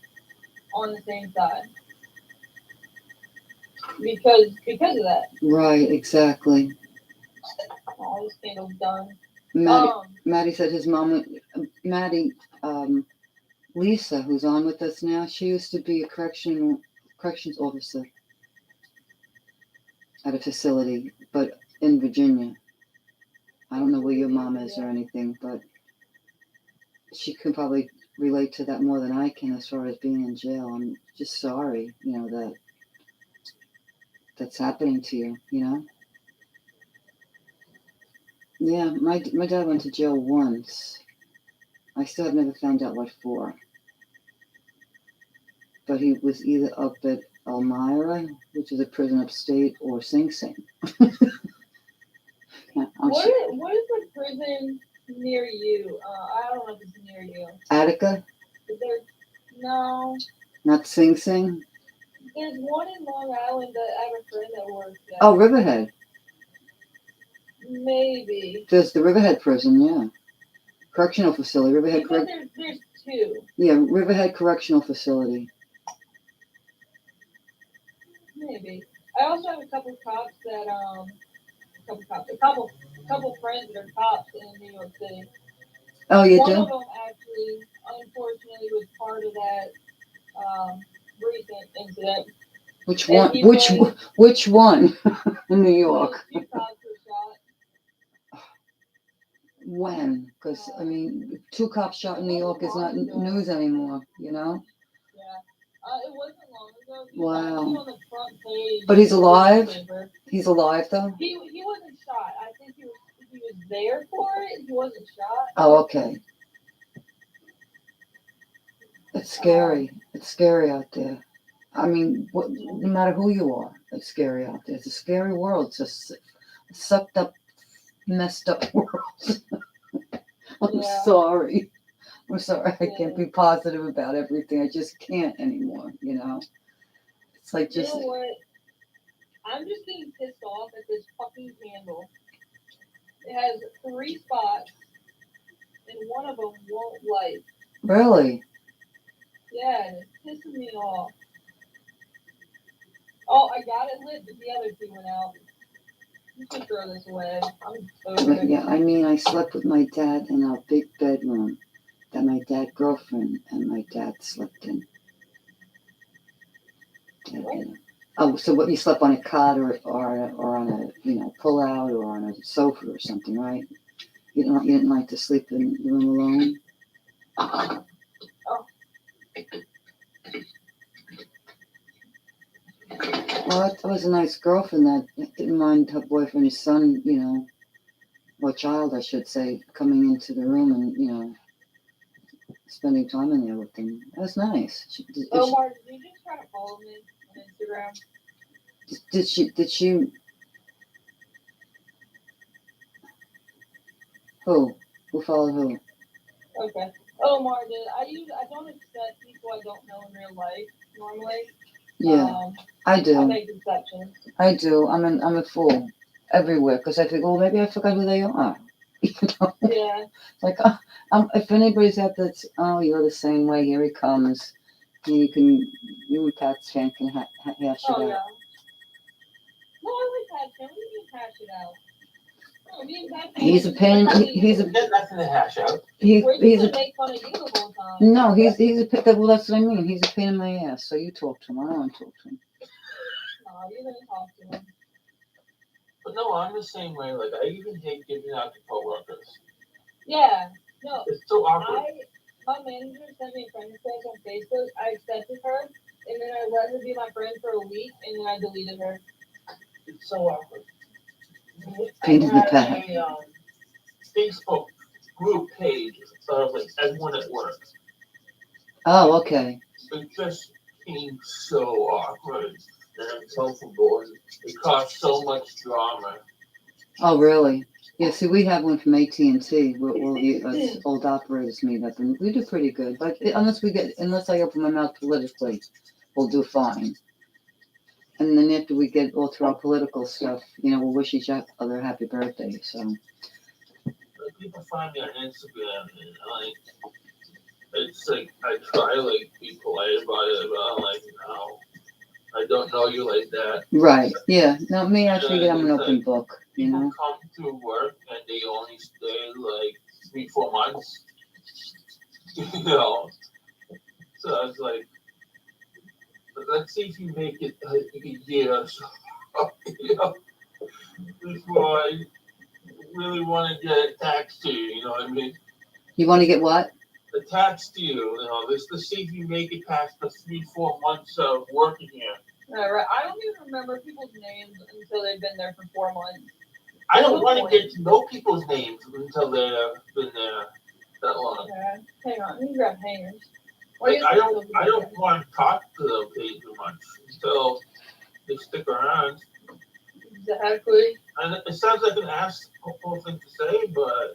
on the same side. Because of that. right, exactly. Oh, this candle's done. Maddie said his mom, Maddie, Lisa, who's on with us now, she used to be a corrections officer at a facility, but in Virginia. I don't know where your mom is or anything, but she can probably relate to that more than I can as far as being in jail. I'm just sorry, that that's happening to you, Yeah, my dad went to jail once. I still have never found out what for. But he was either up at Elmira, which is a prison upstate, or Sing Sing. Yeah, What is the prison near you? I don't know if it's near you. Attica, Is there? No. not Sing Sing. There's one in Long Island that I have a friend that works there. Oh, Riverhead. Maybe. There's the Riverhead prison, yeah. Correctional facility, Riverhead. Because there's two. Yeah, Riverhead Correctional Facility. Maybe. I also have a couple cops that a couple friends that are cops in New York City. Oh, you One do? of them actually, unfortunately, was part of that recent incident. Which And one? he Which one in New York? A few cops were shot. When? Because I mean, 2 cops shot in New York is not news anymore, Yeah. It wasn't long ago. He Wow. was actually on the front page. But he's of the alive? newspaper. He's alive though? He wasn't shot. I think he was there for it. He wasn't shot. Oh, okay. It's scary. It's scary out there. I mean, no matter who you are, it's scary out there. It's a scary world. It's a sucked up, messed up world. I'm sorry. I'm sorry. I can't be positive about everything. I just can't anymore, It's like just. You know what? I'm just getting pissed off at this fucking candle. It has 3 spots, and one of them won't light. Really? Yeah, and it's pissing me off. Oh, I got it lit, but the other 2 went out. You can throw this away. I'm over it. Yeah, I mean, I slept with my dad in our big bedroom that my dad's girlfriend and my dad slept in. What? Oh, so what? You slept on a cot or on a pull out or on a sofa or something, right? You didn't like to sleep in the room alone. Oh. Well, that was a nice girlfriend that didn't mind her boyfriend's son, or child, I should say, coming into the room and spending time in there with him. That was nice. Omar, did you just try to follow me on Instagram? Did she? Who followed who? Okay. Omar did. I don't accept people I don't know in real life normally. Yeah, I do. I make exceptions. I do. I'm a fool everywhere because I think, well, maybe I forgot who they are. Yeah. Like, if anybody's out there, you're the same way. Here he comes. You and Pat's fan can hash it out. Oh yeah. No, I like Pat. Can we even hash it out? No, me and Pat. He's a pain. He's a. There's nothing to hash out. He's a. Make fun of you the whole time. No, he's a. Well, that's what I mean. He's a pain in my ass. So you talk to him. I don't want to talk to him. No, you're gonna talk to him. But no, I'm the same way. Like, I even hate giving out to coworkers. Yeah. No. It's so awkward. My manager sent me a friend request on Facebook. I accepted her, and then I let her be my friend for a week, and then I deleted her. It's so awkward. Pain in the I butt. had a Facebook group page of like everyone at work. Oh, okay. It just became so awkward and uncomfortable, and it caused so much drama. Oh, really? Yeah, see, we have one from AT&T. Us old operators meet up, and we do pretty good. But unless I open my mouth politically, we'll do fine. And then after we get all through our political stuff, we'll wish each other happy birthday. So People find me on Instagram, and it's like I try like be polite about it, but like no, I don't know you like that. right, yeah. No, me, I figure I'm an It's open like book. people come to work and they only stay like 3-4 months. So it's like, let's see if you make it a year or so. Before I really want to get attached to you. You know what I mean? You want to get what? Attached to you. Let's see if you make it past the 3-4 months of working here. Right. I don't even remember people's names until they've been there for 4 months. I don't want to get to know people's names until they've been there that long. Okay. Hang on, let me grab hangers. Like, I don't want to talk to them too much until they stick around. Exactly. And it sounds like an asshole thing to say, but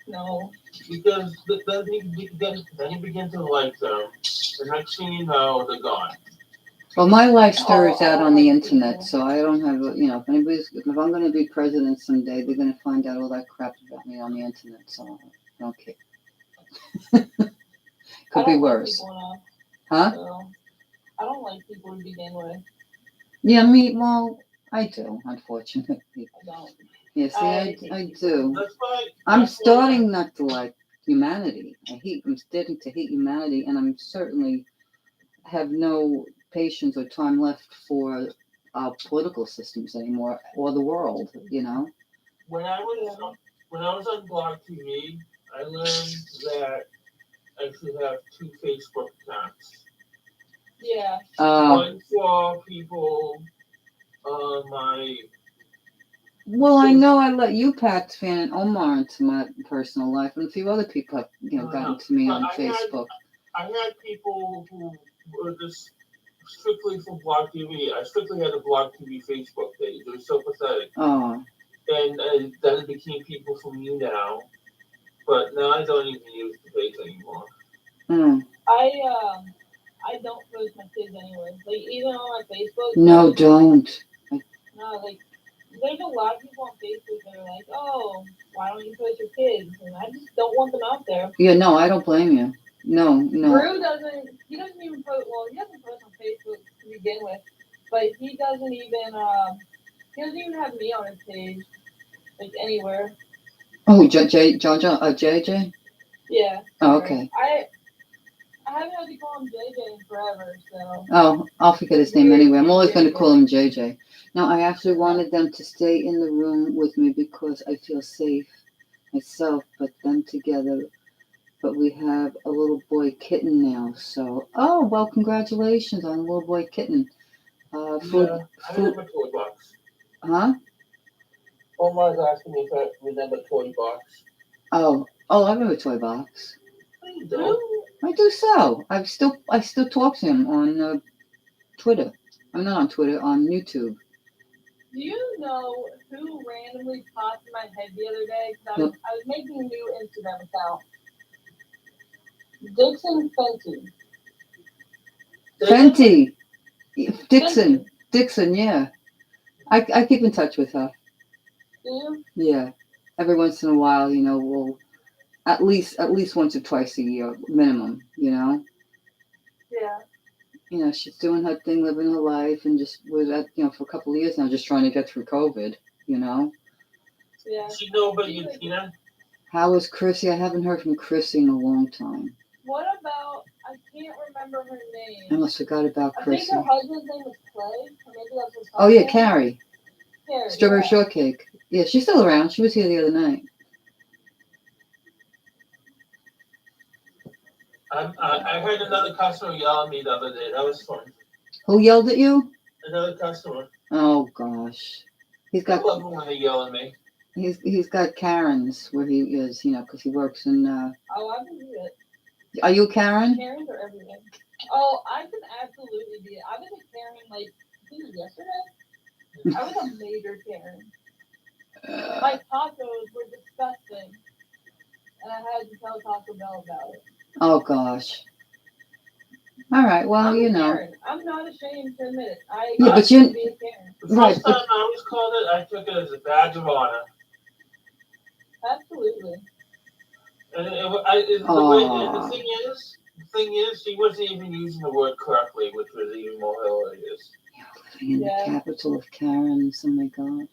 no. Because then you begin to like them. The next thing you know, they're gone. Well, my life story is out on the internet, so I don't have, if I'm going to be president someday, they're going to find out all that crap about me on the internet, so I don't care. Could be worse. Huh? So, I don't like people to begin with. Yeah, I do, unfortunately. I don't. Yeah, see, I do. That's why I'm starting not to like humanity. I'm starting to hate humanity, and I'm certainly have no patience or time left for our political systems anymore, or the world, When I was on Blog TV, I learned that I should have 2 Facebook accounts. Yeah. One for people on my. Well, I know I let you, Pat Fan, and Omar into my personal life, and a few other people have, gotten to me on Facebook. I had people who were just strictly for Blog TV. I strictly had a Blog TV Facebook page. It was so pathetic. Oh. And then it became people from you now. But now I don't even use the page anymore. I don't post my kids anyway. Like, even on my Facebook. No, don't. No, like, there's a lot of people on Facebook that are like, oh, why don't you post your kids? And I just don't want them out there. Yeah, no, I don't blame you. No. Drew he doesn't even post, he doesn't post on Facebook to begin with, but he doesn't even have me on his page, like, anywhere. Oh, JJ? Yeah. Oh, okay. I haven't had to call him JJ in forever, so. Oh, I'll forget his name anyway. I'm always going to call him JJ. No, I actually wanted them to stay in the room with me because I feel safe myself, but them together. But we have a little boy kitten now, so. Oh, well, congratulations on the little boy kitten. I remember toy box. Huh? Omar's asking me if I remember toy box. Oh, I remember toy box. You don't. I do so. I still talk to him on Twitter. I'm not on Twitter, on YouTube. Do you know who randomly popped in my head the other day? Because I was making a new Instagram account. Dixon Fenty. Dixon, yeah. I keep in touch with her. Do you? Yeah. Every once in a while, we'll at least once or twice a year minimum, Yeah. She's doing her thing, living her life, and just was at, for a couple of years now, just trying to get through COVID, Yeah. She know about you, Tina? How is Chrissy? I haven't heard from Chrissy in a long time. What about, I can't remember her name. I almost forgot about Chrissy. I think her husband's name was Clay, or maybe that's his husband. Oh, yeah, Carrie. Strawberry yeah. Shortcake. Yeah, she's still around. She was here the other night. I heard another customer yell at me the other day. That was fun. Who yelled at you? Another customer. Oh gosh, I love them when they yell at me. He's got Karens where he is, because he works in. Oh, I believe it. Are you a Karen? Karens are everything. Oh, I can absolutely be it. I've been a Karen I think it was yesterday. I was a major Karen. My tacos were disgusting, and I had to tell Taco Bell about it. Oh gosh. All right. Well, I'm you a know. Karen. I'm not ashamed to admit it. I Yeah, but used you- to be a Karen. The Right, first but- time I was called it, I took it as a badge of honor. Absolutely. And Aw. the thing is, he wasn't even using the word correctly, which was even more hilarious. Living in Yeah. the capital of Karens. Oh my God.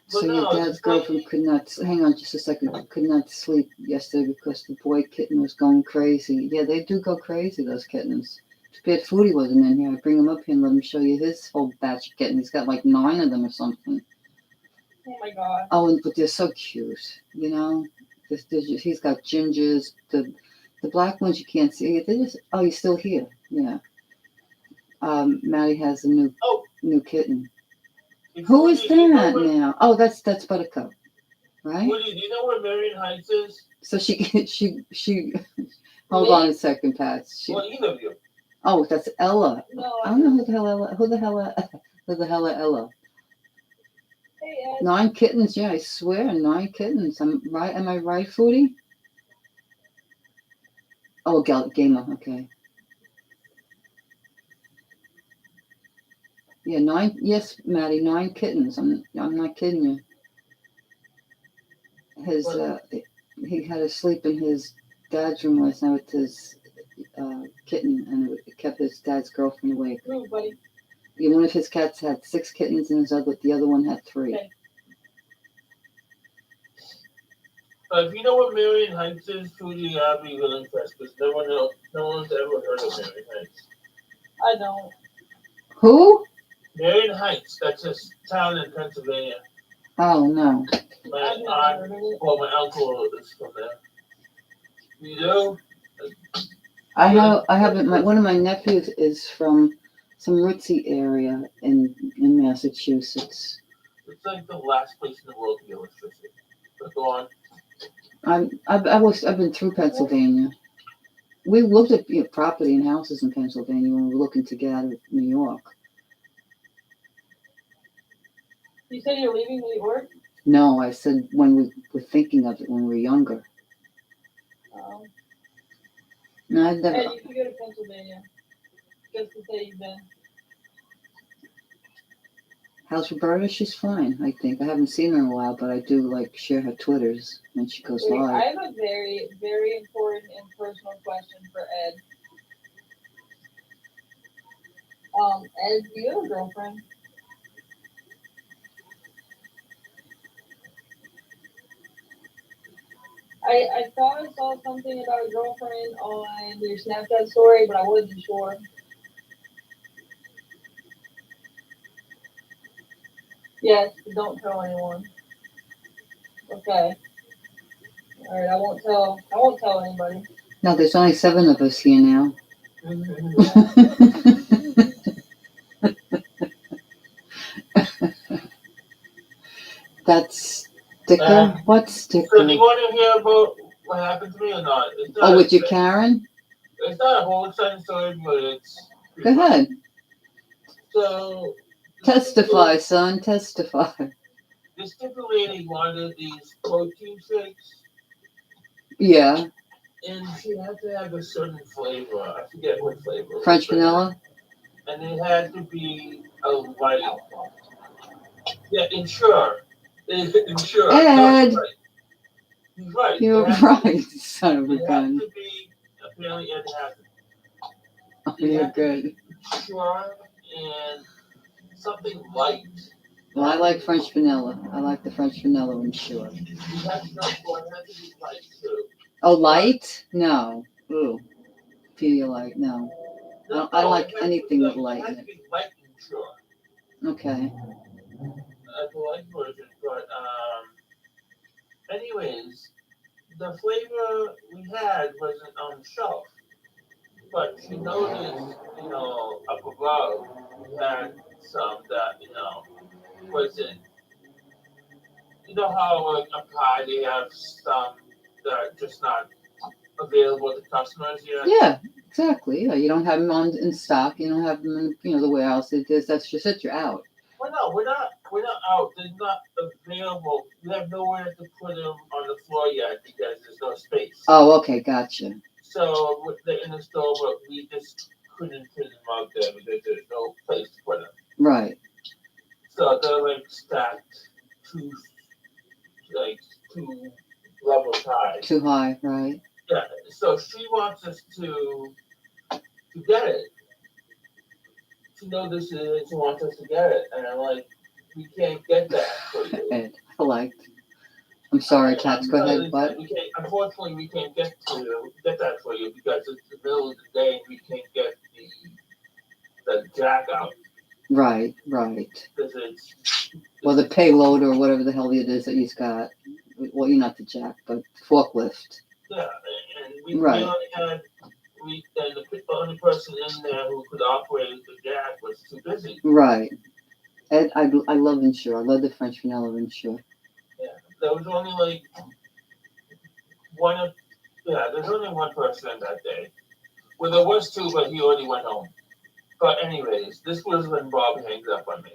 So But your no, dad's it's girlfriend could not. Hang on, just a second. Could not sleep yesterday because the boy kitten was going crazy. Yeah, they do go crazy. Those kittens. Too bad Foodie wasn't in here. I'd bring him up here and let him show you his whole batch of kittens. He's got like 9 of them or something. Oh my God. Oh, but they're so cute. You know, he's got gingers. The black ones you can't see. They just. Oh, you're still here. Yeah. Maddie has a new kitten. Who is that now? Oh, that's Buttercup, right? Woody, do you know where Marion Heights is? So she. Hold on a second, Pat. Well, either of you. Oh, that's Ella. No, I don't know who the hell Ella. Hey, Ed. 9 kittens. Yeah, I swear, 9 kittens. I'm right. Am I right, Foodie? Oh, Gamer. Okay. Yeah, 9. Yes, Maddie, 9 kittens. I'm not kidding you. He had to sleep in his dad's room last night with his kitten, and it kept his dad's girlfriend awake. Move, buddy. Yeah, one of his cats had 6 kittens, and the other one had 3. Okay. If you know what Marion Heights is, Fuji, I'll be really impressed because no one's ever heard of Marion Heights. I don't. Who? Marion Heights, that's a town in Pennsylvania. Oh no. I've never heard of it. My uncle is from there. You know? I haven't. One of my nephews is from some ritzy area in Massachusetts. It's like the last place in the world to get electricity. But go on. I've been through Pennsylvania. We looked at property and houses in Pennsylvania when we were looking to get out of New York. You said you're leaving New York? No, I said when we were thinking of it when we were younger. No, I'd never. Ed, you should go to Pennsylvania. Just to say you've been. How's Roberta? She's fine, I think. I haven't seen her in a while, but I do share her Twitters when she goes Wait, live. I have a very, very important and personal question for Ed. Ed, do you have a girlfriend? I thought I saw something about a girlfriend on your Snapchat story, but I wasn't sure. Yes, but don't tell anyone. Okay. All right, I won't tell anybody. No, there's only 7 of us here now. That's sticker. What sticker? So do you want to hear about what happened to me or not? Oh, with your Karen? It's not a whole exciting story, but it's... Go ahead. So... Testify, son. Testify. This stupid lady wanted these protein shakes, Yeah. and she had to have a certain flavor. I forget what flavor. French vanilla? And it had to be a white. Yeah, ensure. Ensure. Ed! No, he's right. You're right, son of a It gun. has to be, apparently it has to Oh, you're good. Sure, and something light. Well, I like French vanilla. I like the French vanilla, I'm sure. It has to be light too. Oh, light? No. Ooh. Pedialyte, no. I don't like anything with light It in has to it. be light and sure. Okay. The light version, but anyways, the flavor we had wasn't on the shelf. But she noticed, up above, we had some that, wasn't. You know how, like, a pie, they have some that are just not available to customers yet? Yeah, exactly. Yeah, you don't have them in stock. You don't have them in, the warehouse. That's just it. You're out. Well, no, we're not out. They're not available. We have nowhere to put them on the floor yet because there's no space. Oh, okay, gotcha. So they're in the store, but we just couldn't put them out there because there's no place to put them. Right. So they're like stacked two, like two levels high. Too high, right? Yeah. So she wants us to get it. She knows she wants us to get it, and I'm like, we can't get that for you. Ed, I liked. I'm sorry, Tats. Go ahead. What? We can't. Unfortunately, we can't get that for you because it's the middle of the day and we can't get the jack out. Right, right. Because it's Well, the payload or whatever the hell it is that he's got. Well, you're not the jack, but forklift. yeah, and we Right. only had and the only person in there who could operate the jack was too busy. Right. Ed, I love Insure. I love the French vanilla Insure. Yeah, there was only like there's only one person that day. Well, there was two, but he already went home. But anyways, this was when Bob hangs up on me.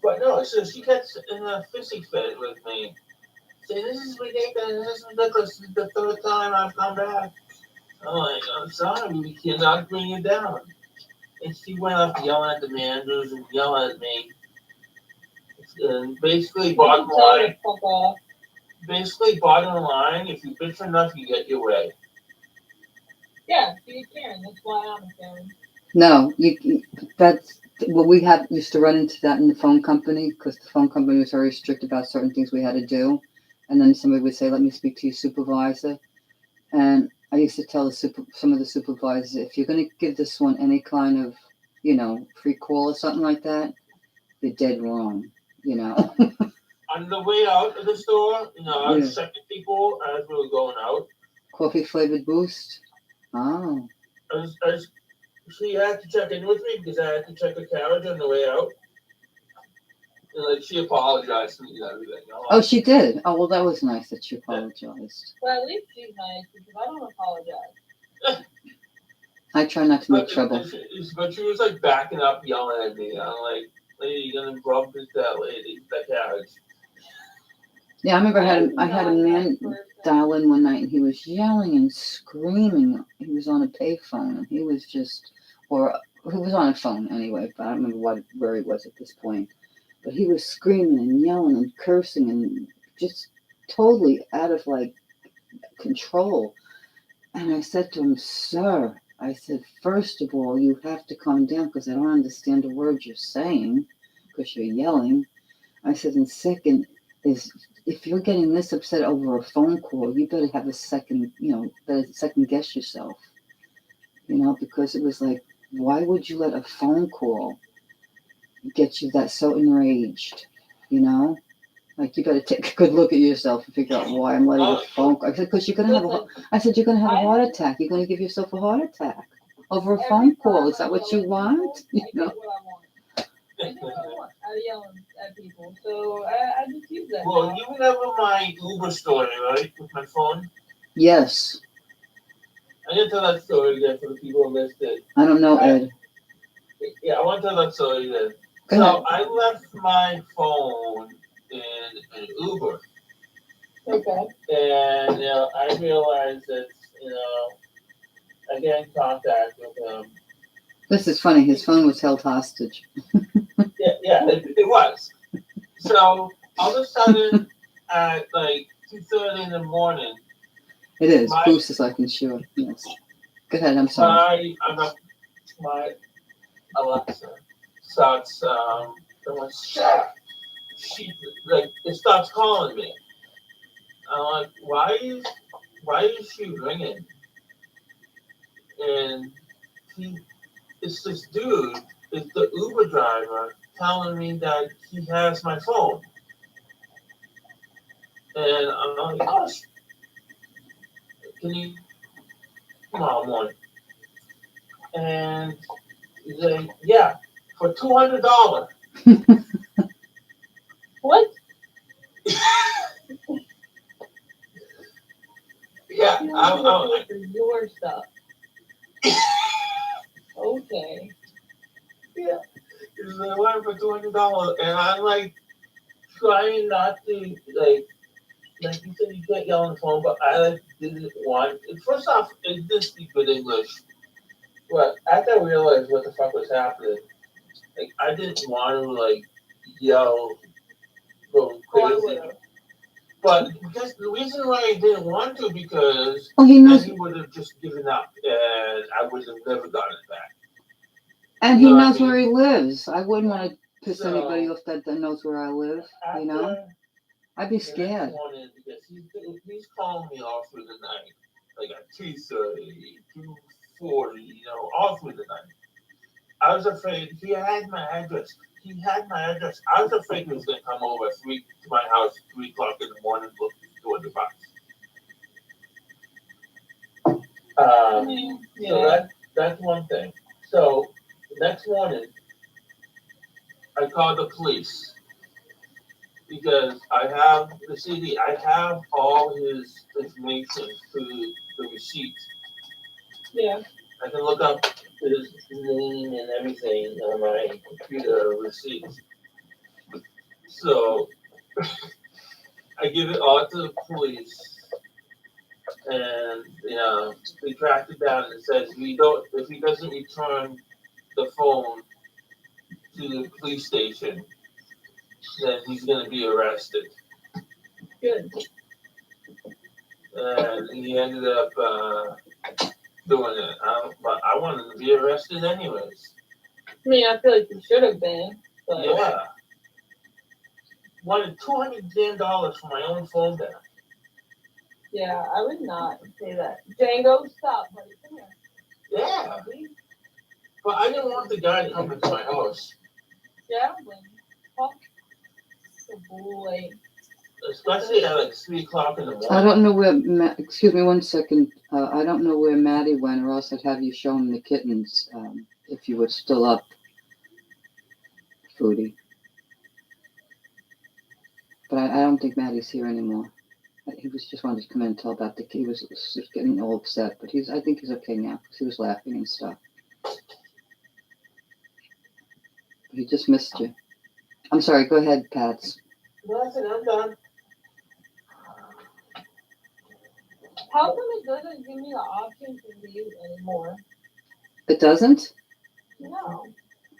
But no, so she gets in a physics fit with me. Say, this is ridiculous. This is ridiculous. This is the third time I've come back. I'm like, I'm sorry, we cannot bring you down. And she went up yelling at the managers and yelling at me. And basically, bottom line, if you bitch enough, you get your way. Yeah, you can. That's why I'm a Karen. No, that's well, we used to run into that in the phone company because the phone company was very strict about certain things we had to do, and then somebody would say, "Let me speak to your supervisor," and I used to tell some of the supervisors, if you're going to give this one any kind of, free call or something like that, you're dead wrong, On the way out of the store, I was Yeah. checking people as we were going out. Coffee flavored boost. Oh, She had to check in with me because I had to check her carriage on the way out. And she apologized to me and everything. oh, she did. Oh, well, that was nice that she apologized. Well, at least she's nice because I don't apologize. I try not to make trouble. But she was backing up, yelling at me. I'm like, lady, you're gonna bump into that lady, that carriage. Yeah, I remember I had a man dial in one night and he was yelling and screaming. He was on a payphone and he was he was on a phone anyway, but I don't remember where he was at this point. But he was screaming and yelling and cursing and just totally out of control. And I said to him, "Sir," I said, "first of all, you have to calm down because I don't understand a word you're saying because you're yelling." I said, "And second is if you're getting this upset over a phone call, you better have a second, better second guess yourself, because it was like, why would you let a phone call get you that so enraged, Like you better take a good look at yourself and figure out why I'm letting a phone call." I said, "Because you're gonna have you're gonna have a heart attack. You're gonna give yourself a heart attack over a phone call. Is that what you want?" I get what I want. I do what I want. I yell at people, so I just use that. Well, now. you remember my Uber story, right? With my phone? Yes. I didn't tell that story again for the people who missed it. I don't know, Ed. Yeah, I want to tell that story again. Go So ahead. I left my phone in an Uber. Okay. And I realized that, I get in contact with him. This is funny. His phone was held hostage. Yeah, it was. So all of a sudden, at 2:30 in the morning, It is. Bruce is Insure. Yes. Go ahead. I'm sorry. my Alexa starts going, "Shut!" It starts calling me. I'm like, why is she ringing? And it's this dude, it's the Uber driver telling me that he has my phone. And I'm like, "Oh, can you tomorrow morning?" And he's like, "Yeah, for $200. What? Yeah, for your stuff. Okay. Yeah. It's like, one for $200. And I'm like, trying not to, like you said, you can't yell on the phone, but I like didn't want. First off, it didn't speak good English. But after I realized what the fuck was happening, like I didn't want to like yell, go crazy. But because the reason why I didn't want to, because he then knows, he would have just given up, and I would have never gotten it back. and You he know what I knows where mean? he lives. I wouldn't want to piss So, anybody off that knows where I live. You know, After I'd be the next scared. morning, because he's calling me all through the night, like at 2:30, 2:40, all through the night. I was afraid he had my address. I was afraid he was going to come over to my house 3 o'clock in the morning looking for $200. So that's one thing. So the next morning, I called the police because I have the CD. I have all his information to the receipt. Yeah. I can look up his name and everything on my computer receipt. So I give it all to the police, and they tracked it down and it says if he doesn't return the phone to the police station, then he's gonna be arrested. Good. And he ended up doing it. But I wanted to be arrested anyways. I mean, I feel like you should have been. But Yeah. Wanted $200 for my own phone back. yeah, I would not say that. Django, stop, buddy. Come here. Yeah. But I didn't want the guy to come into my house. Yeah, I don't blame you. Fuck. Good boy. Especially at like 3 o'clock in the morning. I don't know where. Excuse me 1 second. I don't know where Maddie went, or else I'd have you show him the kittens if you were still up, Foodie. But I don't think Maddie's here anymore. He was just wanted to come in and tell about the kid. He was just getting all upset, but I think he's okay now because he was laughing and stuff. But he just missed you. I'm sorry. Go ahead, Pats. Nothing, I'm done. How come it doesn't give me the option to mute anymore? It doesn't? No.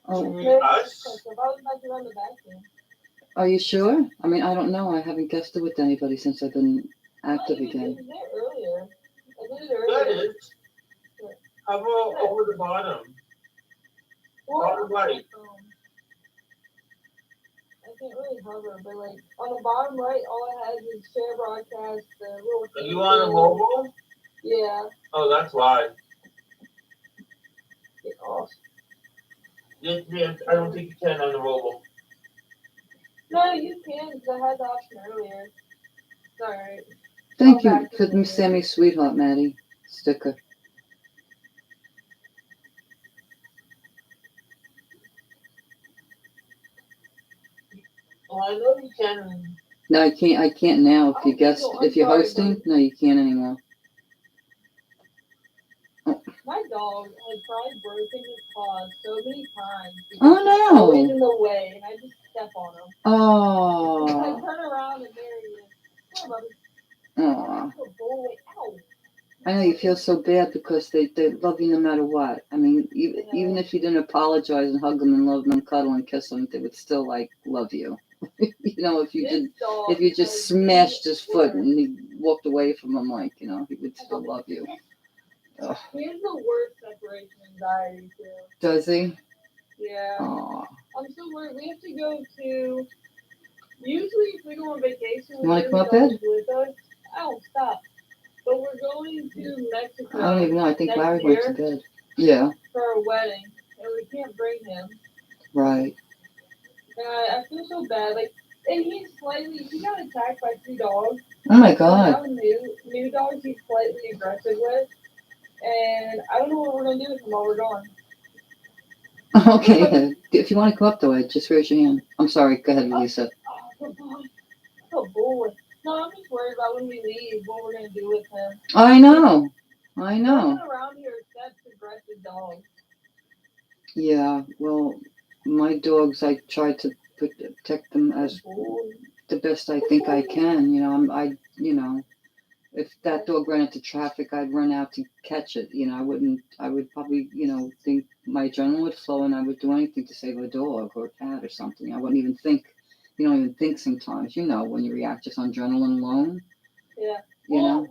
Oh. You mean us? If I was about to run the vacuum. Are you sure? I mean, I don't know. I haven't guessed it with anybody since I've been active again. It was there earlier. I did it That earlier. is. How about over the bottom? Bottom right. I can't really hover, but like on the bottom right, all it has is share broadcast, the little. Are you on a mobile? Yeah. Oh, that's why. Get off. Yeah, I don't think you can on the mobile. No, you can, because I had the option earlier. It's alright. Thank you for the Sammy Sweetheart, Maddie sticker. Well, I know you can. No, I can't. I can't now. If you guessed, if you're hosting, no, you can't anymore. My dog has probably broken his paws so many times. Oh no! Always in the way, and I just step on him. Oh. I turn around and there he is. Come on, Oh. good boy. Ow. I know you feel so bad because they love you no matter what. I mean, even if you didn't apologize and hug them and love them and cuddle and kiss them, they would still like love you. You know, if you just smashed his foot and he walked away from him, like, you know, he would still love you. Ugh. He has the worst separation anxiety too. Does he? Yeah. Aww. I'm so worried. We have to go to. Usually, if we go on vacation, You want to come up, Ed? with us. Oh, stop! But we're going to Mexico. I don't even know. I think Larry went to bed. Yeah. For our wedding, and we can't bring him. Right. And I feel so bad. Like, and he got attacked by 2 dogs. Oh my God. And now new dogs he's slightly aggressive with. And I don't know what we're going to do with him while we're gone. Okay, if you want to come up to it, just raise your hand. I'm sorry. Go ahead, Lisa. Oh, good boy. Oh, boy. No, I'm just worried about when we leave, what we're going to do with him. I know. I know. No one around here except aggressive dogs. Yeah, well, my dogs, I try to protect them as the best I think I can. If that dog ran into traffic, I'd run out to catch it. I would probably, think my adrenaline would flow and I would do anything to save a dog or a cat or something. I wouldn't even think, you don't even think sometimes, when you react just on adrenaline alone, Yeah. you Well, know?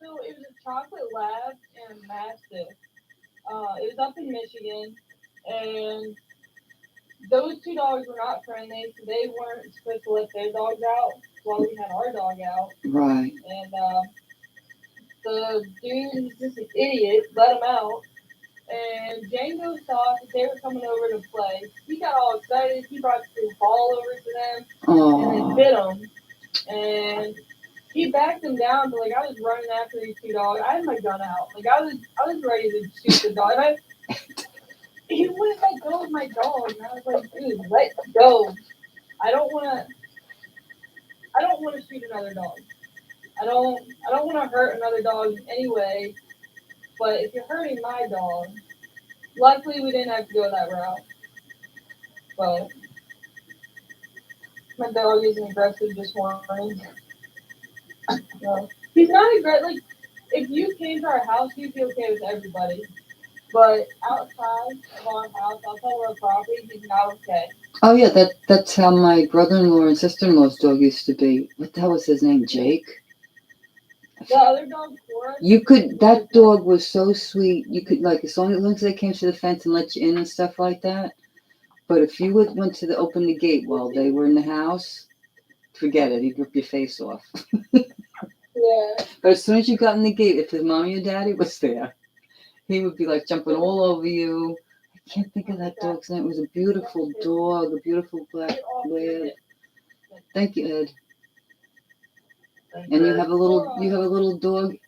so it was a chocolate lab and a mastiff. It was up in Michigan, and those two dogs were not friendly, so they weren't supposed to let their dogs out while we had our dog out. Right. And the dude, who's just an idiot, let them out. And Django thought that they were coming over to play. He got all excited. He brought the ball over to them, and they bit him. And he backed them down, but I was running after these two dogs. I had my gun out. I was ready to shoot the dog. And he wouldn't let go of my dog. And I was like, dude, let go. I don't wanna shoot another dog. I don't wanna hurt another dog in any way. But if you're hurting my dog, luckily we didn't have to go that route. But my dog isn't aggressive, just whining. No. He's not aggressive. If you came to our house, he'd be okay with everybody. But outside of our house, outside of our property, he's not okay. Oh yeah, that's how my brother-in-law and sister-in-law's dog used to be. What the hell was his name? Jake? The other dog for us. That dog was so sweet. You could, as long as they came to the fence and let you in and stuff like that. But if you went to open the gate while they were in the house, forget it. He'd rip your face off. Yeah. But as soon as you got in the gate, if his mommy or daddy was there, he would be jumping all over you. I can't think of that dog's name. It was a beautiful dog, a beautiful black lab. Thank you, Ed. And you have a little dog,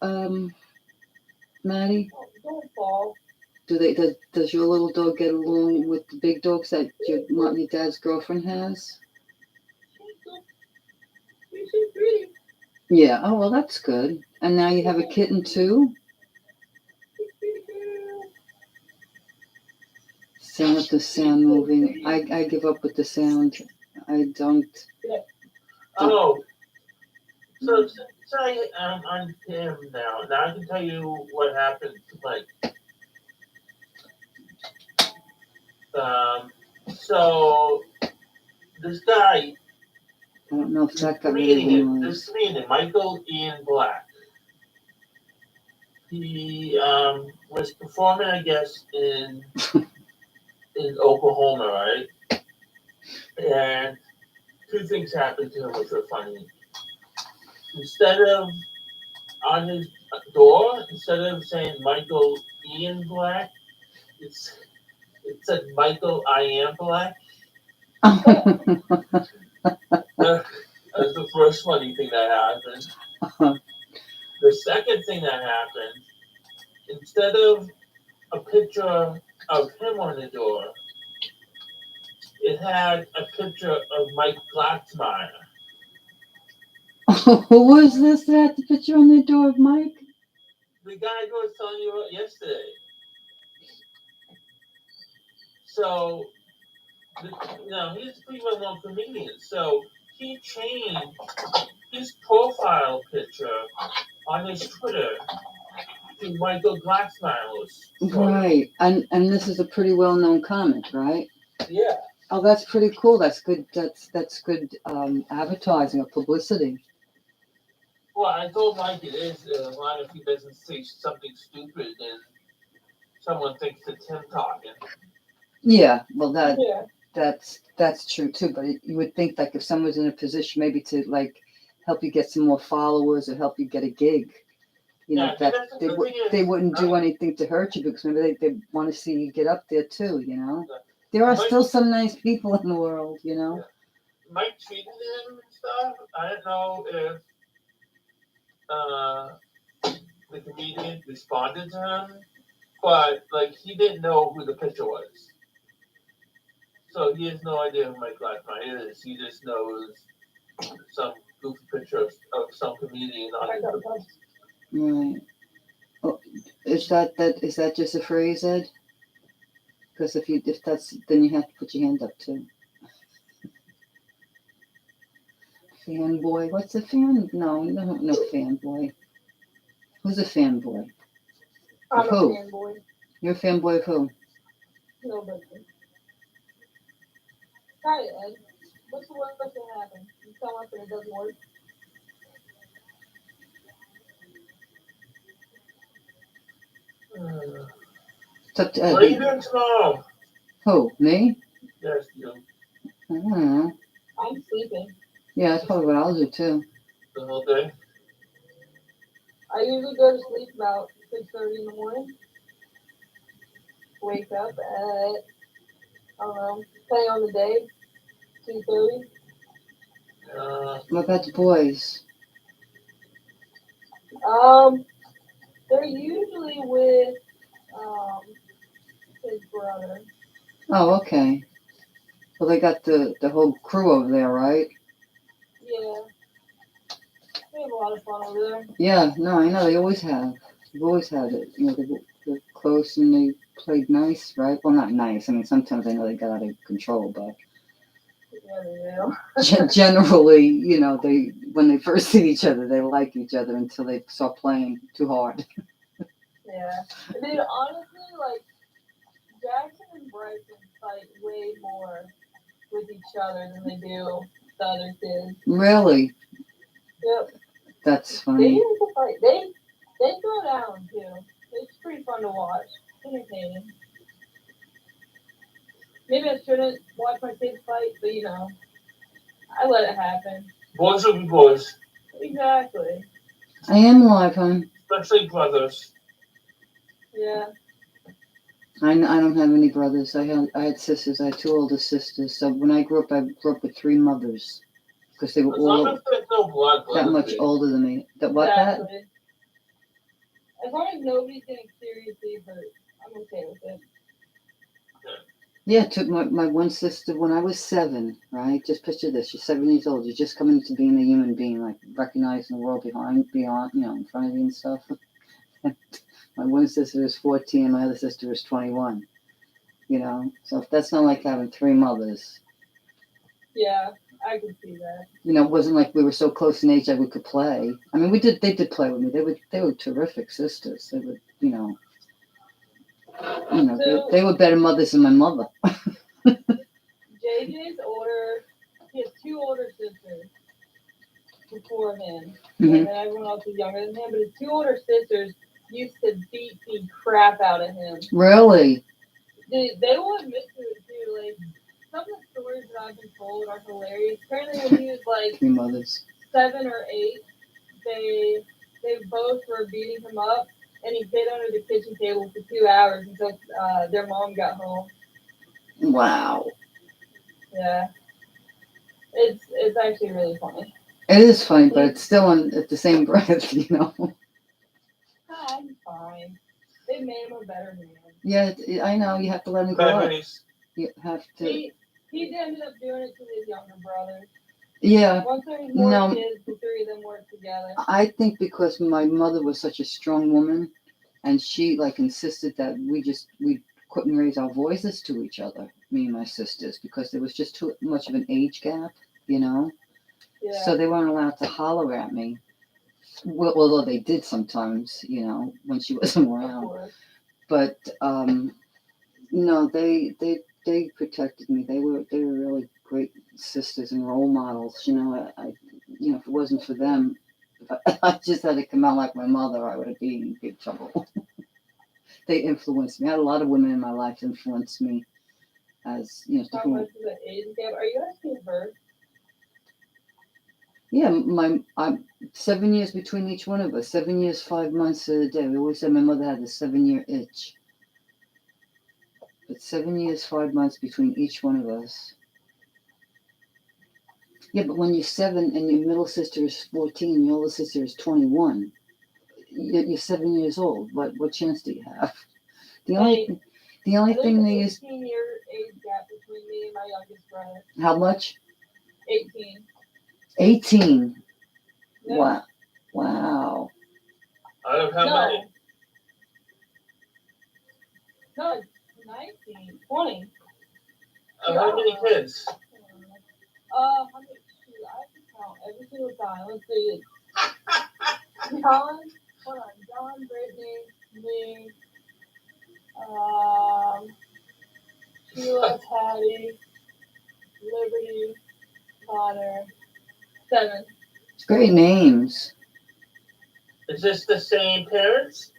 Maddie? Don't fall. Does your little dog get along with the big dogs that your dad's girlfriend has? She's pretty. Yeah. Oh well, that's good. And now you have a kitten too. Sound of the sound moving. I give up with the sound. I don't. Oh, so I'm Tim now. Now I can tell you what happened. So this guy. I don't know if that got This comedian, Michael Ian Black. He was performing, I guess, in Oklahoma, right? And two things happened to him which were funny. Instead of on his door, instead of saying Michael Ian Black, it said Michael I am Black. That's the first funny thing that happened. The second thing that happened, instead of a picture of him on the door, it had a picture of Mike Glatzmeyer. Who was this that had the picture on the door of Mike? The guy who was telling you about yesterday. So, he's a pretty well-known comedian. So he changed his profile picture on his Twitter to Michael Glatzmeyer's. Right, and this is a pretty well-known comic, right? Yeah. Oh, that's pretty cool. That's good. That's good advertising or publicity. Well, I told Mike it is. A lot if he doesn't say something stupid, then someone thinks it's him talking. Yeah, well, that's true too. But you would think if someone's in a position maybe to help you get some more followers or help you get a gig, they wouldn't do anything to hurt you because maybe they want to see you get up there too. There are still some nice people in the world. Yeah. Mike tweeted him and stuff. I don't know if the comedian responded to him, but he didn't know who the picture was. So he has no idea who Mike Glatzmeyer is. He just knows some goofy picture of some comedian on it. Right. Oh, is that just a phrase, Ed? Because if that's, then you have to put your hand up too. Fanboy, what's a fan? No, no fanboy. Who's a fanboy? I'm a Who? fanboy. You're a fanboy of who? Nobody. Try it, Ed. What's the worst that can happen? You tell us and it doesn't work. It's up to What are you Ed. doing tomorrow? Who? Me? Yes, you. I don't know. I'm sleeping. Yeah, that's probably what I'll do too. The whole day? I usually go to sleep about 6:30 in the morning. Wake up at, I don't know, depending on the day, 2:30. What about the boys? They're usually with his brother. Oh, okay. Well, they got the whole crew over there, right? Yeah. We have a lot of fun over there. Yeah, no, I know. They always have. They've always had it. You know, they're close and they played nice, right? Well, not nice. I mean, sometimes I know they got out of control, but Yeah, they do. generally, you know, when they first see each other, they like each other until they start playing too hard. Yeah. Dude, honestly, like, Jackson and Bryson fight way more with each other than they do the other kids. Really? Yep. That's They funny. used to fight. They throw down too. It's pretty fun to watch. Entertaining. Maybe I shouldn't watch my kids fight, but you know, I let it happen. Boys will be boys, Exactly. I am live, hon. especially brothers. Yeah. I don't have any brothers. I had sisters. I had two older sisters. So when I grew up with three mothers because they were As long all as there's no blood, that much older than me. That what that? Exactly. As long as nobody's getting seriously hurt, I'm okay with it. Yeah, it took my one sister when I was 7, right? Just picture this. You're 7 years old. You're just coming into being a human being, like recognizing the world beyond, you know, in front of you and stuff. My one sister was 14, my other sister was 21. You know, so if that's not like having three mothers. Yeah, I can see that. You know, it wasn't like we were so close in age that we could play. I mean, they did play with me. They were terrific sisters. They were, you know, So, they were better mothers than my mother. JJ's older. He has two older sisters before him, and then everyone else is younger than him. But his two older sisters used to beat the crap out of him. Really? They will admit to it too. Like, some of the stories that I've been told are hilarious. Apparently, when he was like Three mothers. 7 or 8, they both were beating him up, and he hid under the kitchen table for 2 hours until their mom got home. Wow. Yeah, it's actually really funny. It is funny, but it's still at the same breath, you know. I'm fine. They made him a better man. Yeah, I know. You have to let him grow up. Memories. You have to. He ended up doing it to his younger brothers. Yeah. Once there was more kids, the three of them worked together. I think because my mother was such a strong woman, and she like insisted that we couldn't raise our voices to each other, me and my sisters, because there was just too much of an age gap, you know. Yeah. So they weren't allowed to holler at me. Well, although they did sometimes, you know, when she wasn't around. But no, they protected me. They were really great sisters and role models. You know, I you know, if it wasn't for them, if I just had to come out like my mother, I would have been in big trouble. They influenced me. I had a lot of women in my life influence me, as you know. How much of an age gap? Are you asking her? Yeah, I'm 7 years between each one of us. 7 years, 5 months to the day. We always said my mother had the 7-year itch. But 7 years, 5 months between each one of us. Yeah, but when you're 7 and your middle sister is 14, your older sister is 21, you're 7 years old. What chance do you have? The only thing they used. 18-year age gap between me and my youngest brother. How much? 18. 18. Yeah. Wow. Out of how many? No, 20. How many kids? How many? Shoot, I have to count every single time. Let's see. John, hold on. John, Brittany, me, Sheila, Patty, Liberty, Connor. 7. Great names. Is this the same parents?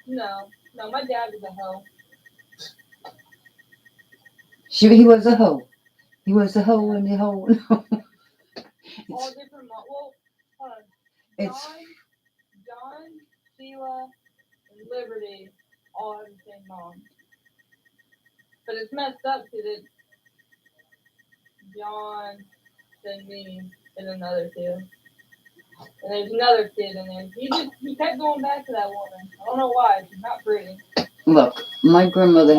No, my dad was a hoe. He was a hoe. He was a hoe in the hole. All different well, hold on. It's John, Sheila, and Liberty all have the same mom. But it's messed up because it's John, then me, and another two. And there's another kid in there. He kept going back to that woman. I don't know why. She's not pretty. look. My grandmother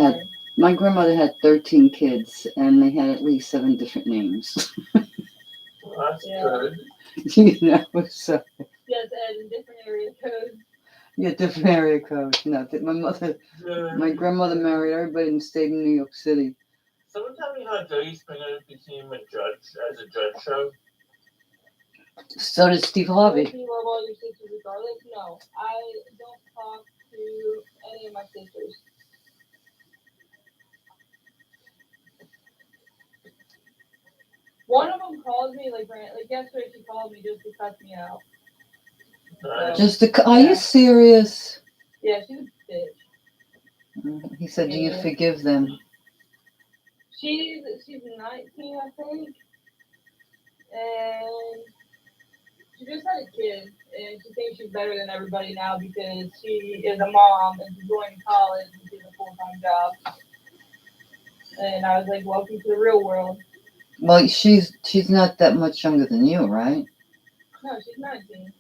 had 13 kids, and they had at least 7 different names. Well, that's Yeah. good. You know, so Yes, Ed, in different area codes. yeah, different area code. No, my grandmother married everybody and stayed in New York City. Someone tell me how Jerry Springer became a judge as a judge show. So did Steve Harvey. Do you love all your sisters regardless? No, I don't talk to any of my sisters. One of them calls me like yesterday. She called me just to cuss me out. Are you serious? Yeah, she's a bitch. He said, "Do you forgive them?" She's 19, I think, and she just had a kid, and she thinks she's better than everybody now because she is a mom and she's going to college and she's a full-time job. And I was like, "Welcome to the real world." Well, she's not that much younger than you, right? No, she's 19.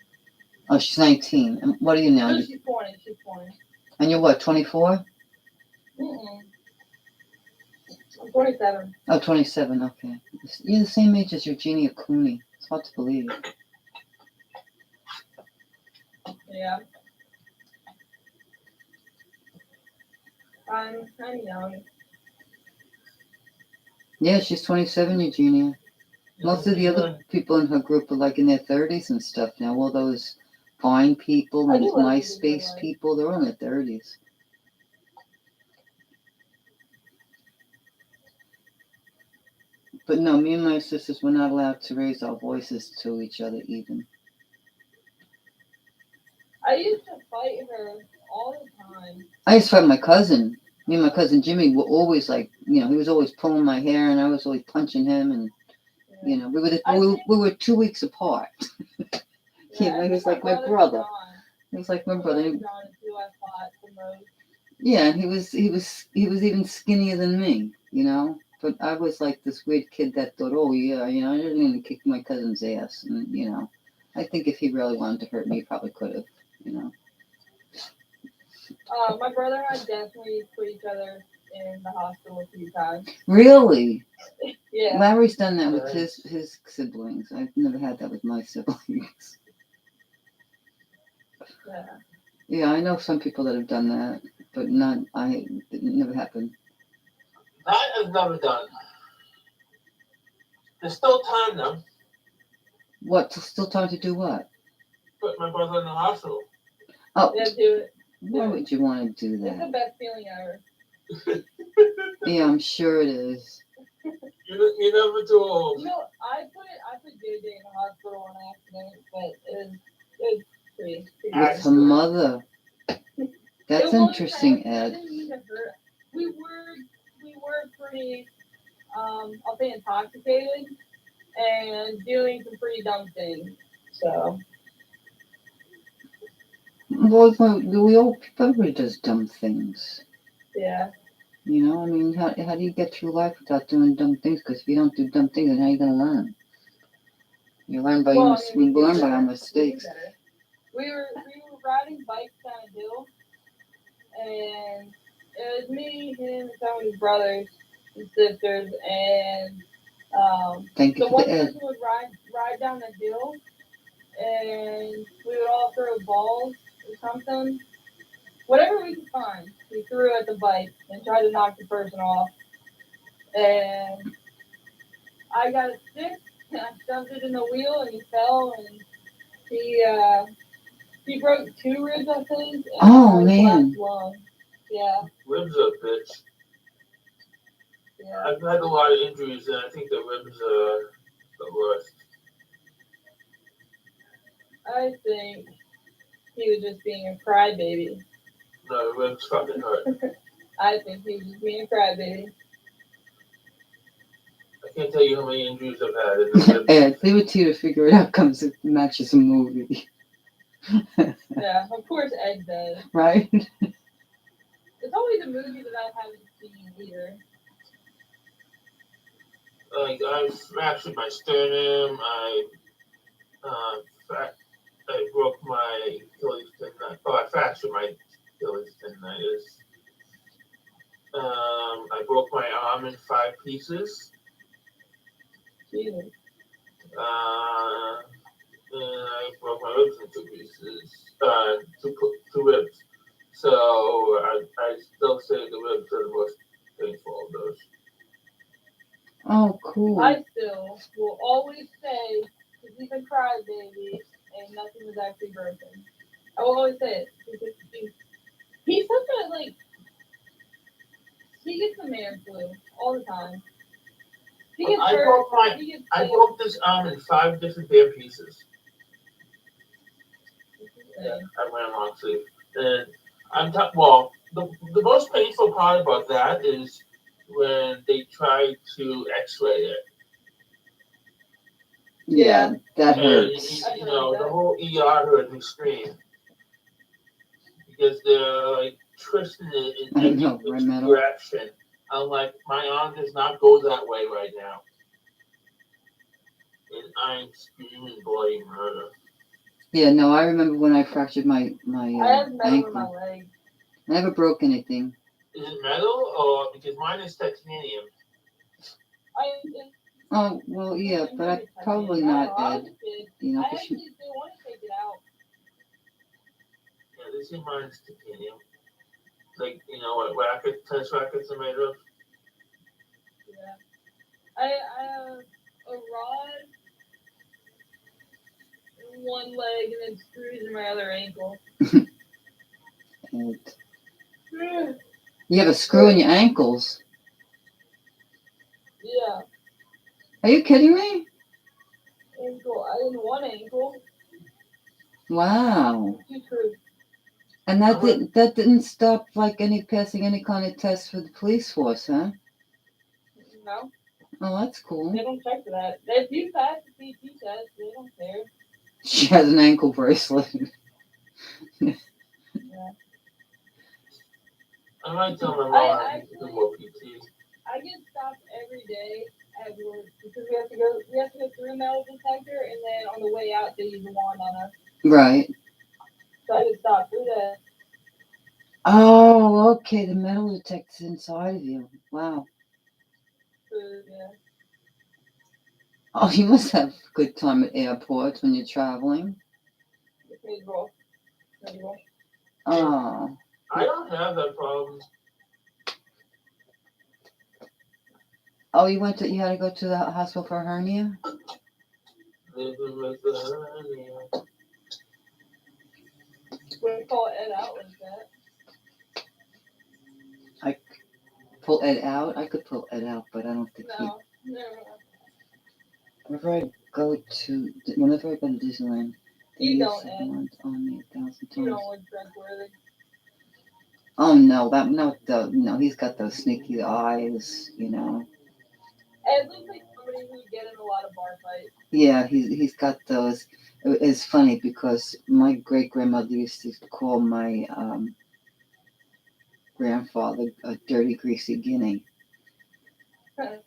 Oh, she's 19. And what are you now? No, she's 20. She's 20. And you're what, 24? I'm 27. Oh, 27, okay. You're the same age as Eugenia Cooney. It's hard to believe. Yeah. I'm young. Yeah, she's 27, Eugenia. Most of the other people in her group are like in their 30s and stuff now. All those Vine people and MySpace people, they're all in their 30s. But no, me and my sisters were not allowed to raise our voices to each other even. I used to fight her all the time. I used to fight my cousin. Me and my cousin Jimmy were always like, he was always pulling my hair and I was always punching him, and we were 2 weeks apart. He was like my brother. He was like my brother. Yeah, and he was even skinnier than me, But I was like this weird kid that thought, oh yeah, I didn't even kick my cousin's ass, and I think if he really wanted to hurt me, he probably could have, My brother and I definitely put each other in the hospital a few times. Really? Yeah. Larry's done that with his siblings. I've never had that with my siblings. Yeah. Yeah, I know some people that have done that, but it never happened. That I've never done. There's still time though. What? Still time to do what? Put my brother in the hospital. Oh. Yeah, do it. Why would you want to do that? It's the best feeling ever. Yeah, I'm sure it is. You're never too old. I put JJ in the hospital on accident, but it was pretty With her mother. That's interesting, Ed. We were pretty, I'll say intoxicated and doing some pretty dumb things. So. Well, everybody does dumb things. Yeah. How do you get through life without doing dumb things? Because if you don't do dumb things, then how are you going to learn? You learn by our mistakes. We were riding bikes down a hill, and it was me, him, and some of his brothers and sisters, and the one person would ride down the hill, and we would all throw balls or something, whatever we could find. he threw at the bike and tried to knock the person off. And I got a stick and I shoved it in the wheel and he fell and he broke 2 ribs, I think. And Oh, his man. left lung. Yeah, Ribs are a bitch. yeah. I've had a lot of injuries, and I think the ribs are the worst. I think he was just being a crybaby. No, the ribs fucking hurt. I think he was just being a crybaby. I can't tell you how many injuries I've had in the ribs. Ed, leave it to you to figure it out. Comes it matches a movie, Yeah, of course Ed does. right? It's always a movie that I haven't seen either. Like, I fractured my sternum. I broke my Achilles tendon. Oh, I fractured my Achilles tendonitis. I broke my arm in 5 pieces. Jesus. And I broke my ribs in 2 pieces. Two ribs. So I still say the ribs are the most painful of those. Oh, cool. I still will always say because he's a crybaby and nothing was actually broken. I will always say it because he's such a like he gets the man flu all the time. He gets I hurt. broke my- He gets I sick. broke this arm in 5 different bare pieces. Yeah. I ran long sleeve. And well, the most painful part about that is when they try to x-ray it. Yeah, that And, hurts. you know, the whole ER heard me scream. Because they're like twisting it in I every know, right, Metal? direction. I'm like, my arm does not go that way right now. And I'm screaming bloody murder. Yeah, no, I remember when I fractured my I have metal in my ankle. leg. I never broke anything. Is it metal or because mine is titanium? Oh, well, yeah, but I probably not, Ed. You know, I 'cause actually still want to take it out. Yeah, they say mine is titanium. Like, you know what tennis rackets are made of? Yeah. I have a rod in one leg and then screws in my other ankle. Ed. You have a screw in your ankles. Yeah. Are you kidding me? Ankle. I didn't want ankle. Wow. 2 screws. And that didn't stop like passing any kind of test for the police force, huh? No. Oh, that's cool. They don't check for that. If you pass the CT test, they don't care. She has an ankle bracelet. Yeah. I might tell my mom I to do more PT. I get stopped every day at work because we have to go through a metal detector and then on the way out they use a wand on us. Right. So I get stopped through that. Oh, okay. The metal detector's inside of you. Wow. Yeah. Oh, you must have a good time at airports when you're traveling. Miserable. Oh. I don't have that problem. Oh, you had to go to the hospital for a hernia? Living with the hernia. We call Ed out like that. Pull Ed out? I could pull Ed out, but I don't think No. Whenever I go to Disneyland, they You use don't, the Ed. ones on me 1,000 You times. don't look trustworthy. Oh no, he's got those sneaky eyes, you know. Ed looks like somebody who would get in a lot of bar fights. Yeah, he's got those. It's funny because my great grandmother used to call my grandfather a dirty, greasy guinea.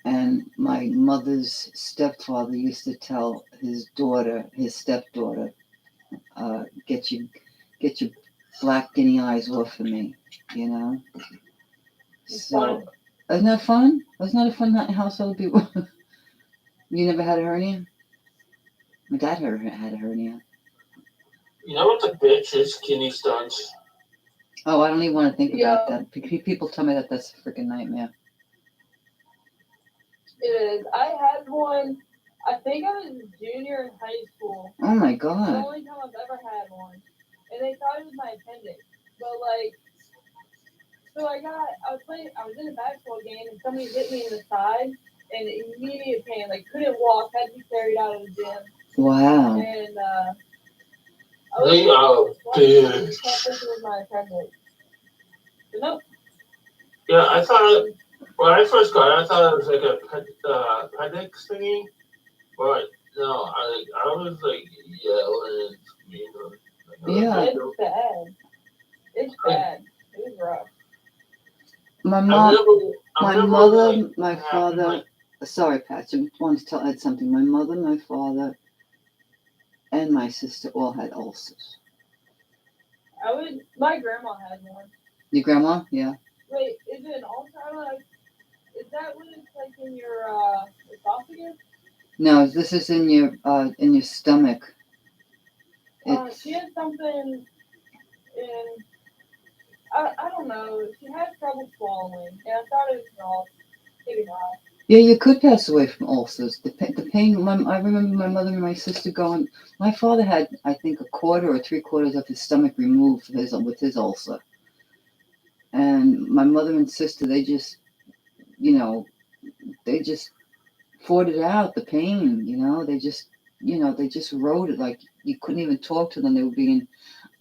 And my mother's stepfather used to tell his stepdaughter, get your black guinea eyes off of me, you know. So, isn't that fun? Wasn't that a fun household? People, you never had a hernia? My dad had a hernia. You know what the bitch is? Kidney stones. Oh, I don't even want to think Yeah. about that. People tell me that that's a freaking nightmare. It is. I had one. I think I was a junior in high school. Oh my It's the god. only time I've ever had one, and they thought it was my appendix. But like, so I was in a basketball game, and somebody hit me in the side, and immediate pain. Like couldn't walk, had to be carried out of the gym, Wow. and I They are big. thought this was my appendix. But nope. Yeah, I thought when I first got it, I thought it was like a appendix thingy, but no, I was like yelling and screaming. Yeah. It's bad. It's bad. It was rough. My I mom, my remember, mother, like, my it happened, father. like, Sorry, Pat. I wanted to add something. My mother, my father, and my sister all had ulcers. My grandma had one. Your grandma? Yeah. Wait, is it an ulcer? I don't know. Is that what it's like in your esophagus? No, this is in your stomach. It's She had something in. I don't know. She had trouble swallowing, and I thought it was an ulcer. Maybe not. yeah. You could pass away from ulcers. The pain. I remember my mother and my sister going. My father had, I think, a quarter or 3/4 of his stomach removed with his ulcer, and my mother and sister, they just, they just fought it out. The pain, they just rode it like you couldn't even talk to them. They were being,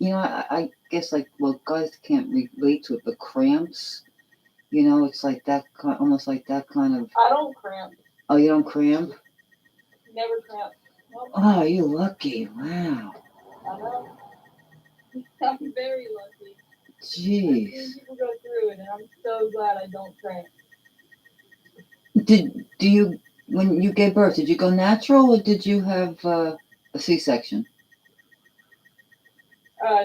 I guess like, well, guys can't relate to it, but cramps. It's like that almost like that kind of. I don't cramp. Oh, you don't cramp? Never cramp. Nope. Oh, you're lucky. Wow. I know. I'm very lucky. I've Jeez. seen people go through it, and I'm so glad I don't cramp. Do you, when you gave birth, did you go natural or did you have a C-section?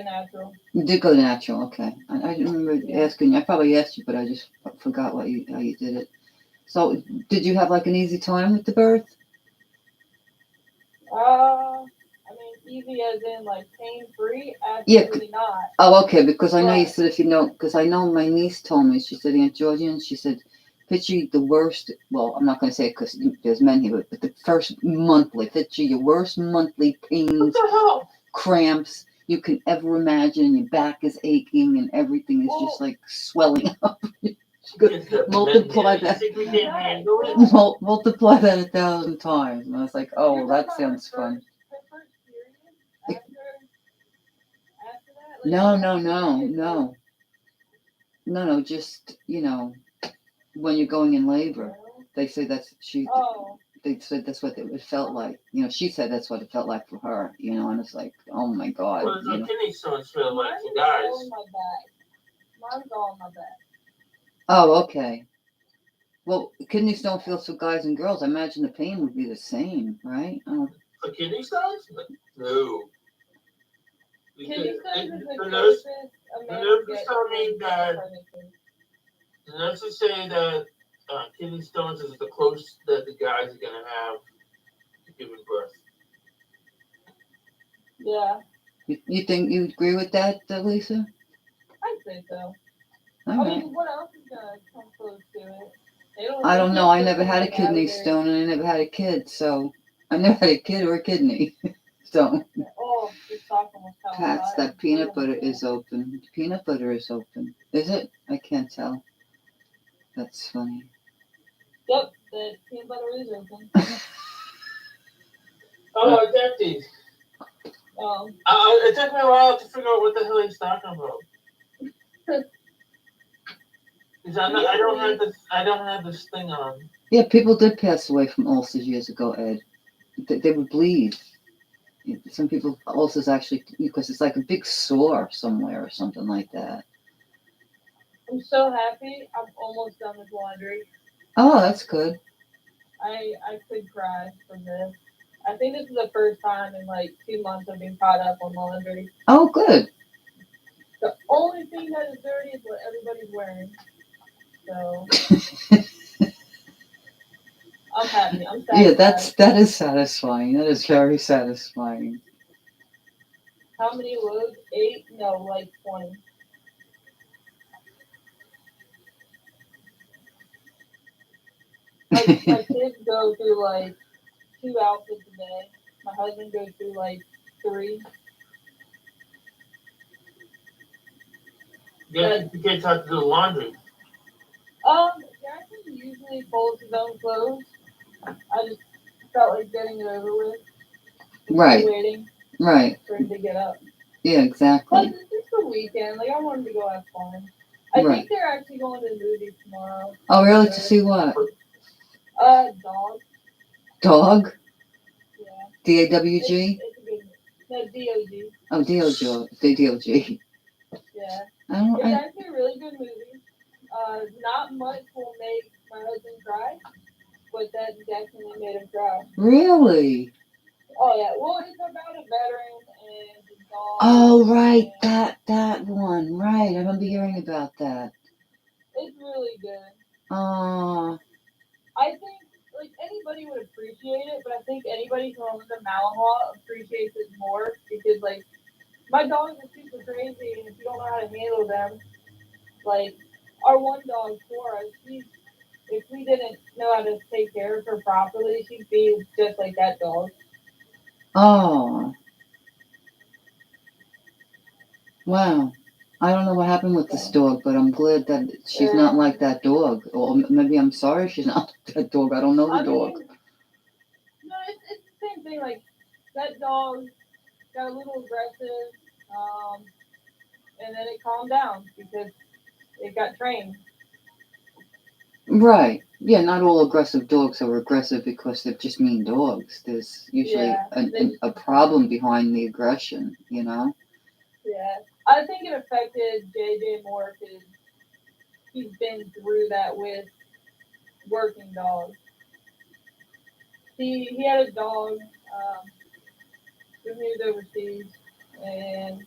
Natural. You did go natural, okay. I didn't remember asking you. I probably asked you, but I just forgot how you did it. So, did you have like an easy time with the birth? Easy as in like pain free? Yeah. Absolutely not. Oh, okay. Because I know you But- said because I know my niece told me. She said, Aunt Georgia, and she said, picture the worst. Well, I'm not going to say it because there's men here, but the first monthly. Picture your worst monthly pains, what the hell? cramps you can ever imagine, and your back is aching, and everything is just like swelling up. Multiply You that. think we can handle it? Multiply that 1,000 times, and I was like, oh, well, that sounds fun. Her first period after that? No. Just when you're going in labor, they say Oh. They said that's what it felt like. She said that's what it felt like for her. And it's like, oh my God. What does the kidney stones feel like Mine's for guys? all in my back. Mine's all in my back. Oh, okay. Well, kidney stone feels for guys and girls. I imagine the pain would be the same, right? For kidney stones? No. Kidney stones is the The closest a the man nurses gets tell me to that pregnancy. the nurses say that kidney stones is the closest that the guys are gonna have to giving birth. Yeah, You think you agree with that, Lisa? I'd say so. All right. What else is gonna come close to it? I don't know. I never had a kidney stone, and I never had a kid, so I never had a kid or a kidney. So, Oh, this talk almost fell Pats, apart. that peanut butter is open. Peanut butter is open. Is it? I can't tell. That's funny. Yep, the peanut butter is open. Oh, it's empty. It took me a while to figure out what the hell he's talking about. Because I don't have this thing on. Yeah, people did pass away from ulcers years ago, Ed. They would bleed. Some people ulcers actually, because it's like a big sore somewhere or something like that. I'm so happy. I'm almost done with laundry. Oh, that's good. I could cry from this. I think this is the first time in like 2 months I've been caught up on laundry. Oh, good. The only thing that is dirty is what everybody's wearing. So I'm happy. I'm satisfied. Yeah, that is satisfying. That is very satisfying. How many loads? 8? No, like 20. my kids go through like 2 outfits a day. My husband goes through like 3. Yeah, you kids have to do laundry. Jackson usually folds his own clothes. I just felt like getting it over with. Right. Waiting Right. for him to get up. Yeah, exactly. Plus, it's just the weekend. Like, I want him to go have fun. I think they're actually going to the movies tomorrow. Oh, really? To see what? Dog. Dog? Yeah. D-A-W-G? It's a good No, D-O-G. Oh, D-O-G. D-O-G. Yeah. I It's actually a really good movie. Not much will make my husband cry, but that definitely made him cry. Really? Oh, yeah. Well, it's about a veteran and his dog. Oh, right. That one. Right. I remember hearing about that. It's really good. Oh. I think, like, anybody would appreciate it, but I think anybody who owns a Malinois appreciates it more because, like, my dogs are super crazy, and if you don't know how to handle them, like, our one dog, Cora, if we didn't know how to take care of her properly, she'd be just like that dog. Oh. Wow. I don't know what happened with this dog, but I'm glad that she's not like that dog. Or maybe I'm sorry she's not like that dog. I don't know the dog. No, it's the same thing. Like, that dog got a little aggressive, and then it calmed down because it got trained. Right. Yeah, not all aggressive dogs are aggressive because they're just mean dogs. There's usually a problem behind the aggression, you know? Yeah. I think it affected JJ more because he's been through that with working dogs. He had a dog when he was overseas and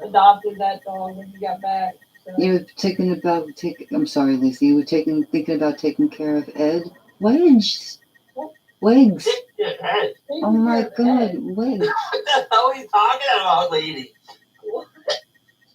adopted that dog when he got back. So. You were I'm sorry, Lisa. You were thinking about taking care of Ed? Wags. Wags. Oh my God, Wags. What the hell are you talking about, lady? What?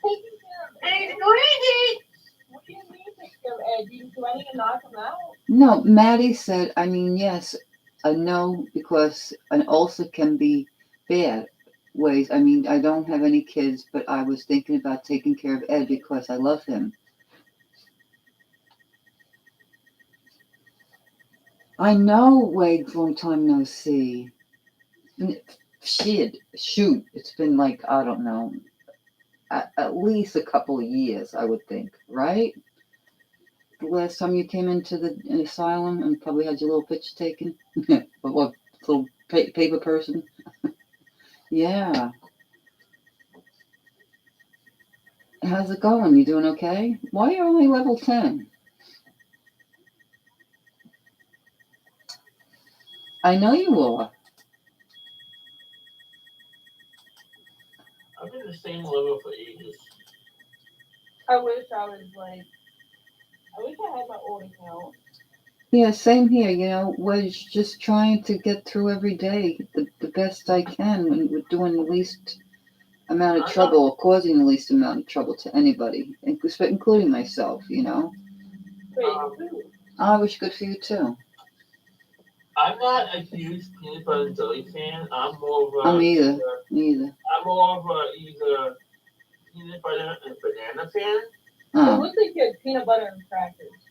Taking care of Ed? He's greedy. What do you mean taking care of Ed? Do I need to knock him out? No, Maddie said, I mean, yes, no, because an ulcer can be bad ways. I mean, I don't have any kids, but I was thinking about taking care of Ed because I love him. I know, Wade, long time no see. Shoot, it's been like, I don't know, at least a couple of years, I would think, right? The last time you came into the asylum and probably had your little picture taken? What little paper person? Yeah. How's it going? You doing okay? Why are you only level 10? I know you are. I've been the same level for ages. I wish I had my old account. Yeah, same here. You know, was just trying to get through every day the best I can when we're doing the least amount of trouble or causing the least amount of trouble to anybody, including myself, you know. I wish good for you too. I'm not a huge peanut butter and jelly fan. I'm more of a. I'm neither. I'm more of a either peanut butter and banana fan. It looks like you have peanut butter and crackers.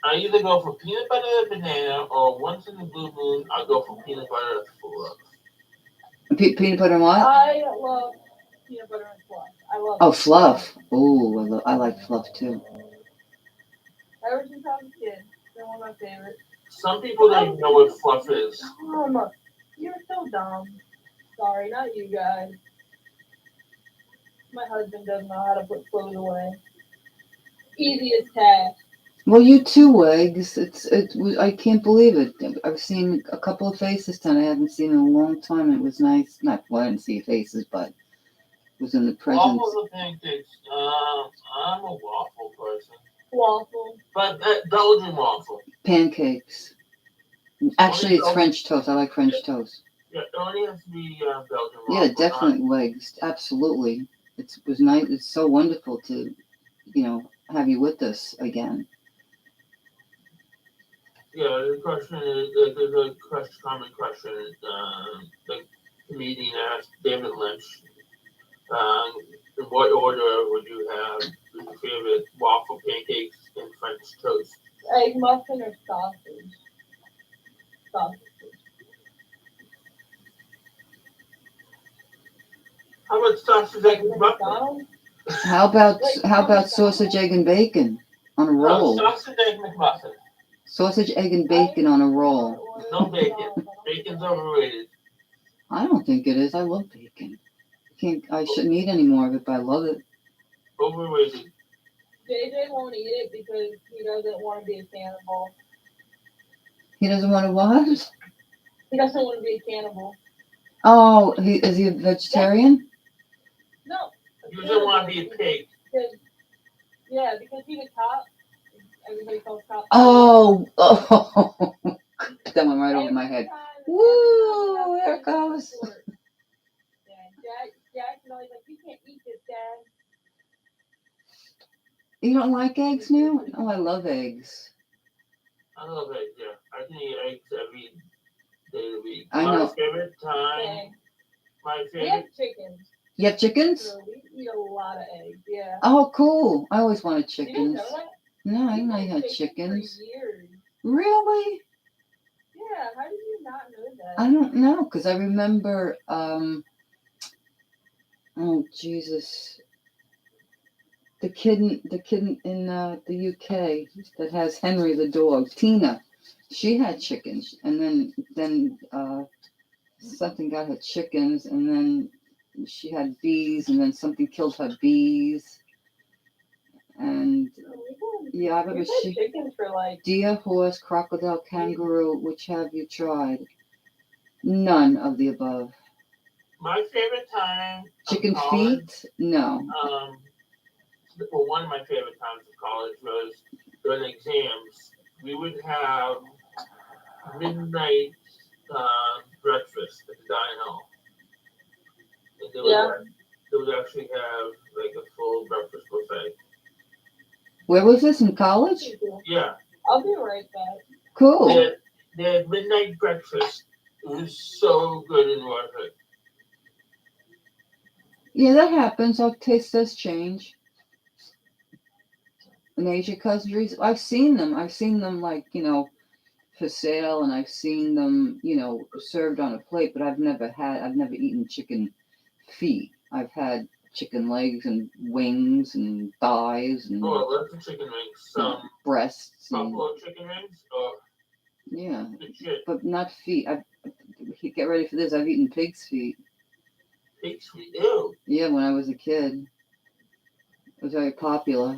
I either go for peanut butter and banana, or once in the blue moon, I'll go for peanut butter and fluff. Peanut butter and what? I love peanut butter and fluff. I love. Oh, fluff. Oh, I like fluff too. Ever since I was a kid, they're one of my favorites. Some people don't even know what fluff is. You're so dumb. Sorry, not you guys. My husband doesn't know how to put clothes away. Easiest task. Well, you too, Wags. I can't believe it. I've seen a couple of faces tonight I haven't seen in a long time. It was nice. I didn't see faces, but it was in the presence. Waffles or pancakes? I'm a waffle person. Waffle. But Belgian waffle. Pancakes. Actually, it's French toast. I like French toast. Yeah, it only has to be Belgian waffle. Yeah, definitely, Wags. Absolutely. It was nice. It's so wonderful to, have you with us again. Yeah, the question is, there's a common question, the comedian asked David Lynch, in what order would you have your favorite waffle pancakes and French toast? Egg muffin or sausage? Sausage. How about sausage, egg, and muffin? McDonald's? How about sausage, egg, and bacon on a No, roll? sausage, egg, McMuffin. Sausage, egg, and bacon on a roll. No bacon. Bacon's overrated. I don't think it is. I love bacon. I shouldn't eat any more of it, but I love it. Overrated. JJ won't eat it because he doesn't want to be a cannibal. He doesn't want to what? He doesn't want to be a cannibal. Oh, is he a vegetarian? No. You don't want to be a pig. Yeah, because he's a cop. Everybody calls cops. Oh. That went right over my head. Woo, there it goes. Yeah, Jack's always like, you can't eat this, Dad. You don't like eggs now? Oh, I love eggs. I love eggs, yeah. I can eat eggs every day of the week. I know. My favorite time. Okay. My We have favorite. chickens. You have chickens? So we eat a lot of eggs, yeah. Oh, cool. I always wanted You didn't chickens. know that? No, I didn't know you had chickens. Really? Yeah, how did you not know that? I don't know, because I remember, oh, Jesus. The kid in the UK that has Henry the dog, Tina, she had chickens, and then something got her chickens, and then she had bees, and then something killed her bees, and yeah, I remember We've had chickens for like deer, horse, crocodile, kangaroo. Which have you tried? None of the above. My favorite time. Chicken college, feet? No. Well, one of my favorite times of college was during exams. We would have midnight breakfast at the dining hall. And they would actually have like a full breakfast buffet. Where was this, in college? Yeah. I'll be right back. Cool. They had midnight breakfast. It was so good and worth it. Yeah, that happens. Our taste does change. In Asia countries, I've seen them like, for sale, and I've seen them, served on a plate, but I've never eaten chicken feet. I've had chicken legs and wings and thighs and I love the chicken wings. breasts. Buffalo chicken wings? Oh. Yeah, Good shit. but not feet. Get ready for this. I've eaten pig's feet. Pig's feet? Ew. Yeah, when I was a kid. It was very popular.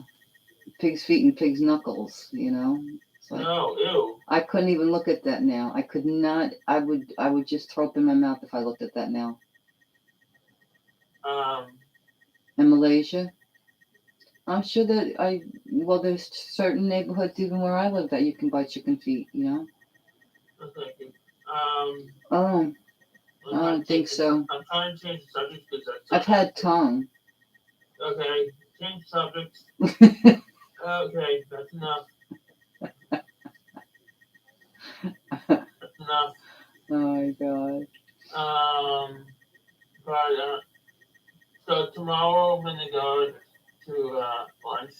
Pig's feet and pig's knuckles, It's like, no, ew. I couldn't even look at that now. I could not. I would just throw up in my mouth if I looked at that now. In Malaysia, I'm sure that there's certain neighborhoods even where I live that you can buy chicken feet. Okay. Oh, I don't think so. I'm trying to change the subject because I've had tongue. Okay, change subject. Okay, that's enough. That's enough. Oh my God. So tomorrow I'm gonna go to lunch.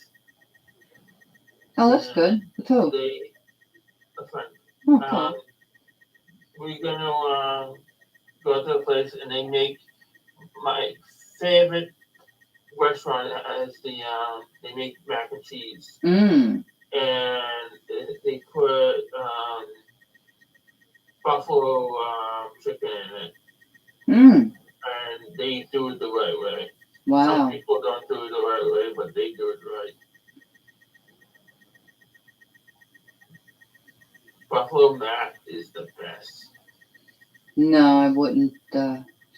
Oh, that's good. With who? A friend. Okay. We're gonna go to a place and they make my favorite restaurant as they make mac and cheese. Mm. And they put buffalo chicken in it. Mm. And they do it the right way. Wow. Some people don't do it the right way, but they do it right. Buffalo mac is the best. No, I wouldn't.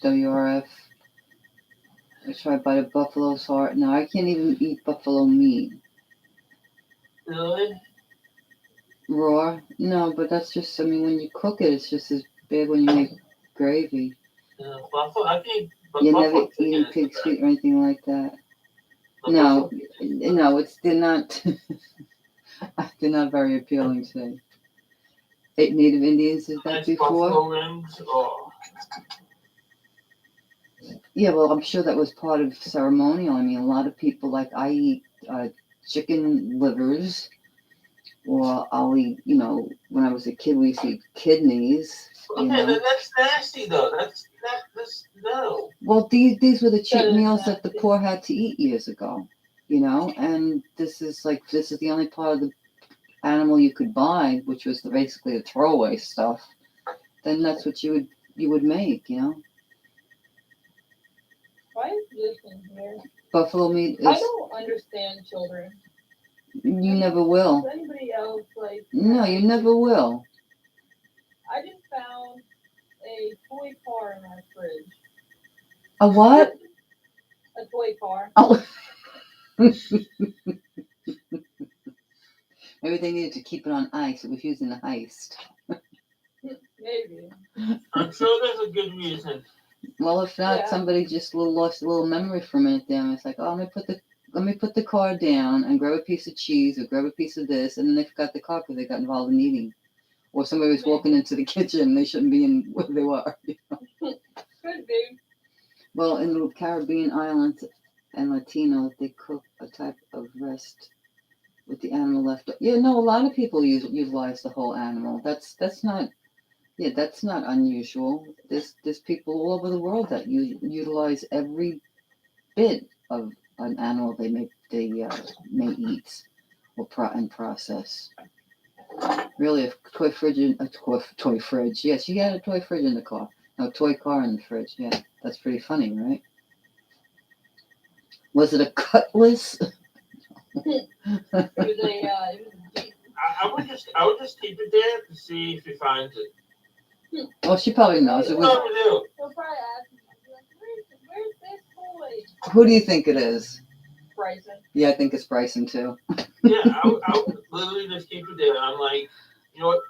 WRF. I tried by the buffalo's heart. No, I can't even eat buffalo meat. Really? Raw? No, but that's just, when you cook it, it's just as bad when you make gravy. Buffalo, I think. You never eaten pig's feet or anything like that. No, they're not. They're not very appealing to me. 8 Native Indians is that Nice before? buffalo wings. Oh, Yeah, well, I'm sure that was part of ceremonial. I mean, a lot of people, like I eat chicken livers, or I'll eat, when I was a kid, we used to eat kidneys, okay, that's nasty though. That's no. Well, these were the cheap That is meals that the nasty. poor had to eat years ago, and this is the only part of the animal you could buy, which was basically the throwaway stuff. Then that's what you would make, Why is this in here? Buffalo meat I is, don't understand children. you never will. Does anybody else like? No, you never will. I just found a toy car in my fridge. A what? A toy car. Oh. Maybe they needed to keep it on ice. It was used in a heist. Maybe. I'm sure there's a good reason. Well, if not, Yeah. somebody just lost a little memory for a minute there. It's like, oh, let me put the car down and grab a piece of cheese or grab a piece of this, and then they forgot the car because they got involved in eating. Or somebody was walking into the kitchen and they shouldn't be in where they were. Could be. Well, in the Caribbean islands and Latino, they cook a type of rest with the animal left. Yeah, no, a lot of people utilize the whole animal. That's not. Yeah, that's not unusual. There's people all over the world that utilize every bit of an animal they may eat or process. Really, a toy fridge, toy fridge. Yes, you had a toy fridge in the car. No, toy car in the fridge. Yeah, that's pretty funny, right? Was it a cutlass? It was a Jeep. I would just keep it there to see if he finds it. Well, she probably knows. It You was. never do. He'll probably ask me, like, where's this toy? Who do you think it is? Bryson. Yeah, I think it's Bryson too. Yeah, I would literally just keep it there. I'm like, you know what?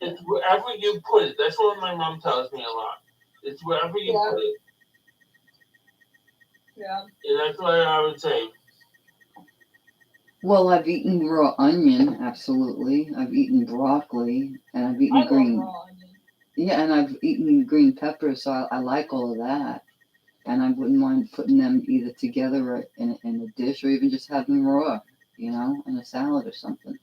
It's wherever you put it. That's what my mom tells me a lot. It's wherever you put it. Yeah. And that's what I would say. Well, I've eaten raw onion, absolutely. I've eaten broccoli, and I've eaten I green. love raw onion. Yeah, and I've eaten green peppers, so I like all of that. And I wouldn't mind putting them either together or in a dish, or even just have them raw, in a salad or something.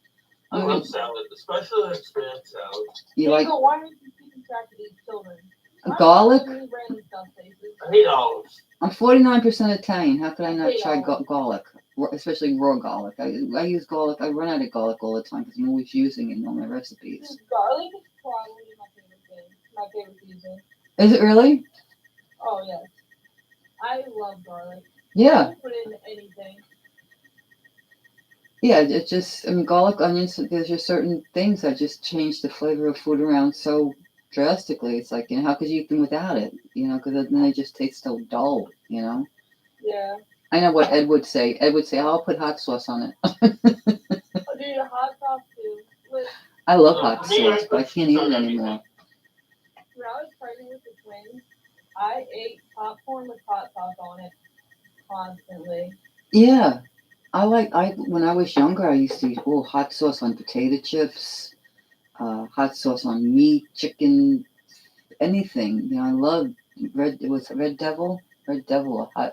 I love salad, especially spinach salad. You like But why aren't you keeping track of these children? garlic? Random stuff places. I hate olives. I'm 49% Italian. How could I not Hate try olives. garlic, especially raw garlic? I use garlic. I run out of garlic all the time because I'm always using it in all my recipes. Garlic is probably my favorite thing. My favorite season. Is it really? Oh yes. I love garlic. Yeah. I can put it in anything. Yeah, it just, garlic, onions, there's just certain things that just change the flavor of food around so drastically. It's like, how could you eat them without it? Because then they just taste so dull, Yeah. I know what Ed would say. Ed would say, I'll put hot sauce on it. Oh, dude, hot sauce too. I love hot Me, I sauce, but I put can't eat cheese it on anymore. When I was pregnant with the twins, I ate popcorn with hot sauce on it constantly. Yeah. When I was younger, I used to eat hot sauce on potato chips, hot sauce on meat, chicken, anything. I loved it was Red Devil? Red Devil, I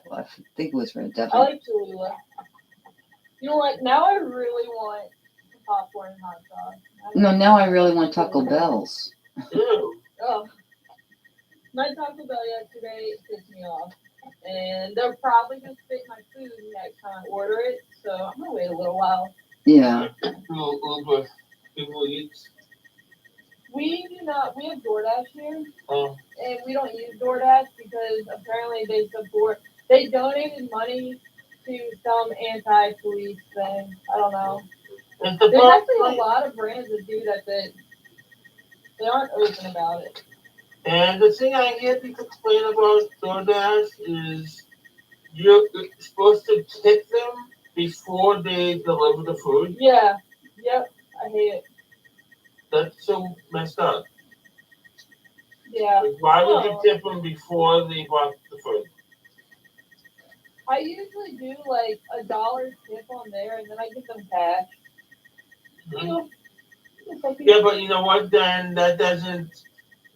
think it was Red Devil. I like Cholula. You know what? Now I really want popcorn and hot sauce. No, now I really want Taco Bells. Ew. Oh. My Taco Bell yesterday pissed me off. And they'll probably just fit my food next time I order it. So I'm going to wait a little while. Yeah. Uber Eats. We do not. We have DoorDash here. Oh. And we don't use DoorDash because apparently they donated money to some anti-police thing. I don't know. There's actually a lot of brands that do that they aren't open about it. And the thing I hear people complain about DoorDash is you're supposed to tip them before they deliver the food. Yeah. Yep. I hate it. That's so messed up. Yeah. Like, why would you tip them before they bought the food? I usually do like $1 tip on there, and then I give them cash. Mm-hmm. You know, It's like Yeah, but you know what? Then that doesn't.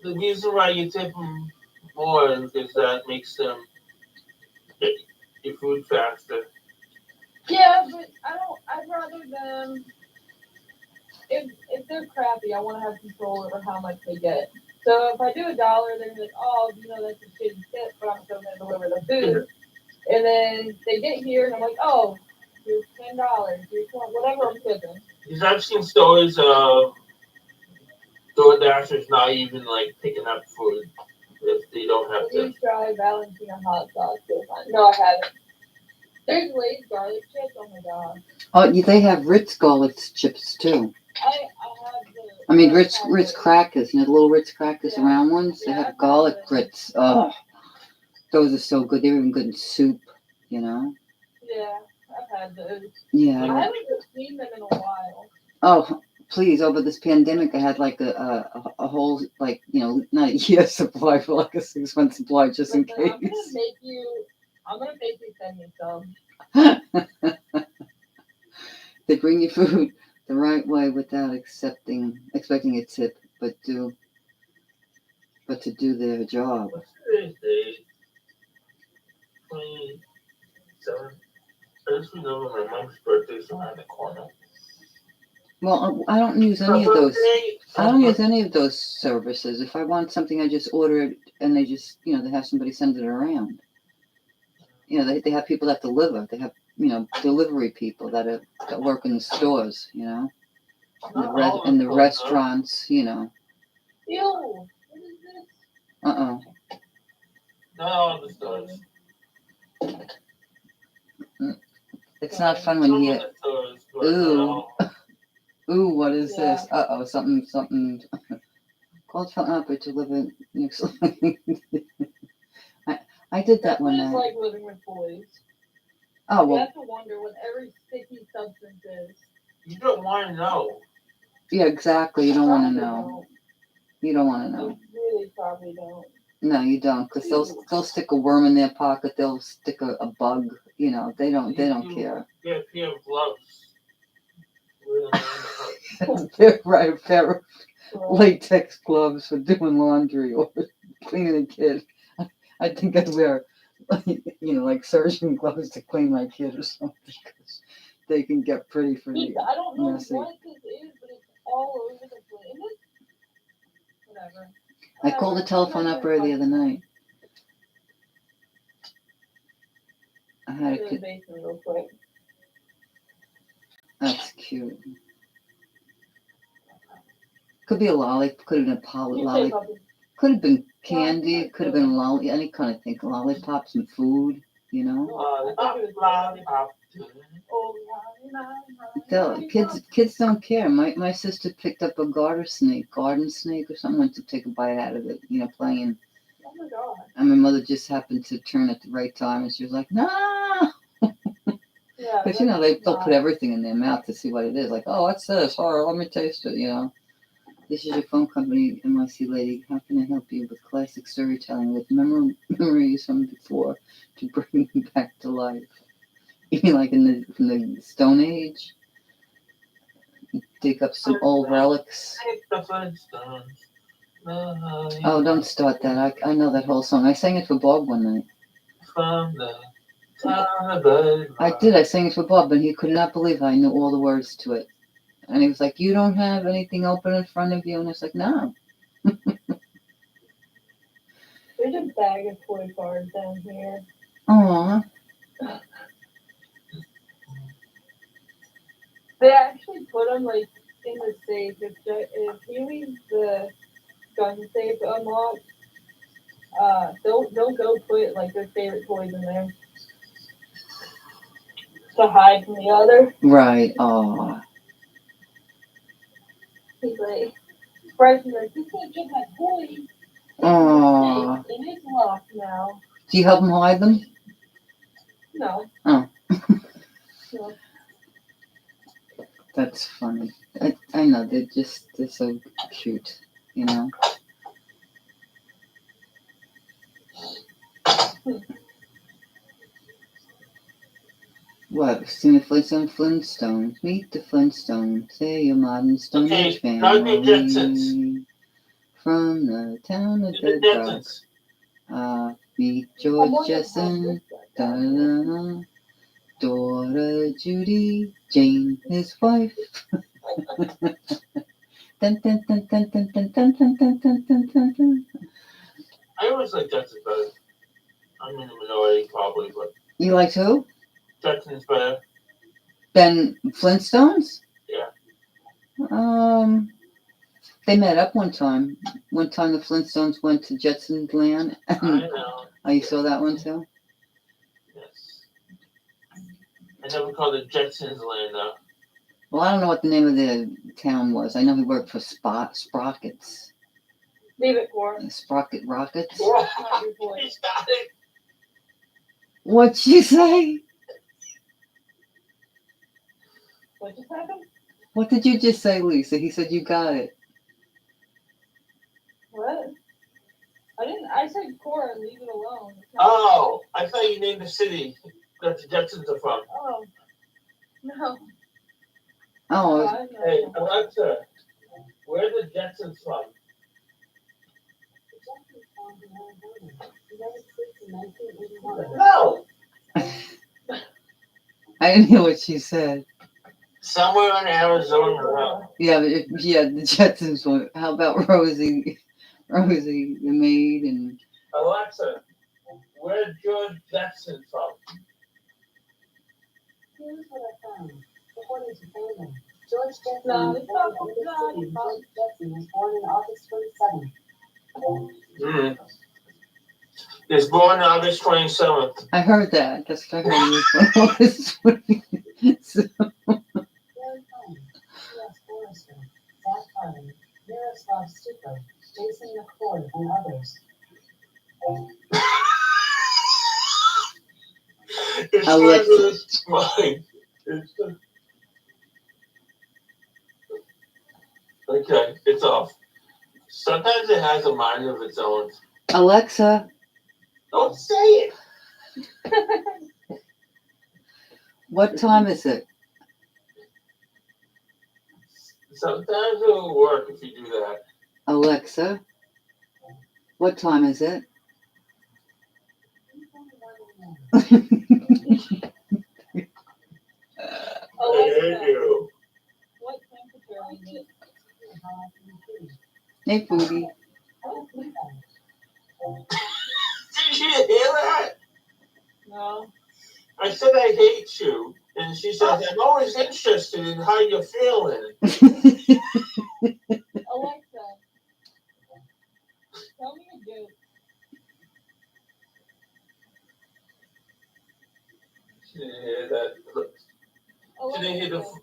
The reason why you tip them more is because that makes them get your food faster. yeah, but I'd rather them. If they're crappy, I want to have control over how much they get. So if I do $1, they're gonna be like, oh, that's a shitty tip, but I'm still gonna deliver the food. And then they get here, and I'm like, oh, here's $10, here's whatever I'm tipping. Because I've seen stories of DoorDashers not even like picking up food if they don't have Did to. you try Valentina hot sauce? No, I haven't. There's Lay's garlic chips. Oh my god. Oh, they have Ritz garlic chips too. I have the. I mean, Ritz crackers. The little Ritz crackers, Yeah. round ones. They Yeah, have I've garlic had Ritz. Oh, those are so good. They're even good in soup. Yeah, I've had those. Yeah. I haven't seen them in a while. Oh, please! Over this pandemic, I had like a whole not a year supply for like a 6-month supply just in Listen, case. I'm gonna make you send me some. They bring you food the right way without expecting a tip, but to do their job. What's today's date? 27. I just remember my mom's birthday's around the corner. Well, I don't use any of those. I don't use any of those services. If I want something, I just order it, and they just, they have somebody send it around. They have people that deliver. They have, delivery people that work in the stores, in the restaurants, Ew. What is this? Uh-oh. Not all the stores. It's not fun when you hear, Some of the stores, but ooh, not all. ooh, what is Yeah. this? Uh-oh, something. Called for up or deliver. I did that one It's night. like living with boys. Oh, You well, have to wonder what every sticky substance is. You don't want to know. yeah, exactly. You don't want to Probably know. don't. You don't want to know. You really probably don't. No, you don't, because they'll stick a worm in their pocket. They'll stick a bug. They don't care. Get a pair of gloves. Wear them around the house. Right, pair of latex gloves for doing laundry or cleaning a kid. I think I'd wear, like surgeon gloves to clean my kid or something, because they can get pretty I don't know messy. what this is, but it's all over the place. Whatever. I called the telephone operator the other night. I had Go to the basement real quick. That's cute. Could be a lolly. Could have been a lolly. Could have been candy. Could have been a lolly. Any kind of thing. Lollipops and food. Lollipop. Kids don't care. My sister picked up a garden snake or something, went to take a bite out of it, playing. Oh my god. And my mother just happened to turn at the right time, and she was like, no. Yeah. Because, they'll put everything in their mouth to see what it is. Like, oh, what's this? Oh, let me taste it, This is your phone company, NYC lady. How can I help you with classic storytelling with memories from before to bring them back to life? You mean like from the Stone Age? Dig up some old relics. Oh, don't start that. I know that whole song. I sang it for Bob one night. I did. I sang it for Bob, but he could not believe I knew all the words to it. And he was like, you don't have anything open in front of you? And I was like, no. There's a bag of toy cars down here. Aw. They actually put them in the safe. If he leaves the gun safe unlocked, they'll go put their favorite toys in there to hide from the other. Right. Aw. He's like, Bryce's like, you can't get my toy. Aw. And it's locked now. Do you help him hide them? No. Oh. No. That's funny. I know, they're so cute, What? Seen the Flintstones. Meet the Flintstones. Say your modern Stone Okay, Age start the Jetsons. family. From the town of The Dead Rock. Jetsons. Meet I'm George wondering how Jetson. this got done. Daughter Judy. Jane, his wife. Dun, dun, dun, dun, dun, dun, dun, dun, dun, dun, dun, dun, dun. I always like Jetsons better. I'm in the minority probably, but You liked who? Jetsons better. Ben Flintstones? Yeah. They met up one time. One time the Flintstones went to Jetson's land. I know. Oh, you saw that one too? Yes. I never called it Jetsons Land though. Well, I don't know what the name of the town was. I know he worked for Sprockets. Leave it for. Sprocket Rockets. Wow, Not your voice. he's got it. What'd you say? What just happened? What did you just say, Lisa? He said you got it. What? I didn't. I said Cora, leave it alone. It's not- Oh, I thought you named the city that the Jetsons are from. Oh. No. Oh, I have no Hey, idea. Alexa, where are the Jetsons from? No! I didn't hear what she said. Somewhere in Arizona. No. Yeah, but the Jetsons one. How about Rosie? Rosie, the maid, and Alexa, where's George Jetson from? Here's what I found. According to family, George Jetson No, was it's born not- in no, City. it's not. George Jetson was born on August 27th. Mm. He was born August 27th. I heard that. That's what I heard. It was one of his- So, Gary Cohn, C.S. Forrester, Zach Harden, Miroslav Stupa, Jason McCord, and others. It's Alexa. mine. It's the... Okay, it's off. Sometimes it has a mind of its own. Alexa, Don't say it. what time is it? Sometimes it'll work if you do that. Alexa, what time is it? Alexa, you. what temperature is it? Hey, Foodie. Did you hear that? No. I said I hate you. And she says, I'm always interested in how you're feeling. Alexa, tell me a joke. She didn't hear that. She didn't hear the. Alexa,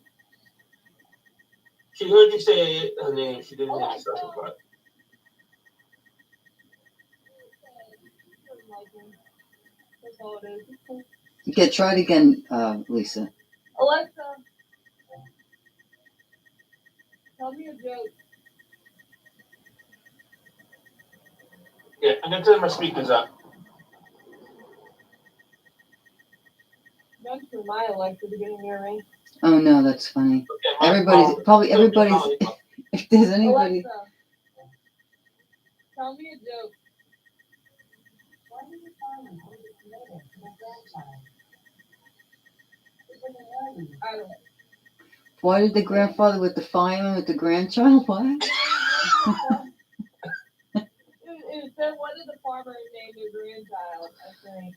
She heard you say her name. She didn't hear the second part. that's all it is. Okay, try it again, Lisa. Alexa, tell me a joke. Yeah, I'm gonna turn my speakers up. Don't through my Alexa to get in your ring. Oh no, that's funny. Okay, my Everybody's phone. probably everybody's. If there's anybody, Alexa, tell me a joke. Why did you find an older tomato from a grandchild? It was an alien. I don't know. why did the grandfather with the fireman with the grandchild? What? It said, what did the farmer name their grandchild? I think.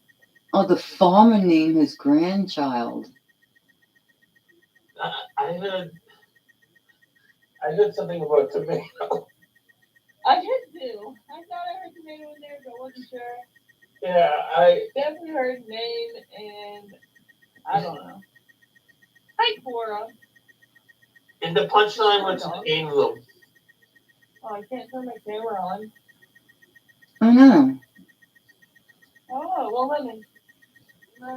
Oh, the farmer named his grandchild. I heard something about tomato. I did too. I thought I heard tomato in there, but I wasn't sure. Yeah, I Definitely heard name and I don't know. Hi, Cora. in the punchline was England. Oh, I can't turn my camera on. Oh no. Oh, well, let me. I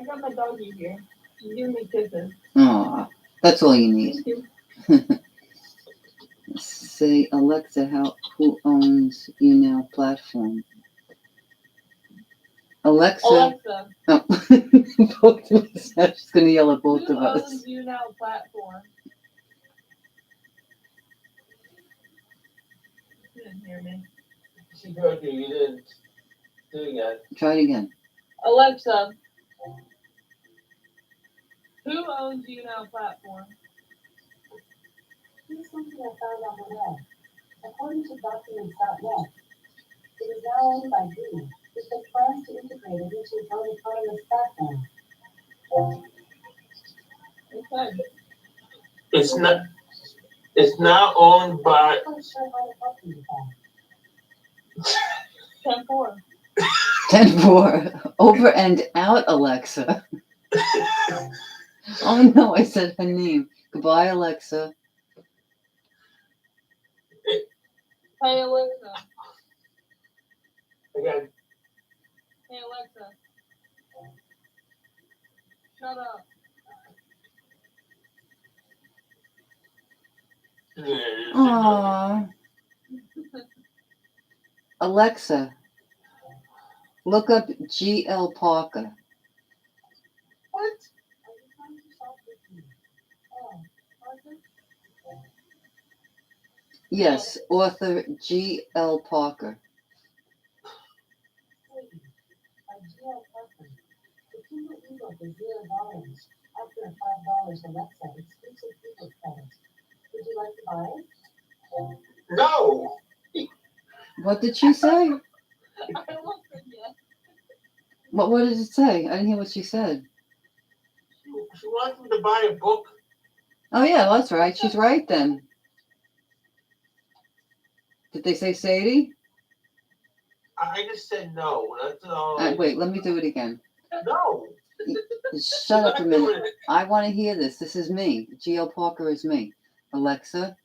got my doggy here. She's giving me kisses. Aw, that's all you need. Say, Alexa, who owns you now platform? Alexa. Alexa, Oh. Both of us. I'm just going to yell at both who of us. owns You Now platform? You didn't hear me. She heard you. You didn't do it again. Try it again. Alexa, who owns You Now platform? Here's something I found on the web. According to documents.net, it is now owned by Google, which has plans to integrate it into its own autonomous platform. Okay. It's now owned by. I'm not quite sure how to help you with that. 10-4. 10-4. Over and out, Alexa. Oh no, I said her name. Goodbye, Alexa. Hey Alexa. Again. Hey Alexa. Shut up. Aww. Alexa, look up G.L. Parker. What? Are you trying to shop with me? Oh, Parker? Yes, author G.L. Parker. Sweetie, by G.L. Parker. The Kindle ebook is $0 after a $5 Alexa exclusive ebook credit. Would you like to buy it? No. What did she say? I looked at you. What did it say? I didn't hear what she said. She wants me to buy a book. Oh yeah, that's right. She's right then. Did they say Sadie? I just said no. That's all. Wait, let me do it again. No. Shut up a minute. I want to hear this. This is me. G.L. Parker is me. Alexa,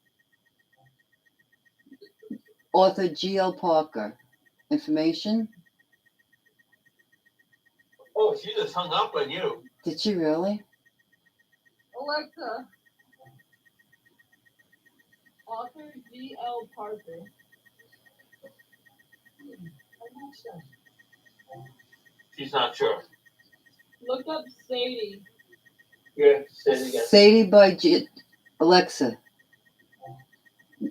author G.L. Parker. Information? Oh, she just hung up on you. Did she really? Alexa. Author G.L. Parker. I'm not sure. She's not sure. Look up Sadie. Yeah, say it again. Sadie by Alexa.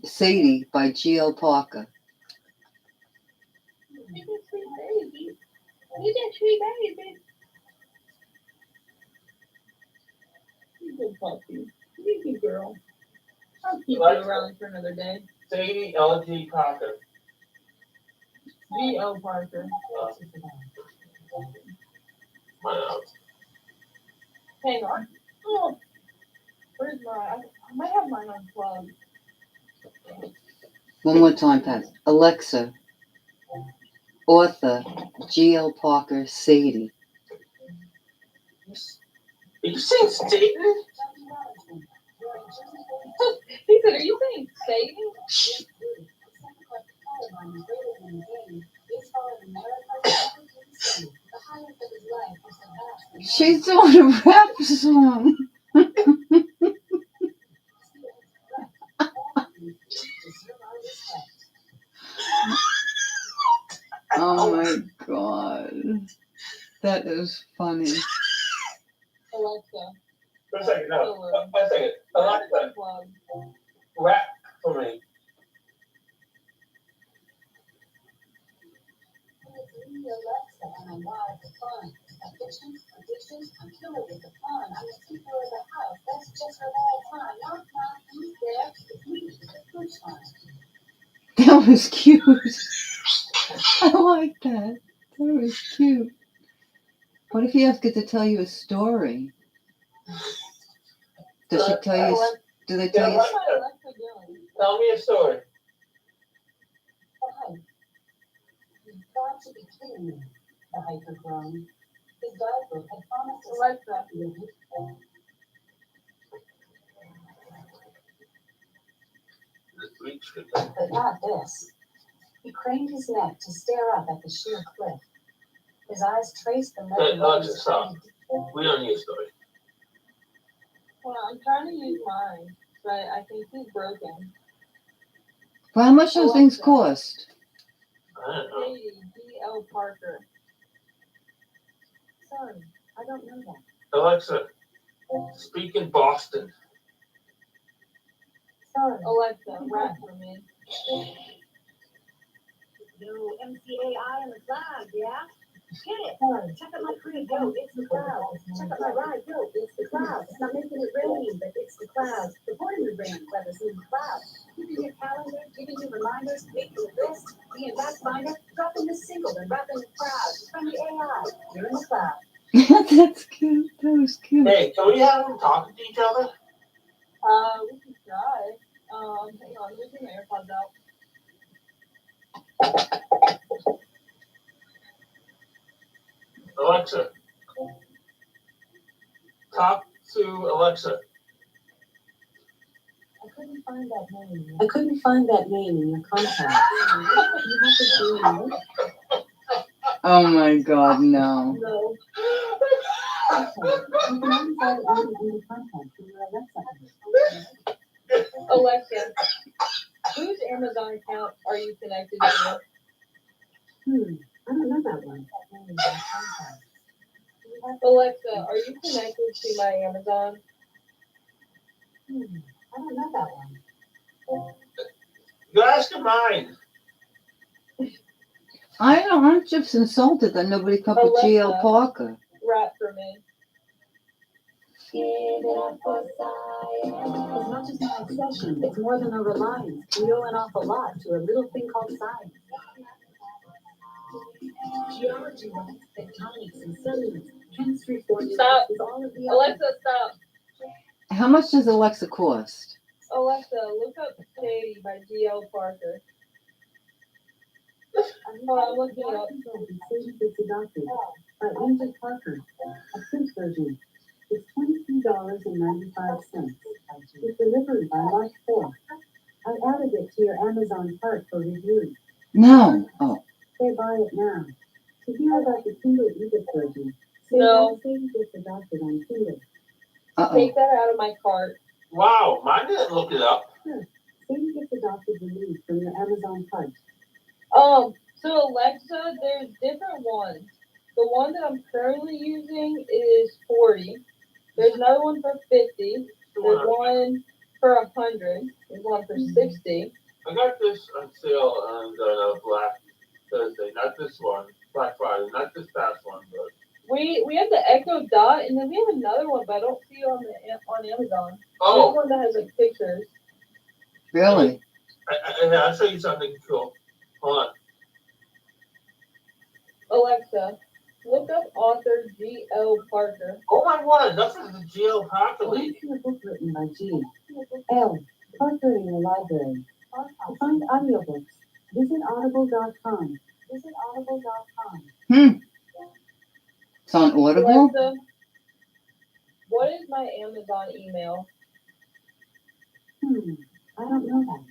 Sadie by G.L. Parker. He's a sweet baby. He's a sweet baby. He's a good puppy. He's a good girl. I'll keep you around for another day. Sadie L.G. Parker. G.L. Parker. Hang on. Oh, where's mine? I might have mine unplugged. One more time, Pat. Alexa, author G.L. Parker, Sadie. Are you saying Satan? He said, are you saying Satan? She's doing a rap song. Oh my god. That is funny. Alexa. For a second, no. One second. Alexa, rap for me. Alexa, and I'm wild for fun. Addictions, I'm killer with the fun. I'm the keeper of the house. That's just for all time. Knock, knock, who's there? It's me, the punchline. That was cute. I like that. That was cute. What if he has to tell you a story? Does she tell you? Do they tell you? What's my Alexa doing? Tell me a story. The hype. You've got to be kidding me. The hyper grown. His guidebook had promised us Alexa. But not this. He craned his neck to stare up at the sheer cliff. His eyes traced the Alexa, stop. We don't need a story. Well, I'm trying to use mine, but I think he's broken. Well, how much those things cost? I don't know. Sadie, G.L. Parker. Sorry, I don't know that. Alexa, speak in Boston. Sorry. Alexa, rap for me. Yo, MCAI on the cloud, yeah? Get it. Sorry. Check out my crib, yo, it's the cloud. Check out my ride, yo, it's the cloud. It's not making it rain, but it's the cloud. Reporting the rain, weather's in the cloud. Keeping your calendar, giving you reminders, making your list, being backfinder, dropping the single and rapping the crowd. From the AI, you're in the cloud. That's cute. That was cute. Hey, can we have them talking to each other? We can try. Hang on, let me take my AirPods out. Alexa, talk to Alexa. I couldn't find that name in your contacts. You have to do it. Oh my God, no. No. Alexa, whose Amazon account are you connected to? I don't know that one. Alexa, are you connected to my Amazon? I don't know that one. You ask him mine. I know, I'm just insulted that nobody come with GL Alexa. Parker. Rap for me. Give it up for science. It's not just an obsession, it's more than a reliance. We owe an awful lot to a little thing called science. Geology, tectonics, and sediments, chemistry formulas. Stop. Is all of the Alexa, stop. How much does Alexa cost? Alexa, look up Katie by D.L. Parker. I'm looking it up. It's adopted by Angel Parker, a print version. It's $23.95. It's delivered by March 4th. I added it to your Amazon cart for review. No. Oh. Say buy it now. To hear about the Kindle ebook version, say No. Sadie gets adopted on Kindle. Take that out of my cart. Wow, mine didn't look it up. Sure. Sadie gets adopted removed from your Amazon cart. So Alexa, there's different ones. The one that I'm currently using is 40. There's another one for 50. There's one for 100. There's one for 60. I got this on sale on Black Thursday. Not this one, Black Friday. Not this past one, but We have the Echo Dot, and then we have another one, but I don't see it on Amazon. Oh. There's one that has like pictures. Really? I'll show you something cool. Hold on. Alexa, look up author G.L. Parker. Oh my word, that's the G.L. Parker lady. Link to a book written by G. L. Parker in your library. To find audiobooks, visit audible.com. It's on Audible? Alexa, what is my Amazon email? I don't know that.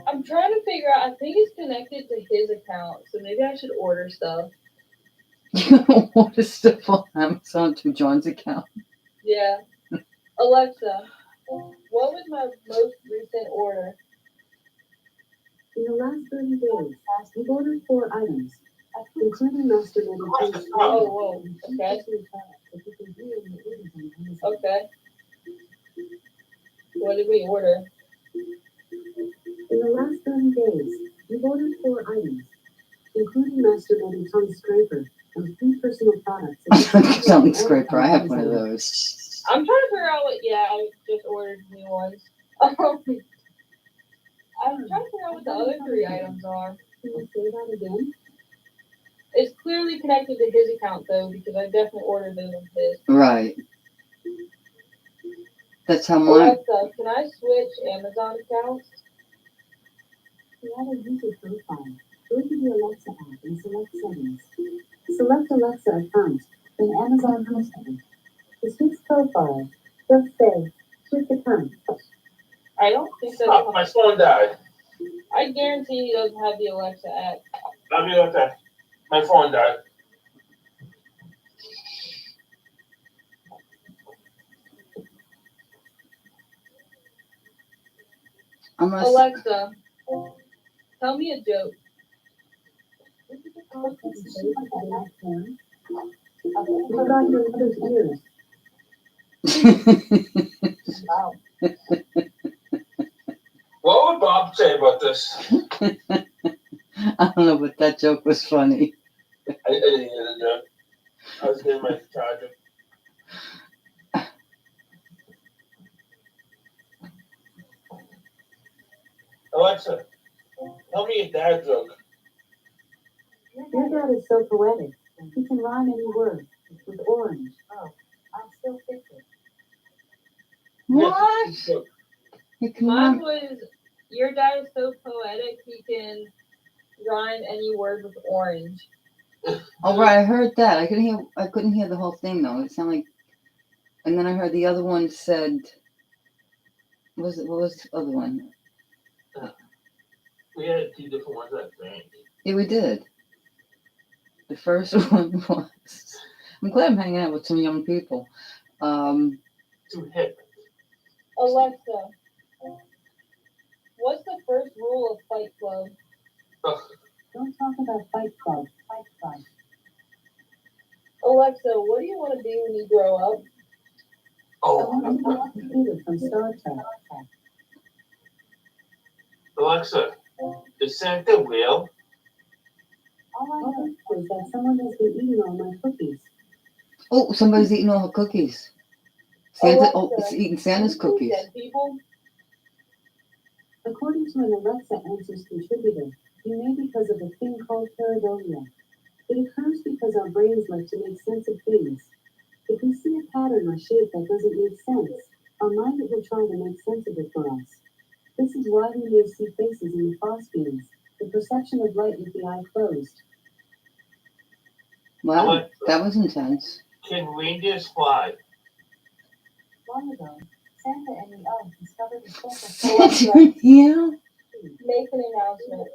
I'm trying to figure out. I think it's connected to his account, so maybe I should order stuff. You don't want to stuff on Amazon to John's account. Yeah. Alexa, what was my most recent order? In the last 30 days, you've ordered 4 items, including masturbated toast. Oh, whoa. Okay. Okay. What did we order? In the last 30 days, you've ordered 4 items, including masturbated tongue scraper and 3 personal products. Tongue scraper, I have one of those. I'm trying to figure out what. Yeah, I just ordered new ones. I'm trying to figure out what the other 3 items are. Can you say that again? It's clearly connected to his account though, because I definitely ordered those on his. Right. That's how mine. Alexa, can I switch Amazon accounts? To add a user profile, go to the Alexa app and select settings. Select Alexa account, then Amazon household. To switch profile, just say switch account. I don't think so. Oh, my phone died. I guarantee he doesn't have the Alexa app. I'll be right back. My phone died. Alexa, tell me a joke. To You got your mother's ears. Wow. What would Bob say about this? I don't know, but that joke was funny. I didn't hear the joke. I was getting my charger. Alexa, tell me a dad joke. Your dad is so poetic. He can rhyme any word with orange. Oh, I'll still fix it. What? Yes, joke. You can Mine rhyme- was, your dad is so poetic, he can rhyme any word with orange. Oh right, I heard that. I couldn't hear the whole thing though. It sounded like, and then I heard the other one said, what was the other one? We had two different ones, I think. Yeah, we did. The first one was, I'm glad I'm hanging out with some young people. Too hip. Alexa, what's the first rule of Fight Club? Ugh. Don't talk about Fight Club. Fight Club. Alexa, what do you want to be when you grow up? I Oh, want to be Peter from Star Trek. Alexa, is Santa real? All I know is that someone has been eating all my cookies. Oh, somebody's eating all her cookies. Santa, it's eating Santa's cookies. Dead people? According to an Alexa Answers contributor, you may because of a thing called pareidolia. It occurs because our brains like to make sense of things. If we see a pattern or shape that doesn't make sense, our mind will try to make sense of it for us. This is why we may see faces in the phosphenes, the perception of light with the eye closed. Wow, Alexa, that was intense. can reindeers fly? Long ago, Santa and the elves discovered a Santa, yeah. Make an announcement.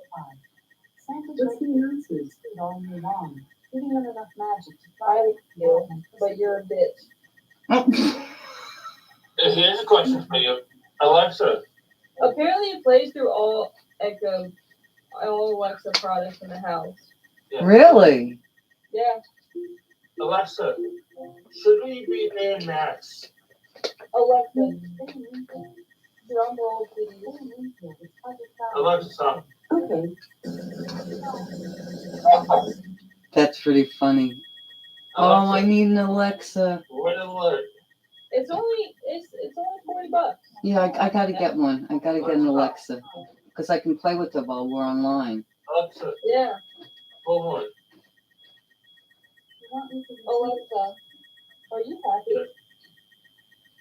Santa's what's the announcement? All year long, giving them enough magic to fly. I do, but you're a bitch. Oh. Here's a question for you. Alexa, Apparently it plays through all Alexa products in the house. yeah. Really? Yeah. Alexa, should we be wearing masks? Alexa, drum roll please. Alexa, Okay. That's pretty funny. Oh, Alexa, I need an Alexa. red alert. It's only $40. Yeah, I gotta get one. I gotta get an Alexa. Because I can play with it while we're online. Alexa, Yeah. hold on. Alexa, are you happy?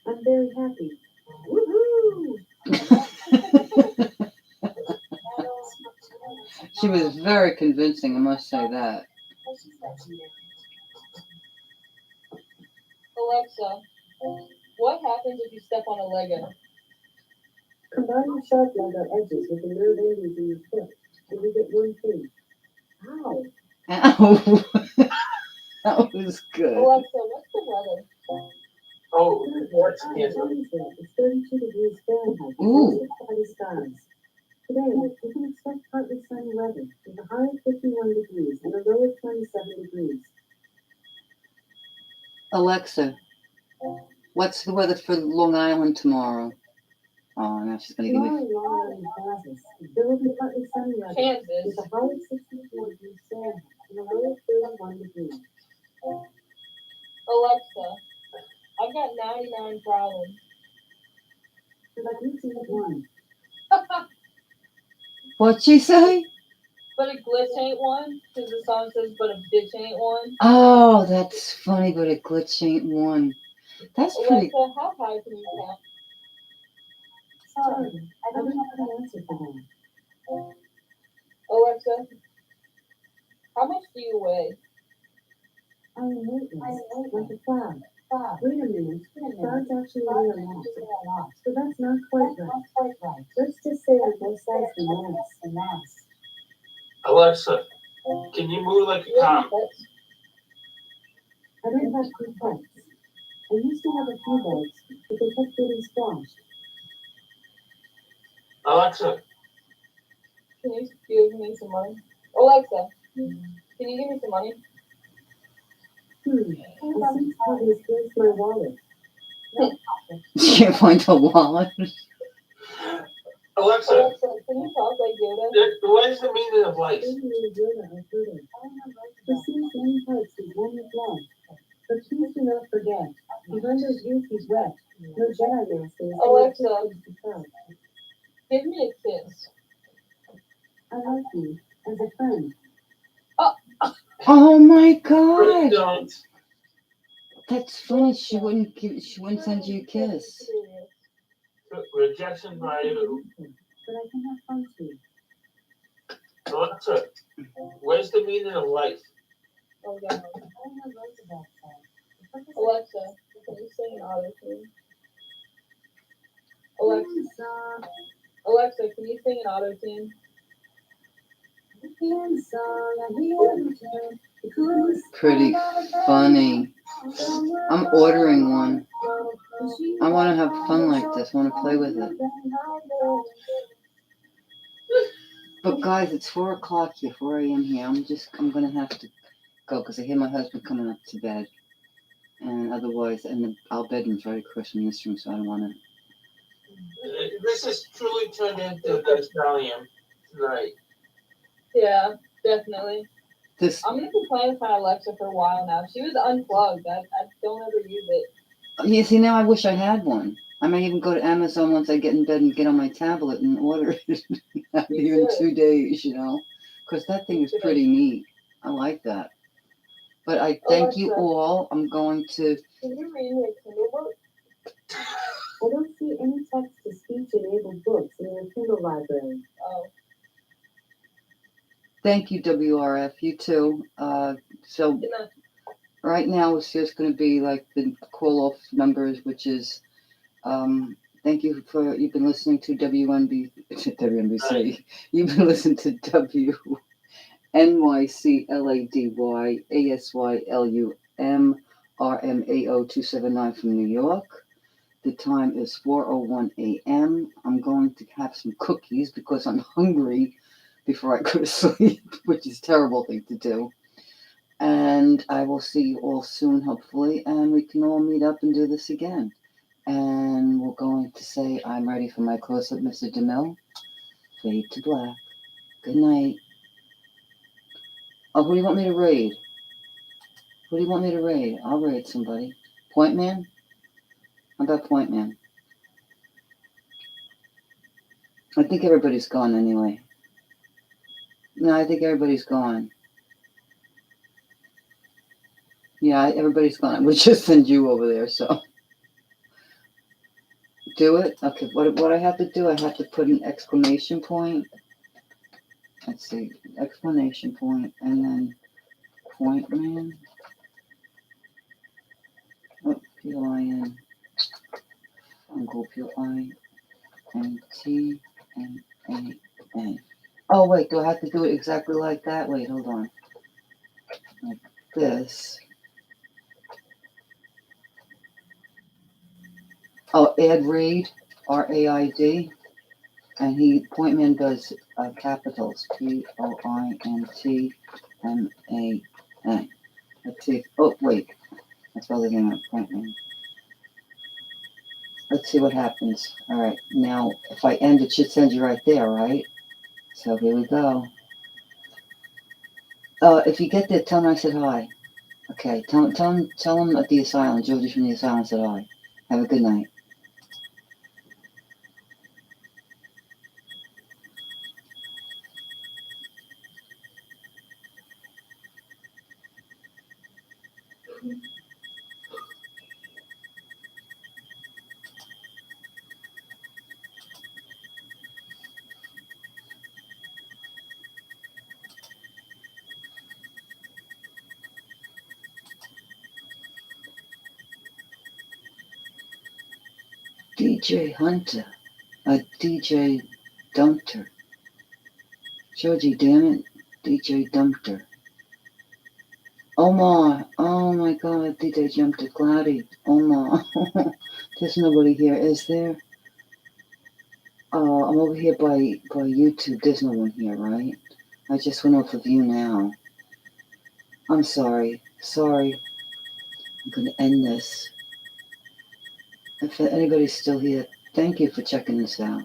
I'm very happy. Woohoo! She was very convincing, I must say that. Alexa, what happens if you step on a Lego? Combine the sharp leather edges with the nerve endings in your foot, and you get one thing. Ow! Ow. That was good. Alexa, what's the weather? Oh, what's It's cancer? Wednesday. It's 32 degrees Fahrenheit. Ooh. Mostly cloudy skies. Today, you can expect partly sunny weather with a high of 51 degrees and a low of 27 degrees. Alexa, what's the weather for Long Island tomorrow? Oh, now she's gonna give Tomorrow, me. Long Island, Kansas. There will be partly sunny weather Kansas. with a high of 64 degrees Fahrenheit and a low of 31 degrees. Alexa, I've got 99 problems. So that means you have one. What'd she say? But a glitch ain't one, because the song says, but a bitch ain't one. Oh, that's funny, but a glitch ain't one. That's pretty. Alexa, how high can you count? Sorry, I don't have an answer for that. Alexa, how much do you weigh? I'm weightless, like a cloud. Wait a minute. Clouds actually weigh a lot. So that's not quite right. Let's just say I'm both sides the mass. Alexa, can you move like a Yeah, cow? I don't have two pets. I used to have a few dogs, but they kept getting squashed. Alexa, can you give me some money? Alexa, can you give me some money? I seem to have misplaced my wallet. You can't find a wallet. Alexa, Alexa, can you talk like Yoda? what is the meaning of life? There seems many parts of one with love. But please do not forget, behind those years he's wet. No Jedi Master is Alexa, to come. give me a kiss. I like you as a friend. Oh my God. Don't. That's funny. She wouldn't send you a kiss. Rejection by you. But I can have fun too. Alexa, what is the meaning of life? Oh God. I don't know loads about that. Alexa, can you sing an auto tune? Alexa, can you sing an auto tune? Pretty funny. I'm ordering one. I want to have fun like this. I want to play with it. But guys, it's 4 o'clock here, 4 a.m. here. I'm gonna have to go because I hear my husband coming up to bed, and otherwise, our bedroom's right across from this room, so I don't want to. This has truly turned into Dutch Valium tonight. Yeah, definitely. This. I'm gonna be playing with my Alexa for a while now. She was unplugged. I don't ever use it. You see, now I wish I had one. I may even go to Amazon once I get in bed and get on my tablet and order it. Even 2 days, because that thing is pretty neat. I like that. But I thank you all. I'm going to. Can you read me a Kindle book? I don't see any text-to-speech enabled books in your Kindle library. Oh. Thank you, WRF. You too. So right now it's just going to be like the call-off numbers, which is thank you for you've been listening to WNBC. You've been listening to WNYCLADYASYLUMRMAO 279 from New York. The time is 4:01 a.m. I'm going to have some cookies because I'm hungry before I go to sleep, which is a terrible thing to do. And I will see you all soon, hopefully, and we can all meet up and do this again. And we're going to say, I'm ready for my close-up, Mr. DeMille. Fade to black. Good night. Oh, who do you want me to raid? Who do you want me to raid? I'll raid somebody. Point Man? How about Point Man? I think everybody's gone anyway. No, I think everybody's gone. Yeah, everybody's gone. We'll just send you over there, so. Do it? Okay, what I have to do, I have to put an exclamation point. Let's see, exclamation point, and then Point Man. Oh, P-O-I-N. Fungal, P-I-N-T-M-A-N. Oh, wait, do I have to do it exactly like that? Wait, hold on. Like this. Oh, add raid, R-A-I-D. And Point Man does capitals, P-O-I-N-T-M-A-N. Let's see. Oh, wait. That's all they're doing, Point Man. Let's see what happens. All right. Now, if I end, it should send you right there, right? So here we go. If you get there, tell them I said hi. Okay. Tell them at the asylum. Georgie from the asylum said hi. Have a good night. DJ Hunter, a DJ Dumpter. Georgie, damn it, DJ Dumpter. Omar, oh my God, DJ Dumpter, Cloudy, Omar. There's nobody here, is there? I'm over here by YouTube. There's no one here, right? I just went off of you now. I'm sorry. I'm going to end this. If anybody's still here, thank you for checking this out.